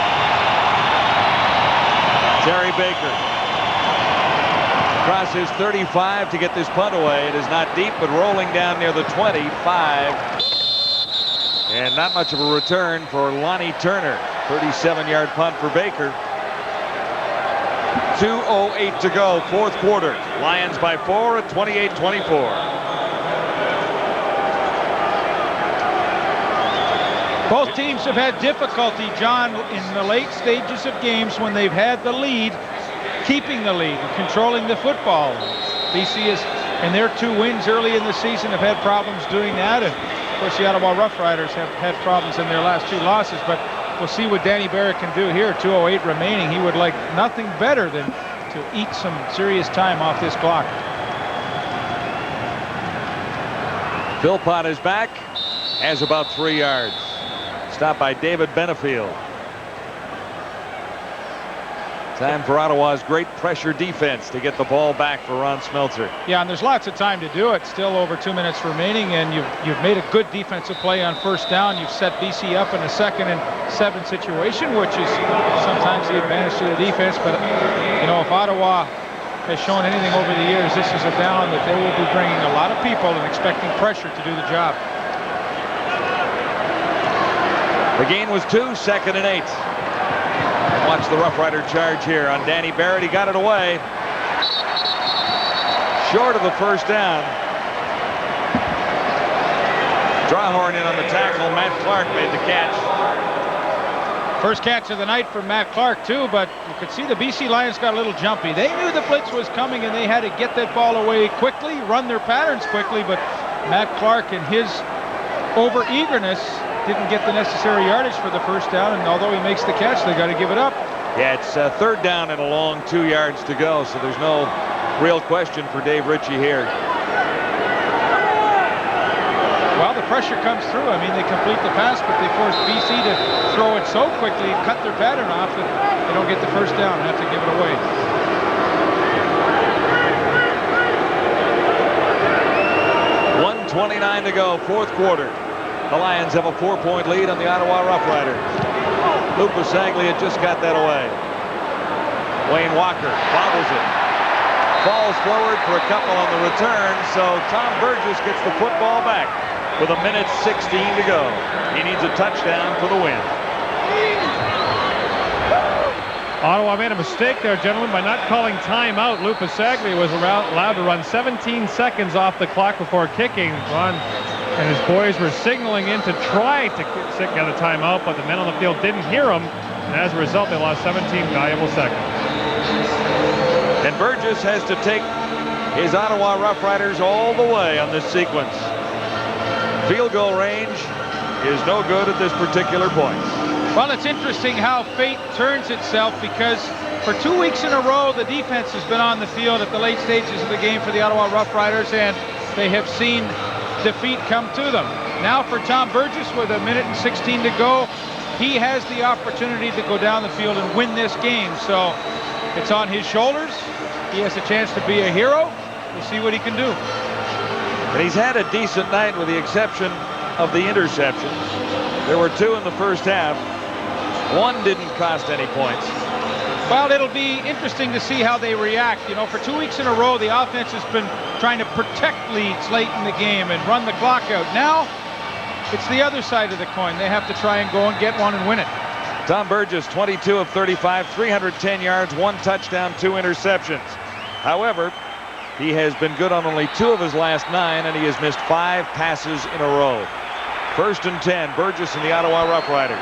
Terry Baker crosses 35 to get this punt away. It is not deep, but rolling down near the 25. And not much of a return for Lonnie Turner. 37-yard punt for Baker. 2:08 to go, fourth quarter. Lions by 4 at 28-24. Both teams have had difficulty, John, in the late stages of games when they've had the lead, keeping the lead and controlling the football. BC is, in their 2 wins early in the season, have had problems doing that. And of course, the Ottawa Rough Riders have had problems in their last 2 losses. But we'll see what Danny Barrett can do here. 2:08 remaining. He would like nothing better than to eat some serious time off this clock. Philpott is back, has about 3 yards. Stopped by David Benefield. Time for Ottawa's great pressure defense to get the ball back for Ron Smeltzer. Yeah, and there's lots of time to do it. Still over 2 minutes remaining, and you've made a good defensive play on first down. You've set BC up in a 2nd and 7 situation, which is sometimes the advantage to the defense. But you know, if Ottawa has shown anything over the years, this is a down that they will be bringing a lot of people and expecting pressure to do the job. The gain was 2, 2nd and 8. Watch the Rough Rider charge here on Danny Barrett. He got it away. Short of the first down. Drawhorn in on the tackle. Matt Clark made the catch. First catch of the night for Matt Clark, too, but you could see the BC Lions got a little jumpy. They knew the blitz was coming, and they had to get that ball away quickly, run their patterns quickly, but Matt Clark and his over-eagerness didn't get the necessary yardage for the first down, and although he makes the catch, they got to give it up. Yeah, it's 3rd down and a long 2 yards to go, so there's no real question for Dave Ritchie here. Well, the pressure comes through. I mean, they complete the pass, but they force BC to throw it so quickly, cut their pattern off, that they don't get the first down and have to give it away. .129 to go, fourth quarter. The Lions have a 4-point lead on the Ottawa Rough Riders. Lupus Sagley had just got that away. Wayne Walker bobbles it. Falls forward for a couple on the return, so Tom Burgess gets the football back with 1:16 to go. He needs a touchdown for the win. Ottawa made a mistake there, gentlemen, by not calling timeout. Lupus Sagley was allowed to run 17 seconds off the clock before kicking. Ron and his boys were signaling in to try to get a timeout, but the men on the field didn't hear him, and as a result, they lost 17 valuable seconds. And Burgess has to take his Ottawa Rough Riders all the way on this sequence. Field goal range is no good at this particular point. Well, it's interesting how fate turns itself, because for 2 weeks in a row, the defense has been on the field at the late stages of the game for the Ottawa Rough Riders, and they have seen defeat come to them. Now for Tom Burgess, with 1:16 to go, he has the opportunity to go down the field and win this game. So it's on his shoulders. He has a chance to be a hero. We'll see what he can do. And he's had a decent night with the exception of the interceptions. There were 2 in the first half. 1 didn't cost any points. Well, it'll be interesting to see how they react. You know, for 2 weeks in a row, the offense has been trying to protect leads late in the game and run the clock out. Now, it's the other side of the coin. They have to try and go and get one and win it. Tom Burgess, 22 of 35, 310 yards, 1 touchdown, 2 interceptions. However, he has been good on only 2 of his last 9, and he has missed 5 passes in a row. 1st and 10, Burgess and the Ottawa Rough Riders.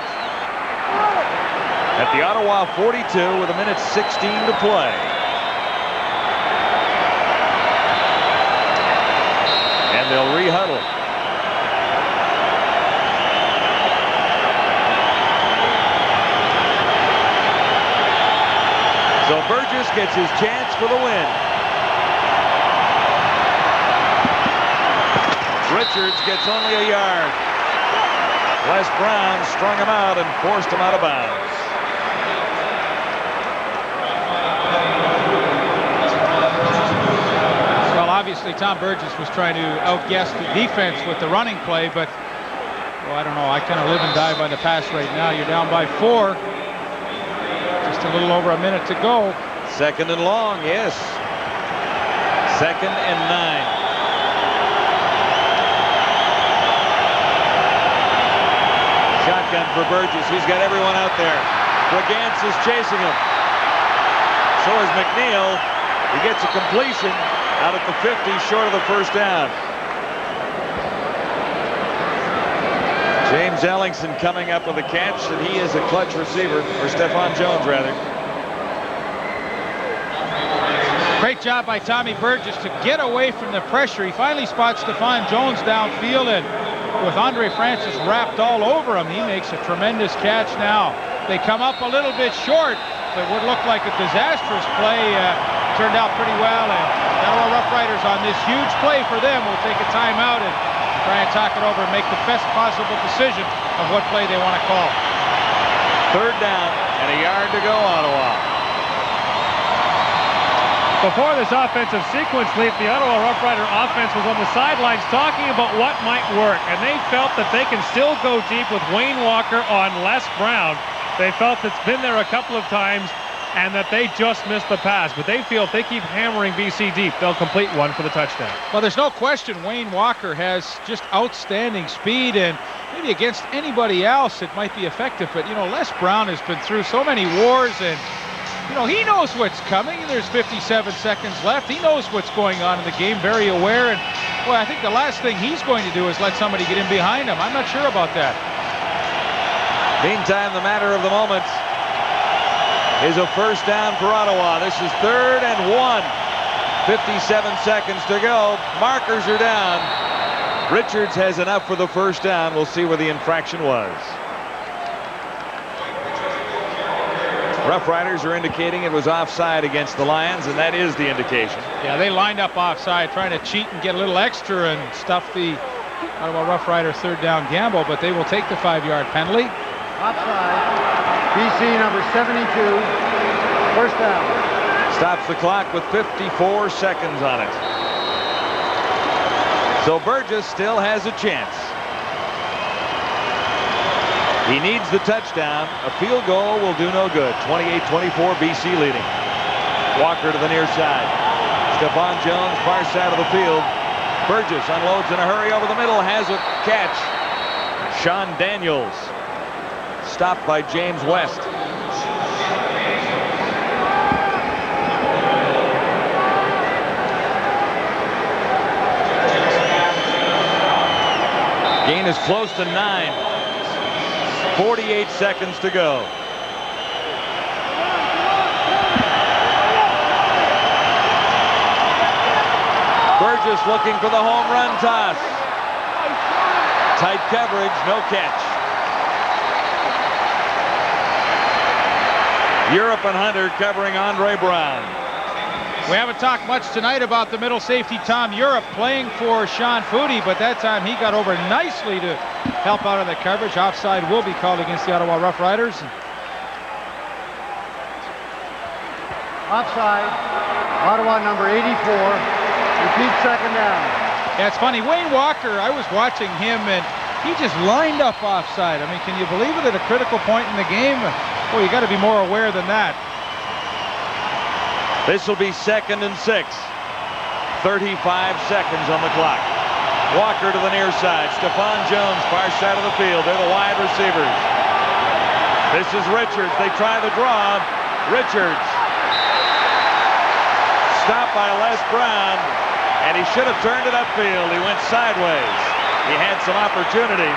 At the Ottawa 42 with 1:16 to play. And they'll re-huddle. gets his chance for the win. Richards gets only a yard. Les Brown strung him out and forced him out of bounds. Well, obviously Tom Burgess was trying to outguess the defense with the running play, but well, I don't know. I kind of live and die by the pass right now. You're down by 4. Just a little over a minute to go. Second and long, yes. Second and 9. Shotgun for Burgess. He's got everyone out there. Brigance is chasing him. So is McNeil. He gets a completion out at the 50, short of the first down. James Ellingson coming up with a catch, and he is a clutch receiver, or Stephon Jones, rather. Great job by Tommy Burgess to get away from the pressure. He finally spots Stephon Jones downfield, and with Andre Francis wrapped all over him, he makes a tremendous catch now. They come up a little bit short, but what looked like a disastrous play turned out pretty well, and the Ottawa Rough Riders on this huge play for them will take a timeout and try and talk it over and make the best possible decision of what play they want to call. Third down and a yard to go, Ottawa. Before this offensive sequence, Leaf, the Ottawa Rough Rider offense was on the sidelines talking about what might work, and they felt that they can still go deep with Wayne Walker on Les Brown. They felt it's been there a couple of times and that they just missed the pass, but they feel if they keep hammering BC deep, they'll complete one for the touchdown. Well, there's no question Wayne Walker has just outstanding speed, and maybe against anybody else it might be effective, but you know, Les Brown has been through so many wars, and you know, he knows what's coming. There's 57 seconds left. He knows what's going on in the game, very aware, and boy, I think the last thing he's going to do is let somebody get in behind him. I'm not sure about that. Meantime, the matter of the moment is a first down for Ottawa. This is 3rd and 1. 57 seconds to go. Markers are down. Richards has enough for the first down. We'll see where the infraction was. Rough Riders are indicating it was offside against the Lions, and that is the indication. Yeah, they lined up offside, trying to cheat and get a little extra and stuff the Ottawa Rough Rider third down gamble, but they will take the 5-yard penalty. Offside. BC number 72. First down. Stops the clock with 54 seconds on it. So Burgess still has a chance. He needs the touchdown. A field goal will do no good. 28-24, BC leading. Walker to the near side. Stephon Jones, far side of the field. Burgess unloads in a hurry over the middle, has a catch. Sean Daniels stopped by James West. Gain is close to 9. 48 seconds to go. Burgess looking for the home run toss. Tight coverage, no catch. Europe and Hunter covering Andre Brown. We haven't talked much tonight about the middle safety Tom Europe playing for Sean Foodie, but that time he got over nicely to help out of the coverage. Offside will be called against the Ottawa Rough Riders. Offside. Ottawa number 84. Repeat second down. Yeah, it's funny. Wayne Walker, I was watching him, and he just lined up offside. I mean, can you believe it at a critical point in the game? Well, you got to be more aware than that. This will be 2nd and 6. 35 seconds on the clock. Walker to the near side. Stephon Jones, far side of the field. They're the wide receivers. This is Richards. They try the draw. Richards. Stopped by Les Brown. And he should have turned it upfield. He went sideways. He had some opportunity.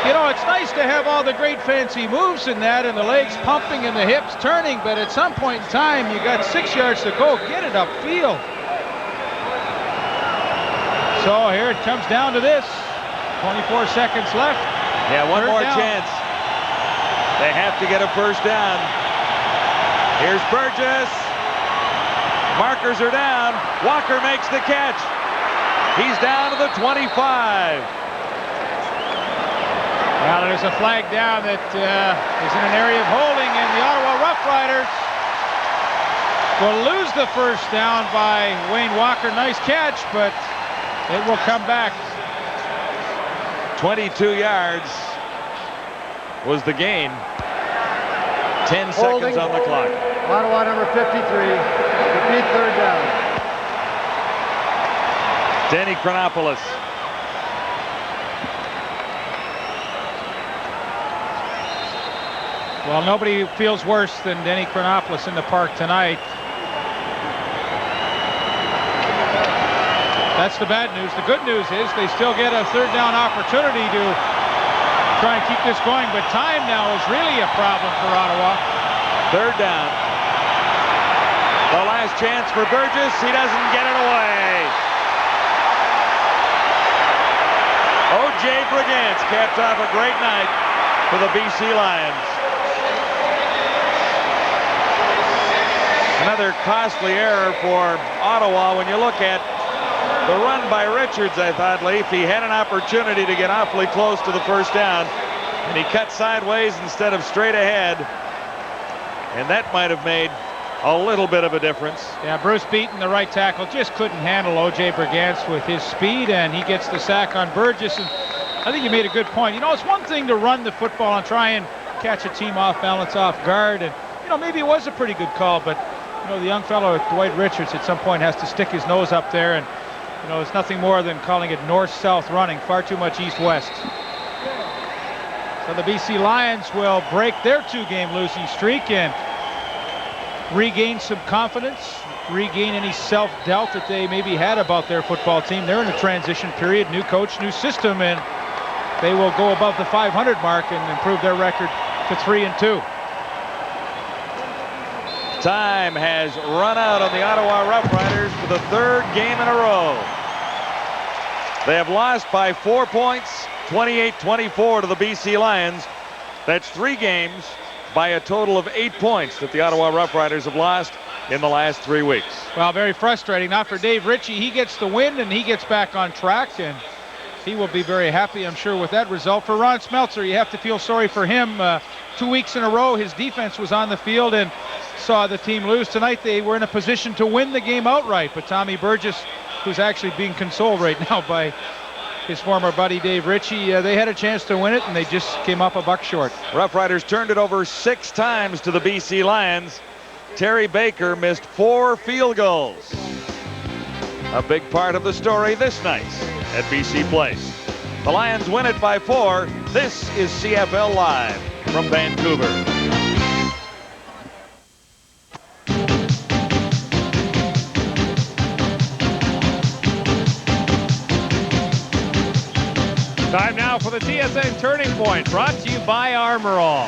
You know, it's nice to have all the great fancy moves in that, and the legs pumping and the hips turning, but at some point in time, you got 6 yards to go. Get it upfield. So here it comes down to this. 24 seconds left. Yeah, one Third more down. chance. They have to get a first down. Here's Burgess. Markers are down. Walker makes the catch. He's down to the 25. Well, there's a flag down that is in an area of holding, and the Ottawa Rough Riders will lose the first down by Wayne Walker. Nice catch, but it will come back. 22 yards was the gain. 10 Holding. seconds on the clock. Ottawa number 53. Repeat third down. Denny Chronopoulos. Well, nobody feels worse than Denny Chronopoulos in the park tonight. That's the bad news. The good news is they still get a third down opportunity to try and keep this going, but time now is really a problem for Ottawa. Third down. The last chance for Burgess. He doesn't get it away. O.J. Brigance capped off a great night for the BC Lions. Another costly error for Ottawa. When you look at the run by Richards, I thought, Leaf, he had an opportunity to get awfully close to the first down, and he cut sideways instead of straight ahead, and that might have made a little bit of a difference. Yeah, Bruce Beaton, the right tackle, just couldn't handle O.J. Brigance with his speed, and he gets the sack on Burgess. And I think you made a good point. You know, it's one thing to run the football and try and catch a team off balance, off guard, and, you know, maybe it was a pretty good call, but, you know, the young fellow, Dwight Richards, at some point has to stick his nose up there, and, you know, it's nothing more than calling it north-south running, far too much east-west. So the BC Lions will break their two-game losing streak and regain some confidence, regain any self-doubt that they maybe had about their football team. They're in a transition period, new coach, new system, and they will go above the 500 mark and improve their record to 3-2. Time has run out on the Ottawa Rough Riders for the third game in a row. They have lost by 4 points, 28-24 to the BC Lions. That's 3 games by a total of 8 points that the Ottawa Rough Riders have lost in the last 3 weeks. Well, very frustrating. Not for Dave Ritchie. He gets the win and he gets back on track, and he will be very happy, I'm sure, with that result. For Ron Smeltzer, you have to feel sorry for him. 2 weeks in a row, his defense was on the field and saw the team lose. Tonight, they were in a position to win the game outright, but Tommy Burgess, who's actually being consoled right now by his former buddy Dave Ritchie, they had a chance to win it, and they just came up a buck short. Rough Riders turned it over 6 times to the BC Lions. Terry Baker missed 4 field goals. A big part of the story this night at BC Place. The Lions win it by 4. This is CFL Live from Vancouver. Time now for the TSN Turning Point, brought to you by Armor All.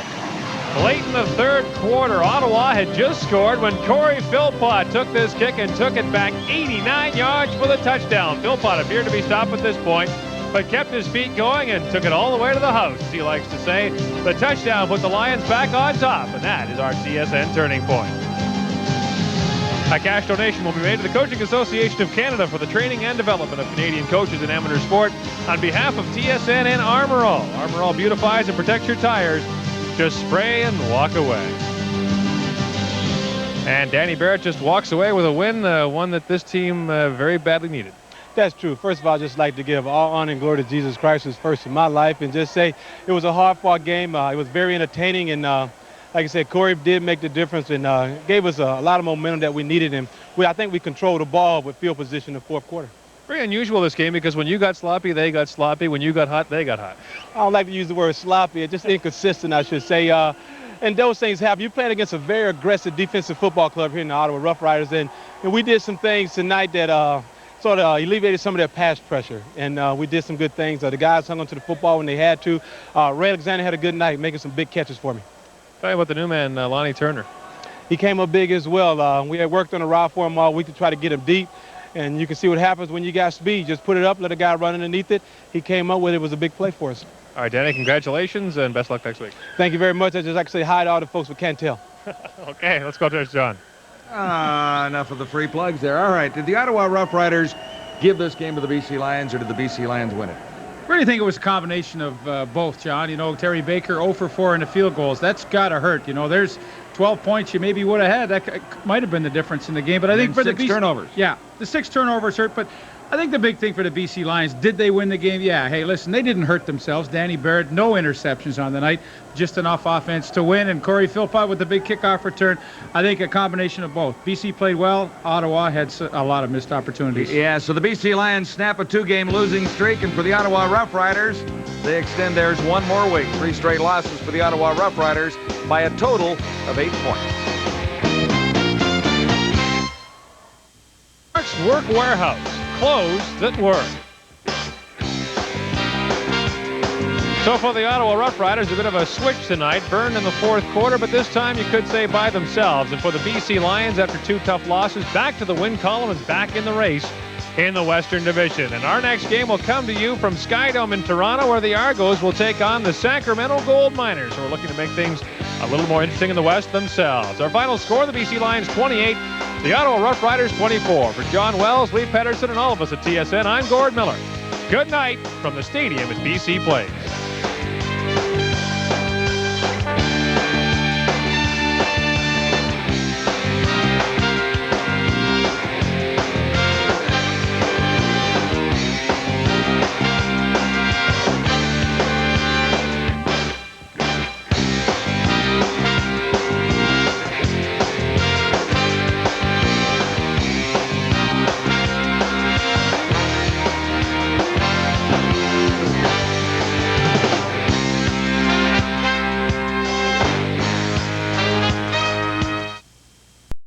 Late in the third quarter, Ottawa had just scored when Corey Philpott took this kick and took it back 89 yards for the touchdown. Philpott appeared to be stopped at this point, but kept his feet going and took it all the way to the house, as he likes to say. The touchdown put the Lions back on top, and that is our TSN Turning Point. A cash donation will be made to the Coaching Association of Canada for the training and development of Canadian coaches in amateur sport on behalf of TSN and Armor All. Armor All beautifies and protects your tires. Just spray and walk away. And Danny Barrett just walks away with a win, one that this team very badly needed. That's true. First of all, I'd just like to give all honor and glory to Jesus Christ, who's first in my life, and just say it was a hard-fought game. It was very entertaining, and like I said, Corey did make the difference and gave us a lot of momentum that we needed. And I think we controlled the ball with field position in the fourth quarter. Very unusual, this game, because when you got sloppy, they got sloppy. When you got hot, they got hot. I don't like to use the word sloppy. It's just inconsistent, I should say. And those things happen. You're playing against a very aggressive defensive football club here in the Ottawa Rough Riders. And we did some things tonight that sort of alleviated some of their pass pressure. And we did some good things. The guys hung onto the football when they had to. Ray Alexander had a good night, making some big catches for me. Tell you about the new man, Lonnie Turner. He came up big as well. We had worked on a route for him all week to try to get him deep. And you can see what happens when you got speed. Just put it up, let a guy run underneath it. He came up with it. It was a big play for us. All right, Danny, congratulations and best luck next week. Thank you very much. I just like to say hi to all the folks with Cantel. Okay, let's go to this, John. Enough of the free plugs there. All right, did the Ottawa Rough Riders give this game to the BC Lions, or did the BC Lions win it? I really think it was a combination of both, John. You know, Terry Baker 0 for 4 in the field goals. That's got to hurt. You know, there's 12 points you maybe would have had. That might have been the difference in the game. But I think for the BC turnovers. Yeah, the 6 turnovers hurt. But I think the big thing for the BC Lions, did they win the game? Yeah. Hey, listen, they didn't hurt themselves. Danny Barrett, no interceptions on the night, just enough offense to win. And Corey Philpott with the big kickoff return. I think a combination of both. BC played well. Ottawa had a lot of missed opportunities. Yeah, so the BC Lions snap a 2-game losing streak, and for the Ottawa Rough Riders, they extend theirs one more week. 3 straight losses for the Ottawa Rough Riders by a total of 8 points. Work Warehouse. Clothes that work. So for the Ottawa Rough Riders, a bit of a switch tonight. Burned in the 4th quarter, but this time you could say by themselves. And for the BC Lions, after 2 tough losses, back to the win column and back in the race in the Western Division. And our next game will come to you from Skydome in Toronto, where the Argos will take on the Sacramento Gold Miners, who are looking to make things a little more interesting in the West themselves. Our final score, the BC Lions 28, the Ottawa Rough Riders 24. For John Wells, Lee Pedersen, and all of us at TSN, I'm Gord Miller. Good night from the stadium at BC Place.